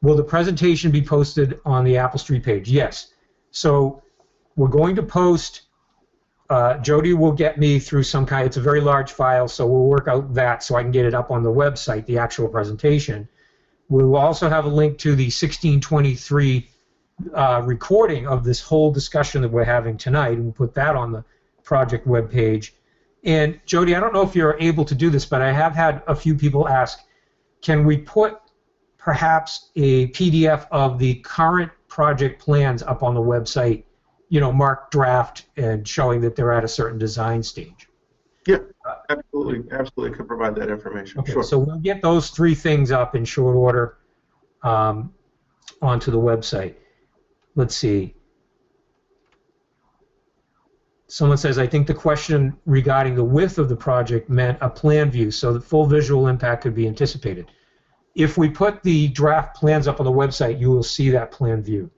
Will the presentation be posted on the Apple Street page? Yes. So we're going to post, Jody will get me through some kind, it's a very large file, so we'll work out that so I can get it up on the website, the actual presentation. We will also have a link to the 1623 recording of this whole discussion that we're having tonight, and we'll put that on the project webpage. And Jody, I don't know if you're able to do this, but I have had a few people ask, can we put perhaps a PDF of the current project plans up on the website, marked draft and showing that they're at a certain design stage? Yeah, absolutely could provide that information. Okay, sure. so we'll get those three things up in short order onto the website. Let's see. Someone says, I think the question regarding the width of the project meant a plan view so that full visual impact could be anticipated. If we put the draft plans up on the website, you will see that plan view.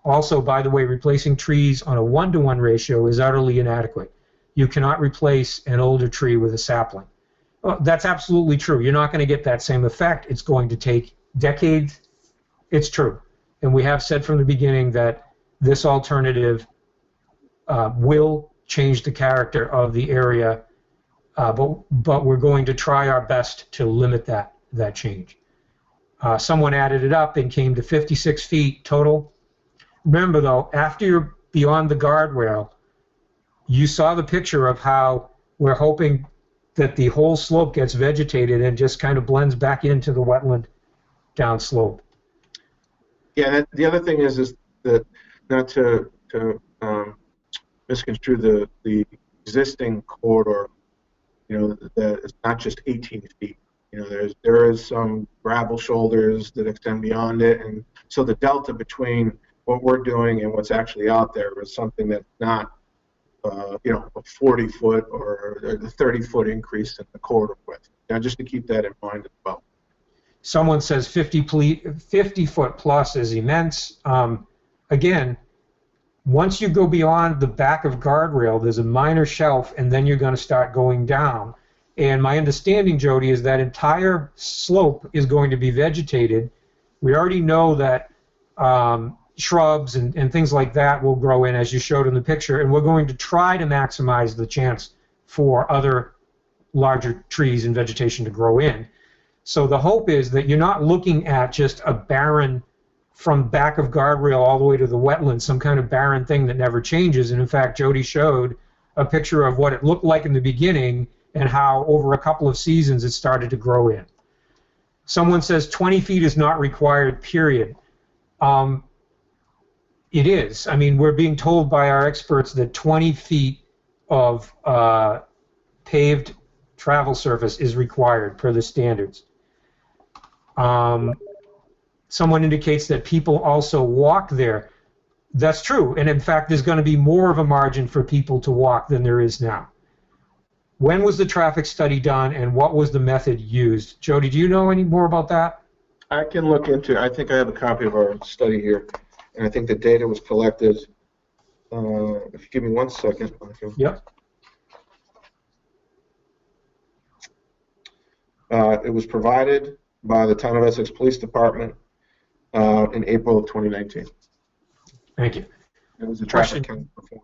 Also, by the way, replacing trees on a 1-to-1 ratio is utterly inadequate. You cannot replace an older tree with a sapling. Well, that's absolutely true. You're not going to get that same effect. It's going to take decades. It's true. And we have said from the beginning that this alternative will change the character of the area, but we're going to try our best to limit that change. Someone added it up and came to 56 feet total. Remember, though, after you're beyond the guardrail, you saw the picture of how we're hoping that the whole slope gets vegetated and just kind of blends back into the wetland downslope. Yeah, and the other thing is that not to misconstrue the existing corridor. You know, that it's not just 18 feet. You know, there is some gravel shoulders that extend beyond it, and so the delta between what we're doing and what's actually out there is something that's not, you know, a 40-foot or the 30-foot increase in the corridor width. Now, just to keep that in mind as well. Someone says 50-foot plus is immense. Again, once you go beyond the back of guardrail, there's a minor shelf, and then you're going to start going down. And my understanding, Jody, is that entire slope is going to be vegetated. We already know that shrubs and things like that will grow in, as you showed in the picture, and we're going to try to maximize the chance for other larger trees and vegetation to grow in. So the hope is that you're not looking at just a barren, from back of guardrail all the way to the wetland, some kind of barren thing that never changes. And in fact, Jody showed a picture of what it looked like in the beginning and how over a couple of seasons it started to grow in. Someone says 20 feet is not required, period. It is. I mean, we're being told by our experts that 20 feet of paved travel surface is required per the standards. Someone indicates that people also walk there. That's true, and in fact, there's going to be more of a margin for people to walk than there is now. When was the traffic study done, and what was the method used? Jody, do you know any more about that? I can look into it. I think I have a copy of our study here, and I think the data was collected. If you give me 1 second. Okay. Yep. It was provided by the Town of Essex Police Department in April of 2019. Thank you. It was a traffic count performed.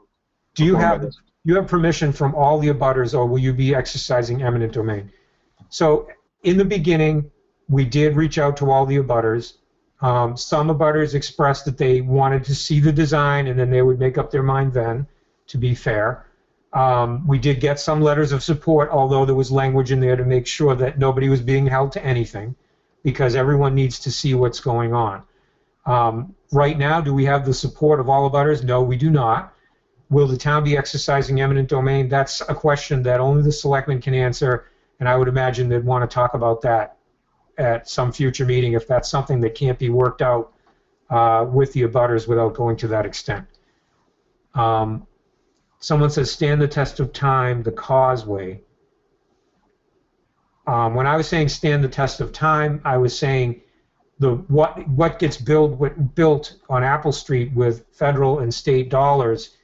Do you have permission from all the abutters, or will you be exercising eminent domain? So in the beginning, we did reach out to all the abutters. Some abutters expressed that they wanted to see the design, and then they would make up their mind then, to be fair. We did get some letters of support, although there was language in there to make sure that nobody was being held to anything, because everyone needs to see what's going on. Right now, do we have the support of all abutters? No, we do not. Will the town be exercising eminent domain? That's a question that only the selectmen can answer, and I would imagine they'd want to talk about that at some future meeting if that's something that can't be worked out with the abutters without going to that extent. Someone says, stand the test of time, the causeway. When I was saying stand the test of time, I was saying what gets built on Apple Street with federal and state dollars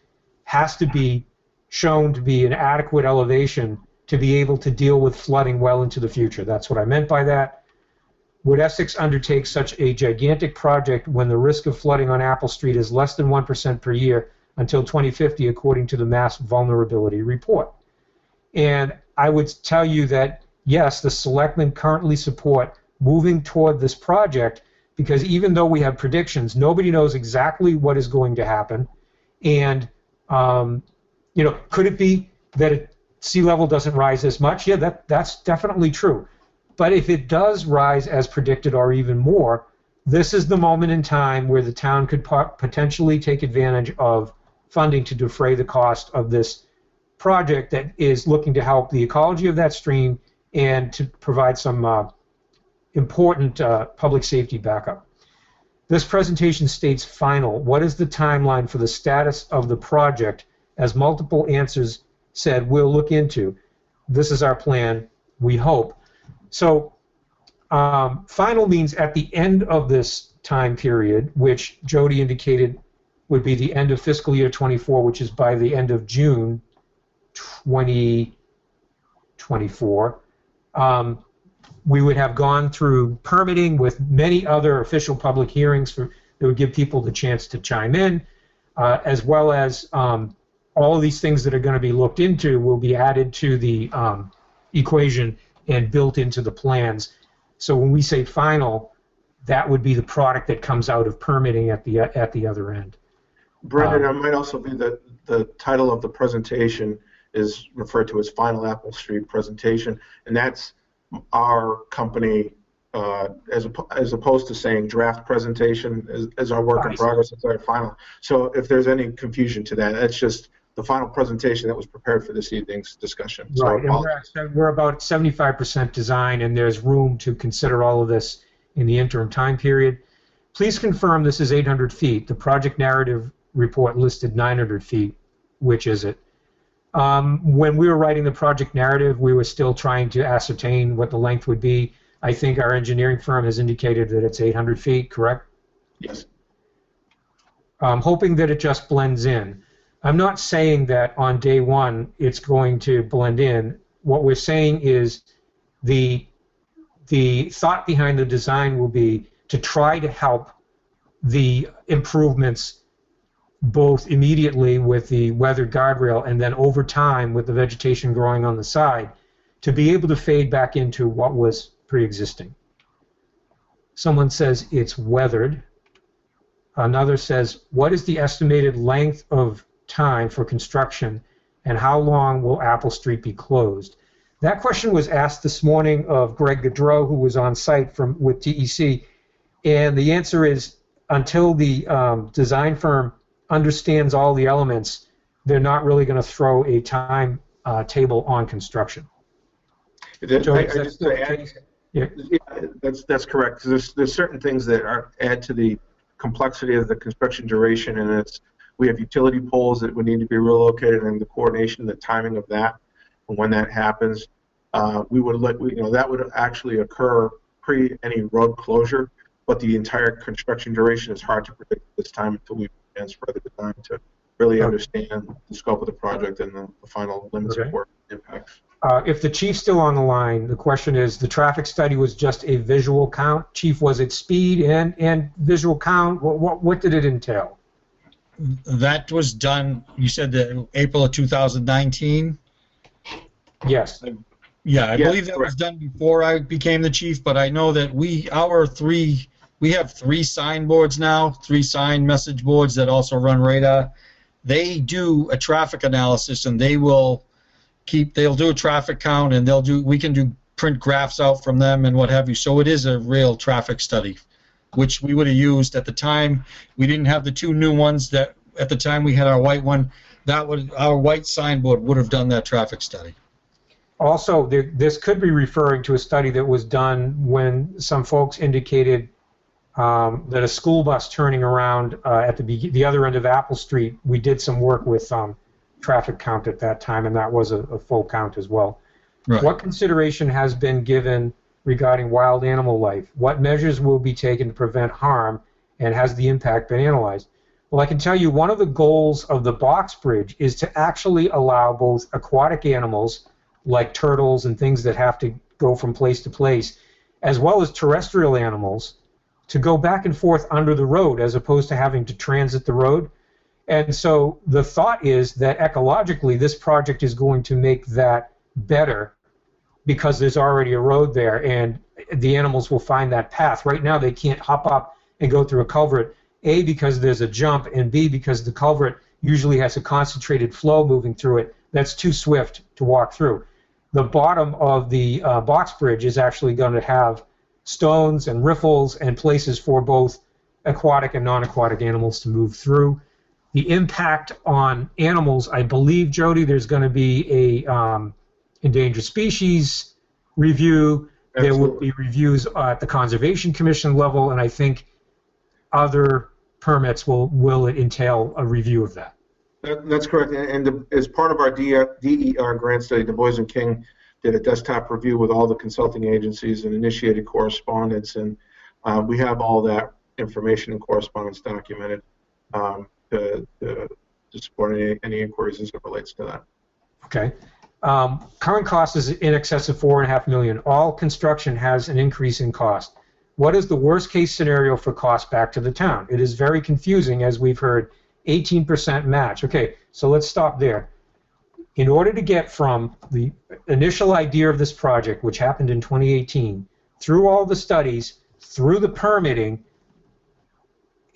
has to be shown to be an adequate elevation to be able to deal with flooding well into the future. That's what I meant by that. Would Essex undertake such a gigantic project when the risk of flooding on Apple Street is less than 1% per year until 2050, according to the Mass Vulnerability Report? And I would tell you that, yes, the selectmen currently support moving toward this project, because even though we have predictions, nobody knows exactly what is going to happen. And, you know, could it be that sea level doesn't rise as much? Yeah, that's definitely true. But if it does rise as predicted or even more, this is the moment in time where the town could potentially take advantage of funding to defray the cost of this project that is looking to help the ecology of that stream and to provide some important public safety backup. This presentation states final. What is the timeline for the status of the project? As multiple answers said, we'll look into. This is our plan, we hope. So Final means at the end of this time period, which Jody indicated would be the end of fiscal year 24, which is by the end of June 2024. We would have gone through permitting with many other official public hearings that would give people the chance to chime in, as well as all of these things that are going to be looked into will be added to the equation and built into the plans. So when we say final, that would be the product that comes out of permitting at the other end. Brendan, it might also be that the title of the presentation is referred to as Final Apple Street Presentation, and that's our company, as opposed to saying draft presentation as our work in progress. It's our final. So if there's any confusion to that, that's just the final presentation that was prepared for this evening's discussion. Right, So and we're about 75% design, and there's room to consider all of this in the interim time period. Please confirm this is 800 feet. The project narrative report listed 900 feet. Which is it? When we were writing the project narrative, we were still trying to ascertain what the length would be. I think our engineering firm has indicated that it's 800 feet, correct? yes. I'm hoping that it just blends in. I'm not saying that on day one it's going to blend in. What we're saying is the thought behind the design will be to try to help the improvements both immediately with the weathered guardrail and then over time with the vegetation growing on the side to be able to fade back into what was pre-existing. Someone says it's weathered. Another says, what is the estimated length of time for construction and how long will Apple Street be closed? That question was asked this morning of Greg Gaudreau, who was on site with TEC, and the answer is until the design firm understands all the elements, they're not really going to throw a time table on construction. That's correct. There's certain things that add to the complexity of the construction duration, and we have utility poles that would need to be relocated, and the coordination, the timing of that, and when that happens, that would actually occur pre any road closure. But the entire construction duration is hard to predict at this time until we advance further design to really understand the scope of the project and the final limits of work impacts. If the chief's still on the line, the question is, the traffic study was just a visual count. Chief, was it speed and visual count? What did it entail? That was done, you said that April of 2019? Yes. Yeah, I believe that was done before I became the chief, but I know that we have 3 signboards now, 3 sign message boards that also run radar. They do a traffic analysis, and they'll do a traffic count, and we can do print graphs out from them and what have you. So it is a real traffic study, which we would have used at the time. We didn't have the 2 new ones that at the time we had our white one. Our white signboard would have done that traffic study. Also, this could be referring to a study that was done when some folks indicated that a school bus turning around at the other end of Apple Street, we did some work with traffic count at that time, and that was a full count as well. Right. What consideration has been given regarding wild animal life? What measures will be taken to prevent harm, and has the impact been analyzed? Well, I can tell you one of the goals of the box bridge is to actually allow both aquatic animals like turtles and things that have to go from place to place, as well as terrestrial animals, to go back and forth under the road as opposed to having to transit the road. And so the thought is that ecologically this project is going to make that better because there's already a road there and the animals will find that path. Right now they can't hop up and go through a culvert, A, because there's a jump, and B, because the culvert usually has a concentrated flow moving through it that's too swift to walk through. The bottom of the box bridge is actually going to have stones and riffles and places for both aquatic and non-aquatic animals to move through. The impact on animals, I believe, Jody, there's going to be a endangered species review. Absolutely. There will be reviews at the Conservation Commission level, and I think other permits will entail a review of that. That's correct. And as part of our DER grant study, Du Bois and King did a desktop review with all the consulting agencies and initiated correspondence, and we have all that information and correspondence documented to support any inquiries as it relates to that. Okay. Current cost is in excess of $4.5 million. All construction has an increase in cost. What is the worst case scenario for cost back to the town? It is very confusing, as we've heard, 18% match. Okay, so let's stop there. In order to get from the initial idea of this project, which happened in 2018, through all the studies, through the permitting,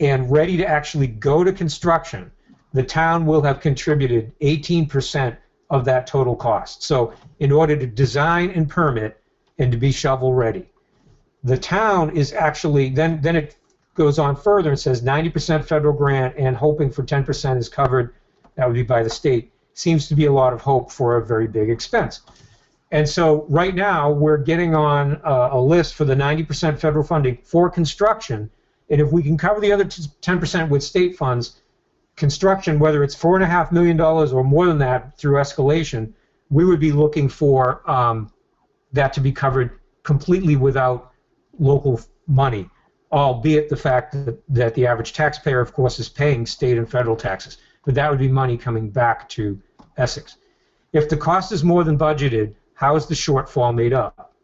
and ready to actually go to construction, the town will have contributed 18% of that total cost. So in order to design and permit and to be shovel ready, the town is actually, then it goes on further and says 90% federal grant and hoping for 10% is covered, that would be by the state. Seems to be a lot of hope for a very big expense. And so right now we're getting on a list for the 90% federal funding for construction, and if we can cover the other 10% with state funds, construction, whether it's $4.5 million or more than that through escalation, we would be looking for that to be covered completely without local money, albeit the fact that the average taxpayer, of course, is paying state and federal taxes. But that would be money coming back to Essex. If the cost is more than budgeted, how is the shortfall made up?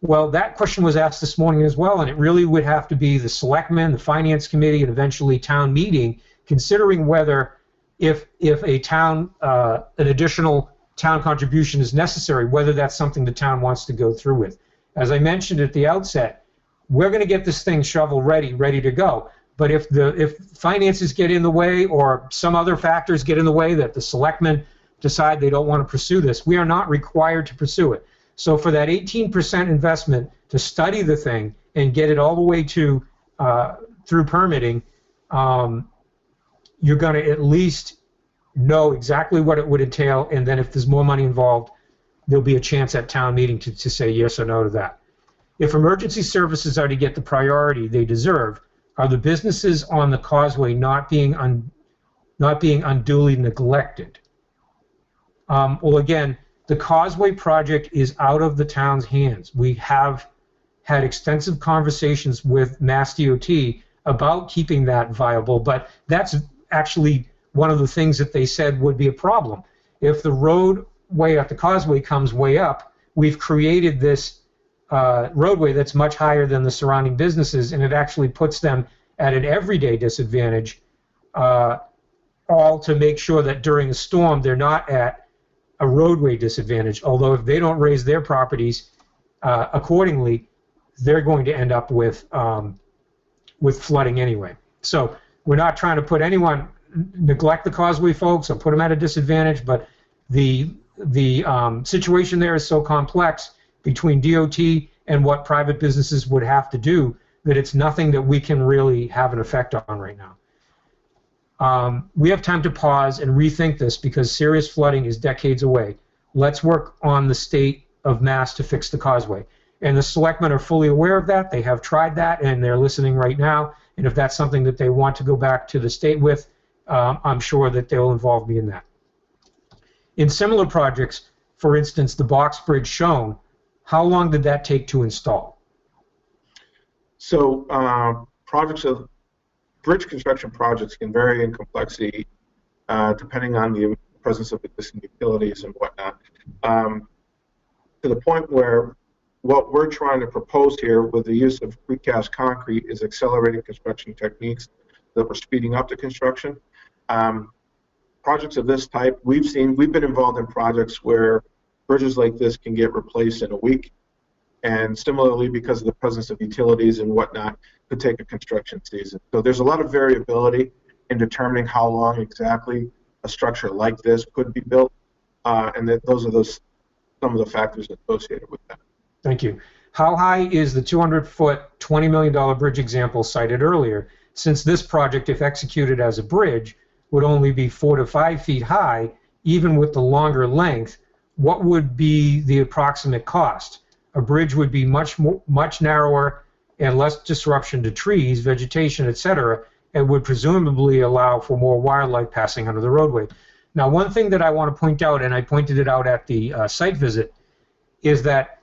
Well, that question was asked this morning as well, and it really would have to be the selectmen, the finance committee, and eventually town meeting, considering whether if a town, an additional town contribution is necessary, whether that's something the town wants to go through with. As I mentioned at the outset, we're going to get this thing shovel ready to go. But if finances get in the way or some other factors get in the way that the selectmen decide they don't want to pursue this, we are not required to pursue it. So for that 18% investment to study the thing and get it all the way to through permitting, you're going to at least know exactly what it would entail, and then if there's more money involved, there'll be a chance at town meeting to say yes or no to that. If emergency services are to get the priority they deserve, are the businesses on the causeway not being unduly neglected? Well, again, the causeway project is out of the town's hands. We have had extensive conversations with Mass DOT about keeping that viable, but that's actually one of the things that they said would be a problem. If the roadway at the causeway comes way up, we've created this roadway that's much higher than the surrounding businesses, and it actually puts them at an everyday disadvantage, all to make sure that during a storm they're not at a roadway disadvantage, although if they don't raise their properties accordingly, they're going to end up with flooding anyway. So we're not trying to put anyone, neglect the causeway folks or put them at a disadvantage, but the situation there is so complex between DOT and what private businesses would have to do that it's nothing that we can really have an effect on right now. We have time to pause and rethink this because serious flooding is decades away. Let's work on the state of Mass to fix the causeway. And the selectmen are fully aware of that. They have tried that, and they're listening right now. And if that's something that they want to go back to the state with, I'm sure that they'll involve me in that. In similar projects, for instance, the box bridge shown, how long did that take to install? So bridge construction projects can vary in complexity depending on the presence of existing utilities and whatnot, to the point where what we're trying to propose here with the use of precast concrete is accelerating construction techniques that we're speeding up the construction. Projects of this type, we've been involved in projects where bridges like this can get replaced in a week, and similarly, because of the presence of utilities and whatnot, could take a construction season. So there's a lot of variability in determining how long exactly a structure like this could be built, and that those are some of the factors associated with that. Thank you. How high is the 200-foot, $20 million bridge example cited earlier? Since this project, if executed as a bridge, would only be 4 to 5 feet high, even with the longer length, what would be the approximate cost? A bridge would be much narrower and less disruption to trees, vegetation, etc., and would presumably allow for more wildlife passing under the roadway. Now, one thing that I want to point out, and I pointed it out at the site visit, is that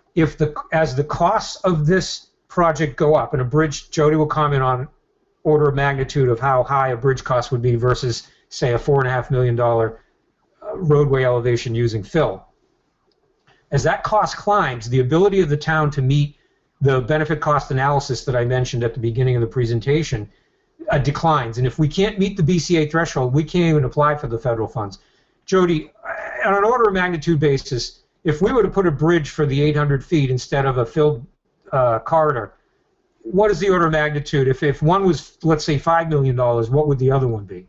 as the costs of this project go up, and a bridge, Jody will comment on order of magnitude of how high a bridge cost would be versus, say, a $4.5 million roadway elevation using fill. As that cost climbs, the ability of the town to meet the benefit cost analysis that I mentioned at the beginning of the presentation declines. And if we can't meet the BCA threshold, we can't even apply for the federal funds. Jody, on an order of magnitude basis, if we were to put a bridge for the 800 feet instead of a filled corridor, what is the order of magnitude? If one was, let's say, $5 million, what would the other one be?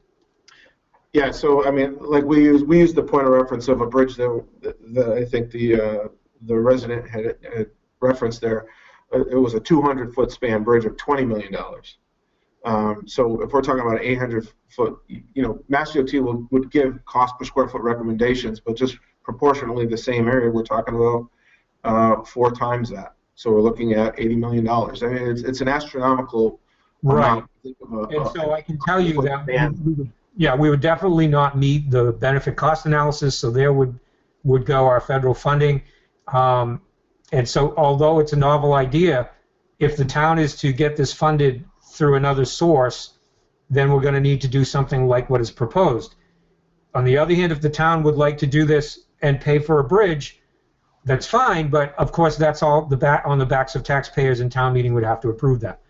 Yeah, so I mean, like we use the point of reference of a bridge that I think the resident had referenced there. It was a 200-foot span bridge of $20 million. So if we're talking about an 800-foot, Mass DOT would give cost per square foot recommendations, but just proportionally the same area, we're talking about 4 times that. So we're looking at $80 million. I mean, it's an astronomical amount. And so I can tell you that we would definitely not meet the benefit cost analysis, so there would go our federal funding. And so although it's a novel idea, if the town is to get this funded through another source, then we're going to need to do something like what is proposed. On the other hand, if the town would like to do this and pay for a bridge, that's fine, but of course that's all on the backs of taxpayers, and town meeting would have to approve that.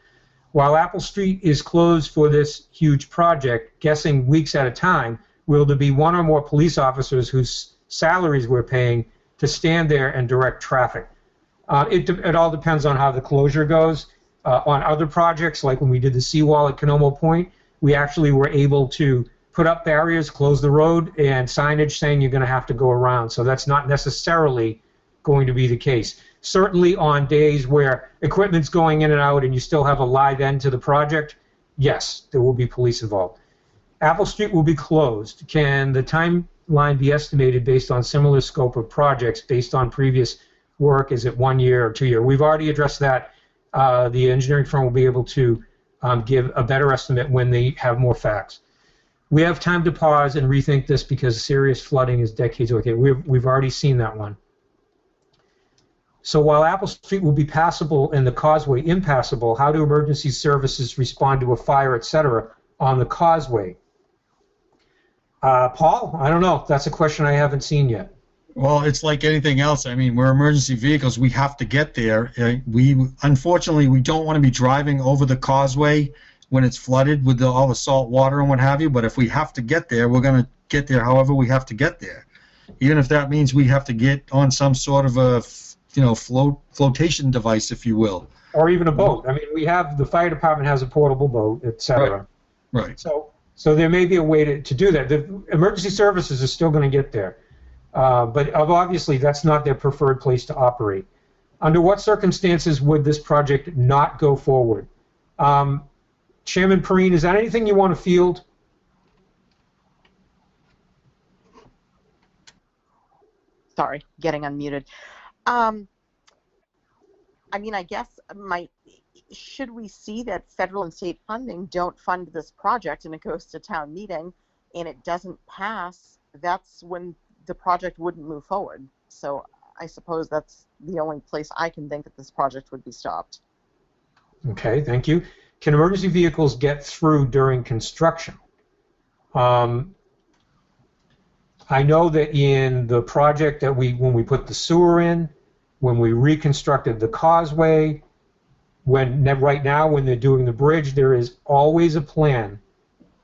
While Apple Street is closed for this huge project, guessing weeks at a time, will there be one or more police officers whose salaries we're paying to stand there and direct traffic? It all depends on how the closure goes. On other projects, like when we did the seawall at Canomo Point, we actually were able to put up barriers, close the road, and signage saying you're going to have to go around. So that's not necessarily going to be the case. Certainly on days where equipment's going in and out and you still have a live end to the project, yes, there will be police involved. Apple Street will be closed. Can the timeline be estimated based on similar scope of projects based on previous work? Is it 1 year or 2 year? We've already addressed that. The engineering firm will be able to give a better estimate when they have more facts. We have time to pause and rethink this because serious flooding is decades away. We've already seen that one. So while Apple Street will be passable and the causeway impassable, how do emergency services respond to a fire, etc., on the causeway? Paul, I don't know. That's a question I haven't seen yet. Well, it's like anything else. I mean, we're emergency vehicles. We have to get there. Unfortunately, we don't want to be driving over the causeway when it's flooded with all the salt water and what have you. But if we have to get there, we're going to get there however we have to get there. Even if that means we have to get on some sort of a flotation device, if you will. Or even a boat. I mean, the fire department has a portable boat, etc. Right. So there may be a way to do that. The emergency services are still going to get there. But obviously that's not their preferred place to operate. Under what circumstances would this project not go forward? Chairman Perrine, is that anything you want to field? Sorry, getting unmuted. I mean, I guess should we see that federal and state funding don't fund this project and it goes to town meeting and it doesn't pass, that's when the project wouldn't move forward. So I suppose that's the only place I can think that this project would be stopped. Okay, thank you. Can emergency vehicles get through during construction? I know that in the project that when we put the sewer in, when we reconstructed the causeway, right now when they're doing the bridge, there is always a plan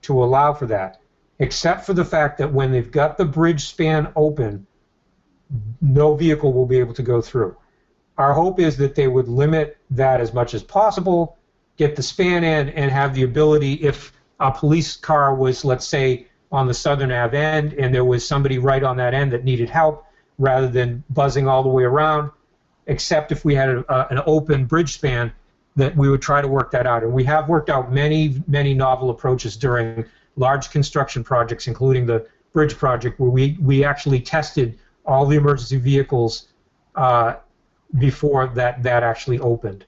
to allow for that, except for the fact that when they've got the bridge span open, no vehicle will be able to go through. Our hope is that they would limit that as much as possible, get the span in, and have the ability, if a police car was, let's say, on the Southern Ave end and there was somebody right on that end that needed help, rather than buzzing all the way around, except if we had an open bridge span, that we would try to work that out. And we have worked out many, many novel approaches during large construction projects, including the bridge project, where we actually tested all the emergency vehicles before that actually opened.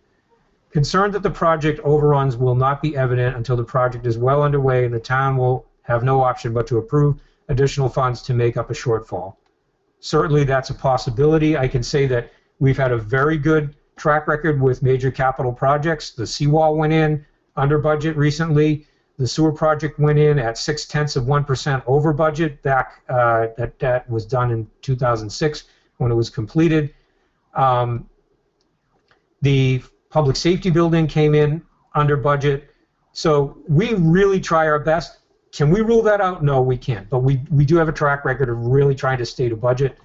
Concerned that the project overruns will not be evident until the project is well underway and the town will have no option but to approve additional funds to make up a shortfall. Certainly that's a possibility. I can say that We've had a very good track record with major capital projects. The seawall went in under budget recently. The sewer project went in at 0.6% over budget back, that was done in 2006 when it was completed. The public safety building came in under budget. So we really try our best. Can we rule that out? No, we can't. But we do have a track record of really trying to stay to budget.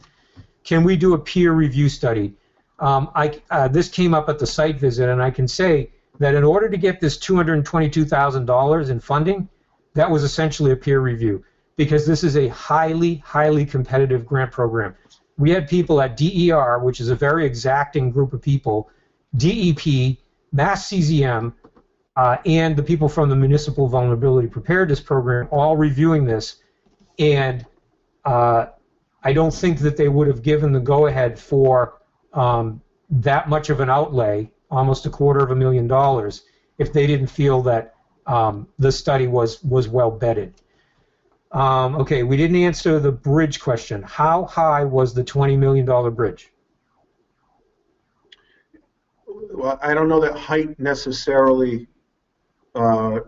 Can we do a peer review study? This came up at the site visit, and I can say that in order to get this $222,000 in funding, that was essentially a peer review, because this is a highly, highly competitive grant program. We had people at DER, which is a very exacting group of people, DEP, Mass CZM, and the people from the Municipal Vulnerability Preparedness Program all reviewing this, and I don't think that they would have given the go-ahead for that much of an outlay, almost $250,000, if they didn't feel that the study was well vetted. Okay, we didn't answer the bridge question. How high was the $20 million bridge? Well, I don't know that height necessarily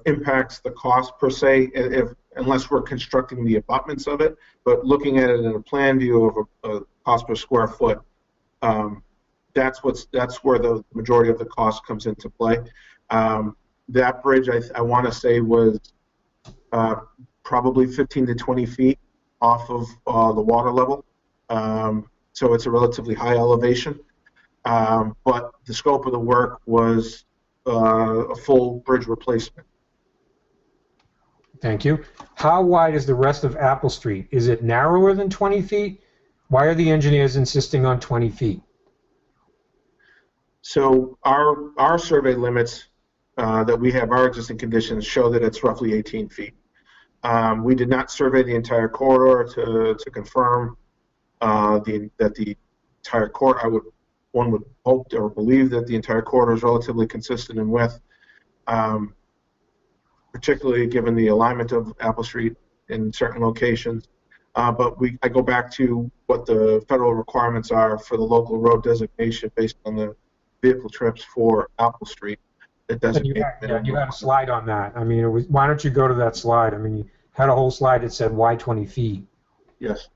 impacts the cost per se, unless we're constructing the abutments of it. But looking at it in a plan view of a cost per square foot, that's where the majority of the cost comes into play. That bridge, I want to say, was probably 15 to 20 feet off of the water level. So it's a relatively high elevation. But the scope of the work was a full bridge replacement. Thank you. How wide is the rest of Apple Street? Is it narrower than 20 feet? Why are the engineers insisting on 20 feet? So our survey limits that we have, our existing conditions, show that it's roughly 18 feet. We did not survey the entire corridor to confirm that the entire corridor, one would hope or believe that the entire corridor is relatively consistent in width, particularly given the alignment of Apple Street in certain locations. But I go back to what the federal requirements are for the local road designation based on the vehicle trips for Apple Street. It doesn't. You had a slide on that. I mean, why don't you go to that slide? I mean, you had a whole slide that said why 20 feet. Yes.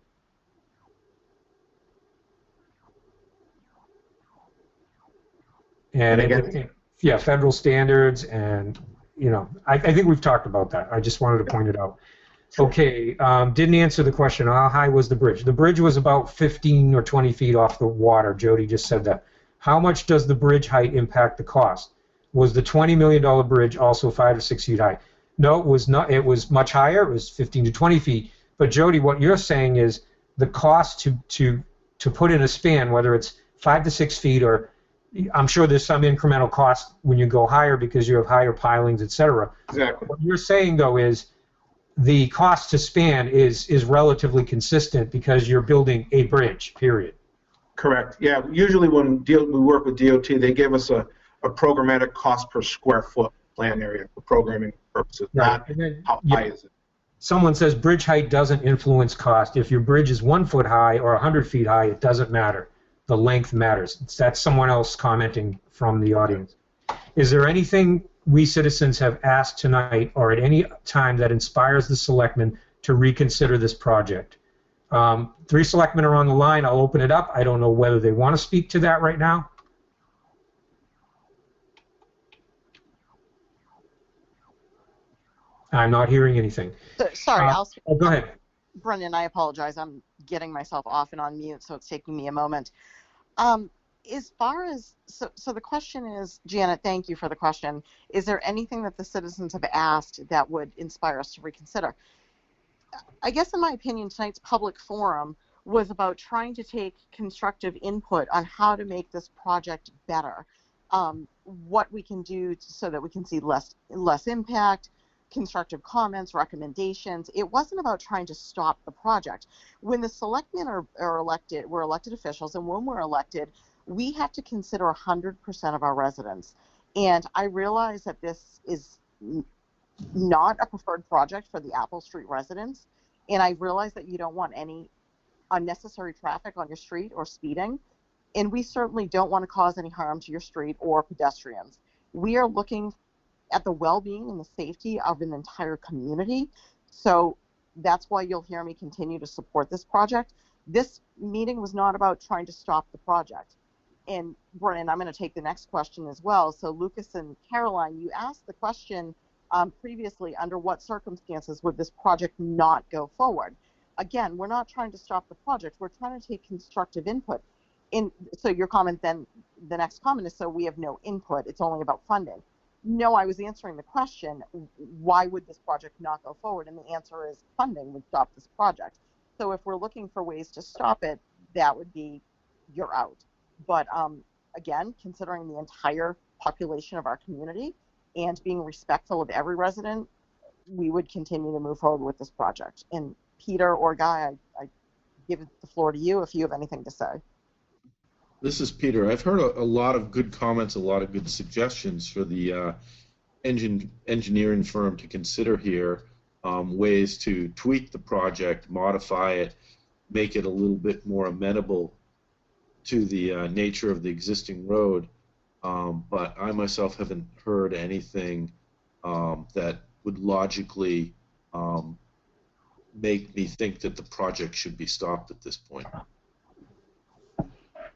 And again, yeah, federal standards, and I think we've talked about that. I just wanted to point it out. Okay, didn't answer the question. How high was the bridge? The bridge was about 15 or 20 feet off the water. Jody just said that. How much does the bridge height impact the cost? Was the $20 million bridge also 5 or 6 feet high? No, it was not. It was much higher. It was 15 to 20 feet. But Jody, what you're saying is the cost to put in a span, whether it's 5 to 6 feet, or I'm sure there's some incremental cost when you go higher because you have higher pilings, etc. Exactly. What you're saying, though, is the cost to span is relatively consistent because you're building a bridge, period. Correct. Yeah. Usually when we work with DOT, they give us a programmatic cost per square foot plan area for programming purposes. Right. Not how high is it. Someone says bridge height doesn't influence cost. If your bridge is 1 foot high or 100 feet high, it doesn't matter. The length matters. That's someone else commenting from the audience. Is there anything we citizens have asked tonight or at any time that inspires the selectmen to reconsider this project? 3 selectmen are on the line. I'll open it up. I don't know whether they want to speak to that right now. I'm not hearing anything. Sorry, Oh, go ahead. Brendan, I apologize. I'm getting myself off and on mute, so it's taking me a moment. As far as, so the question is, Janet, thank you for the question. Is there anything that the citizens have asked that would inspire us to reconsider? I guess in my opinion, tonight's public forum was about trying to take constructive input on how to make this project better. What we can do so that we can see less impact, constructive comments, recommendations. It wasn't about trying to stop the project. When the selectmen are elected, we're elected officials, and when we're elected, we have to consider 100% of our residents. And I realize that this is not a preferred project for the Apple Street residents, and I realize that you don't want any unnecessary traffic on your street or speeding, and we certainly don't want to cause any harm to your street or pedestrians. We are looking at the well-being and the safety of an entire community. So that's why you'll hear me continue to support this project. This meeting was not about trying to stop the project. And Brennan, I'm going to take the next question as well. So Lucas and Caroline, you asked the question previously, under what circumstances would this project not go forward? Again, we're not trying to stop the project. We're trying to take constructive input. So your comment then, the next comment is, so we have no input. It's only about funding. No, I was answering the question, why would this project not go forward? And the answer is funding would stop this project. So if we're looking for ways to stop it, that would be, you're out. But again, considering the entire population of our community and being respectful of every resident, we would continue to move forward with this project. And Peter or Guy, I give the floor to you if you have anything to say. This is Peter. I've heard a lot of good comments, a lot of good suggestions for the engineering firm to consider here, ways to tweak the project, modify it, make it a little bit more amenable to the nature of the existing road. But I myself haven't heard anything that would logically make me think that the project should be stopped at this point.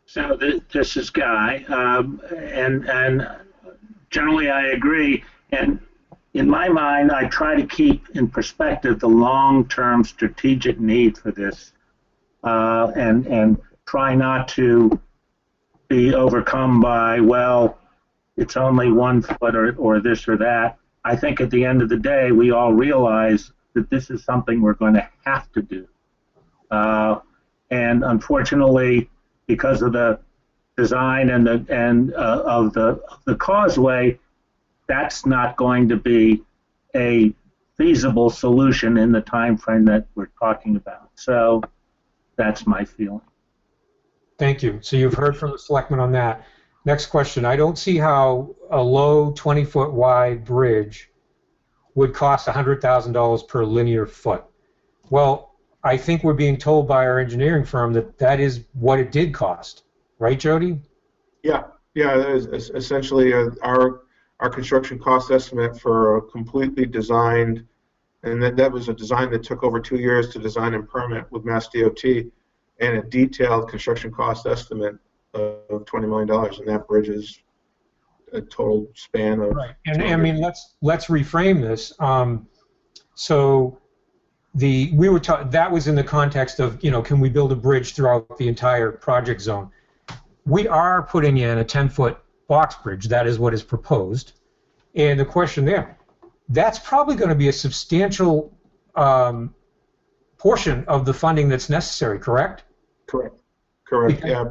So this is Guy, and generally I agree. And in my mind, I try to keep in perspective the long-term strategic need for this, and try not to be overcome by, well, it's only 1 foot or this or that. I think at the end of the day, we all realize that this is something we're going to have to do. And unfortunately, because of the design and of the causeway, that's not going to be a feasible solution in the time frame that we're talking about. So that's my feeling. Thank you. So you've heard from the selectmen on that. Next question. I don't see how a low 20-foot wide bridge would cost $100,000 per linear foot. Well, I think we're being told by our engineering firm that that is what it did cost. Right, Jody? Yeah, that is essentially our construction cost estimate for a completely designed, and that was a design that took over 2 years to design and permit with Mass DOT, and a detailed construction cost estimate of $20 million, and that bridge is a total span of. Right, and I mean let's reframe this. So that was in the context of, can we build a bridge throughout the entire project zone? We are putting in a 10-foot box bridge. That is what is proposed. And the question there, that's probably going to be a substantial portion of the funding that's necessary, correct? Correct. Yeah,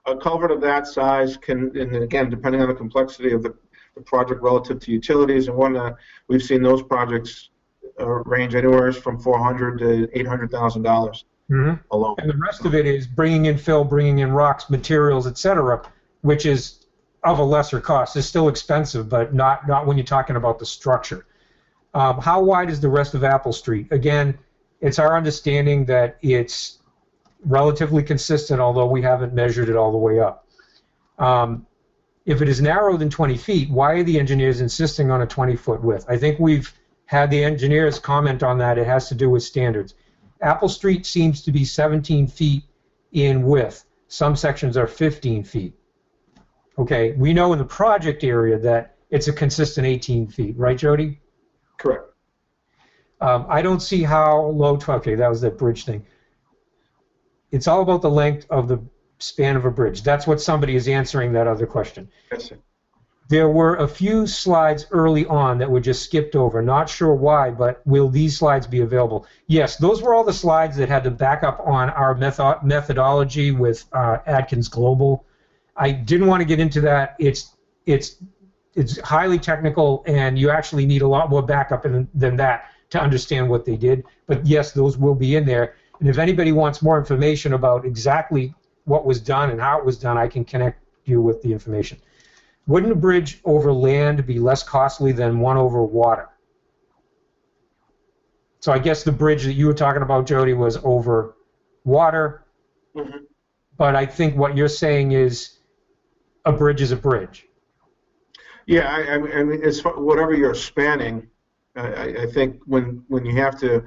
a culvert of that size can, and again, depending on the complexity of the project relative to utilities, and we've seen those projects range anywhere from $400,000 to $800,000 alone. And the rest of it is bringing in fill, bringing in rocks, materials, etc., which is of a lesser cost. It's still expensive, but not when you're talking about the structure. How wide is the rest of Apple Street? Again, it's our understanding that it's relatively consistent, although we haven't measured it all the way up. If it is narrower than 20 feet, why are the engineers insisting on a 20-foot width? I think we've had the engineers comment on that. It has to do with standards. Apple Street seems to be 17 feet in width. Some sections are 15 feet. Okay, we know in the project area that it's a consistent 18 feet, right, Jody? Correct. I don't see how low, okay, that was that bridge thing. It's all about the length of the span of a bridge. That's what somebody is answering that other question. Yes, sir. There were a few slides early on that were just skipped over. Not sure why, but will these slides be available? Yes, those were all the slides that had the backup on our methodology with Adkins Global. I didn't want to get into that. It's highly technical, and you actually need a lot more backup than that to understand what they did. But yes, those will be in there. And if anybody wants more information about exactly what was done and how it was done, I can connect you with the information. Wouldn't a bridge over land be less costly than one over water? So I guess the bridge that you were talking about, Jody, was over water. Mm-hmm. but I think what you're saying is a bridge is a bridge. Yeah, I mean, it's whatever you're spanning. I think when you have to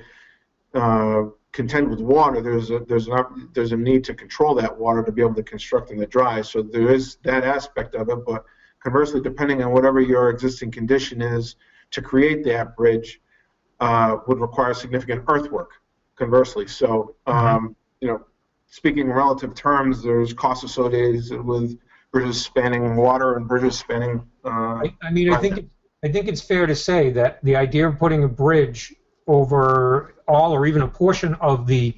contend with water, there's a need to control that water to be able to construct in the dry. So there is that aspect of it. But conversely, depending on whatever your existing condition is, to create that bridge would require significant earthwork. Conversely, so you know, speaking in relative terms, there's costs associated with bridges spanning water and bridges spanning. I mean, I think it's fair to say that the idea of putting a bridge over all or even a portion of the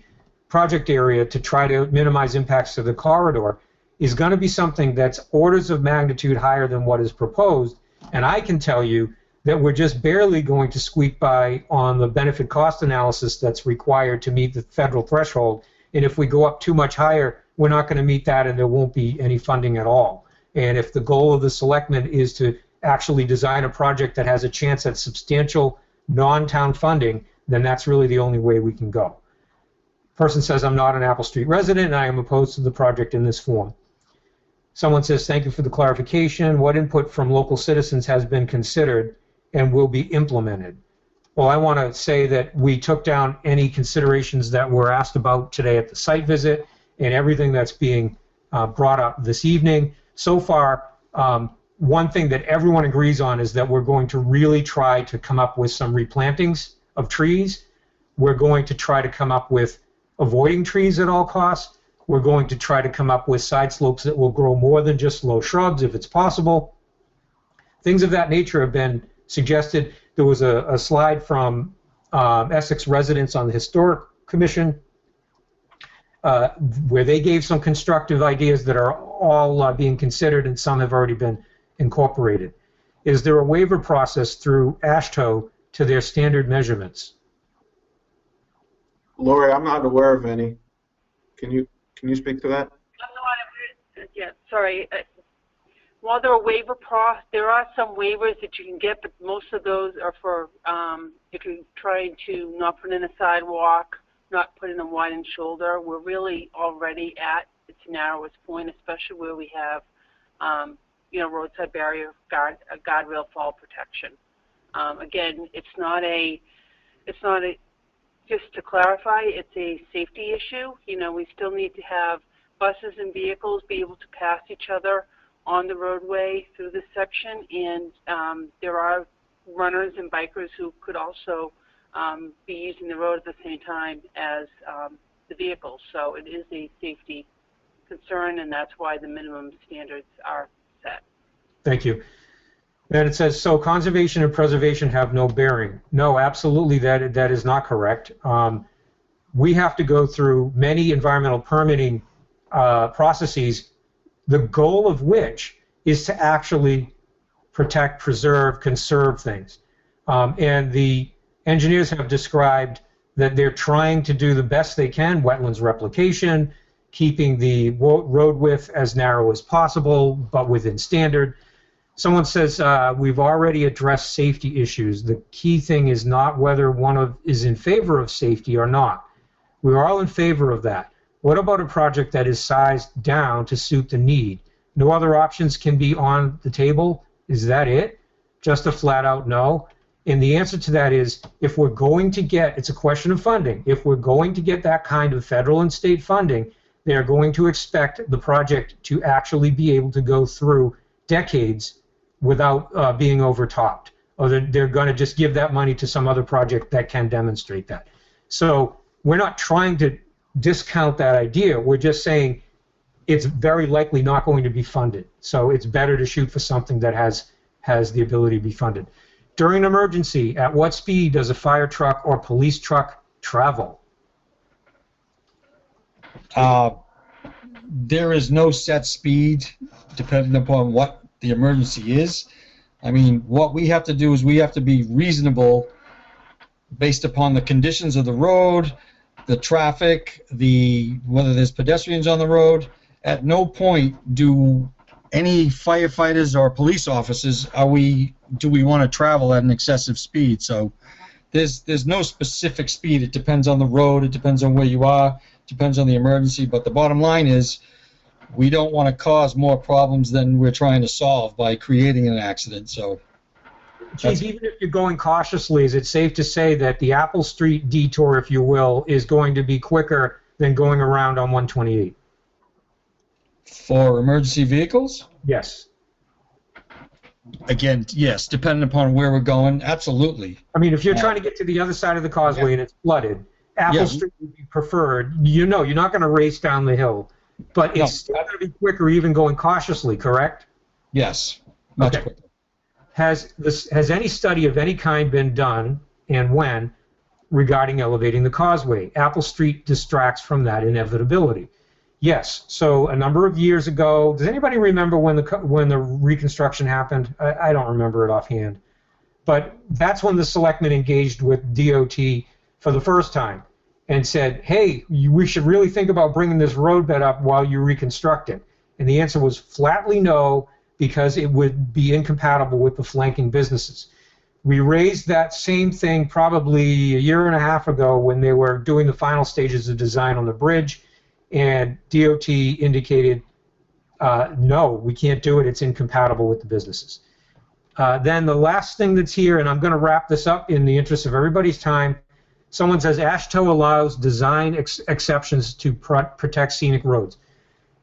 project area to try to minimize impacts to the corridor is going to be something that's orders of magnitude higher than what is proposed. And I can tell you that we're just barely going to squeak by on the benefit cost analysis that's required to meet the federal threshold. And if we go up too much higher, we're not going to meet that, and there won't be any funding at all. And if the goal of the selectmen is to actually design a project that has a chance at substantial non-town funding, then that's really the only way we can go. Person says, I'm not an Apple Street resident, and I am opposed to the project in this form. Someone says, thank you for the clarification. What input from local citizens has been considered and will be implemented? Well, I want to say that we took down any considerations that were asked about today at the site visit and everything that's being brought up this evening. So far, one thing that everyone agrees on is that we're going to really try to come up with some replantings of trees. We're going to try to come up with avoiding trees at all costs. We're going to try to come up with side slopes that will grow more than just low shrubs if it's possible. Things of that nature have been suggested. There was a slide from Essex residents on the Historic Commission where they gave some constructive ideas that are all being considered, and some have already been incorporated. Is there a waiver process through AASHTO to their standard measurements? Lori, I'm not aware of any. Can you speak to that? Yeah, sorry. While there are some waivers that you can get, but most of those are for if you're trying to not put in a sidewalk, not put in a widened shoulder. We're really already at its narrowest point, especially where we have roadside barrier, guardrail fall protection. Again, it's not a just to clarify, it's a safety issue. We still need to have buses and vehicles be able to pass each other on the roadway through this section, and there are runners and bikers who could also be using the road at the same time as the vehicles. So it is a safety concern, and that's why the minimum standards are set. Thank you. Then it says, so conservation and preservation have no bearing. No, absolutely, that is not correct. We have to go through many environmental permitting processes, the goal of which is to actually protect, preserve, conserve things. And the engineers have described that they're trying to do the best they can, wetlands replication, keeping the road width as narrow as possible, but within standard. Someone says we've already addressed safety issues. The key thing is not whether one is in favor of safety or not. We're all in favor of that. What about a project that is sized down to suit the need? No other options can be on the table? Is that it? Just a flat out no? And the answer to that is, if we're going to get, it's a question of funding, if we're going to get that kind of federal and state funding, they're going to expect the project to actually be able to go through decades without being overtopped. Or they're going to just give that money to some other project that can demonstrate that. So we're not trying to discount that idea. We're just saying it's very likely not going to be funded. So it's better to shoot for something that has the ability to be funded. During an emergency, at what speed does a fire truck or police truck travel? There is no set speed depending upon what the emergency is. I mean, what we have to do is we have to be reasonable based upon the conditions of the road, the traffic, whether there's pedestrians on the road. At no point do any firefighters or police officers do we want to travel at an excessive speed. So there's no specific speed. It depends on the road, it depends on where you are, it depends on the emergency, but the bottom line is we don't want to cause more problems than we're trying to solve by creating an accident. So, Chief, even if you're going cautiously, is it safe to say that the Apple Street detour, if you will, is going to be quicker than going around on 128? for emergency vehicles, Yes. again, yes, depending upon where we're going, absolutely. I mean, if you're trying to get to the other side of the causeway and it's flooded, Apple Yeah. Street would be preferred. You know, you're not going to race down the hill, but No. it's still going to be quicker even going cautiously, correct? Yes, much Okay. quicker. Has any study of any kind been done, and when, regarding elevating the causeway? Apple Street distracts from that inevitability. Yes. So a number of years ago, does anybody remember when the reconstruction happened? I don't remember it offhand, but that's when the selectmen engaged with DOT for the first time and said, "Hey, we should really think about bringing this roadbed up while you reconstruct it." And the answer was flatly no, because it would be incompatible with the flanking businesses. We raised that same thing probably a year and a half ago when they were doing the final stages of design on the bridge, and DOT indicated, no, we can't do it, it's incompatible with the businesses. Then the last thing that's here, and I'm going to wrap this up in the interest of everybody's time, someone says AASHTO allows design exceptions to protect scenic roads.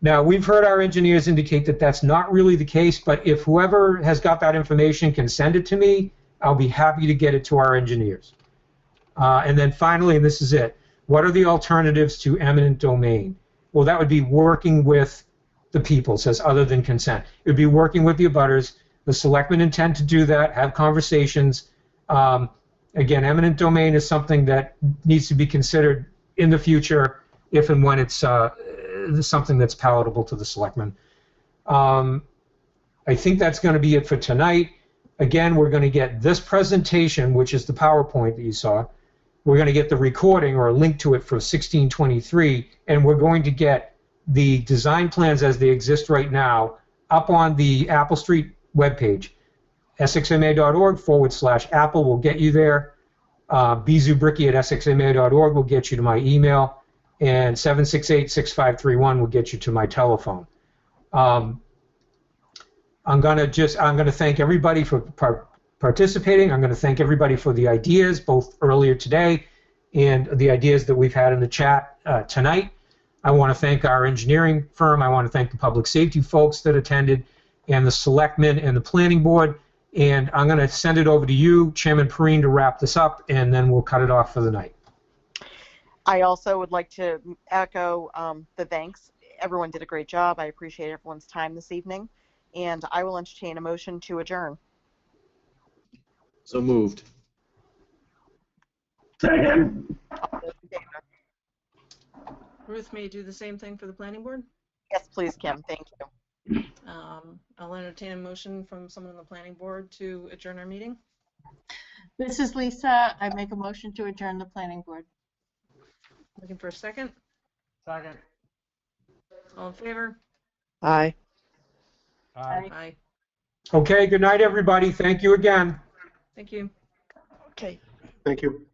Now, we've heard our engineers indicate that that's not really the case, but if whoever has got that information can send it to me, I'll be happy to get it to our engineers. And then finally, and this is it, what are the alternatives to eminent domain? Well, that would be working with the people, says other than consent. It would be working with the abutters. The selectmen intend to do that, have conversations. Again, eminent domain is something that needs to be considered in the future if and when it's something that's palatable to the selectmen. I think that's going to be it for tonight. Again, we're going to get this presentation, which is the PowerPoint that you saw. We're going to get the recording or a link to it for 1623, and we're going to get the design plans as they exist right now up on the Apple Street webpage. SXMA.org/Apple will get you there. bzubricki@sxma.org will get you to my email, and 768-6531 will get you to my telephone. I'm going to thank everybody for participating. I'm going to thank everybody for the ideas, both earlier today and the ideas that we've had in the chat tonight. I want to thank our engineering firm. I want to thank the public safety folks that attended, and the selectmen and the planning board. And I'm going to send it over to you, Chairman Perrine, to wrap this up, and then we'll cut it off for the night. I also would like to echo the thanks. Everyone did a great job. I appreciate everyone's time this evening, and I will entertain a motion to adjourn. So moved. Second. All those in favor? Ruth, may you do the same thing for the planning board? Yes, please, Kim. Thank you. I'll entertain a motion from someone on the planning board to adjourn our meeting. This is Lisa. I make a motion to adjourn the planning board. Looking for a second? Second. All in favor? Aye. Aye. Okay, good night, everybody. Thank you again. Thank you. Okay. Thank you.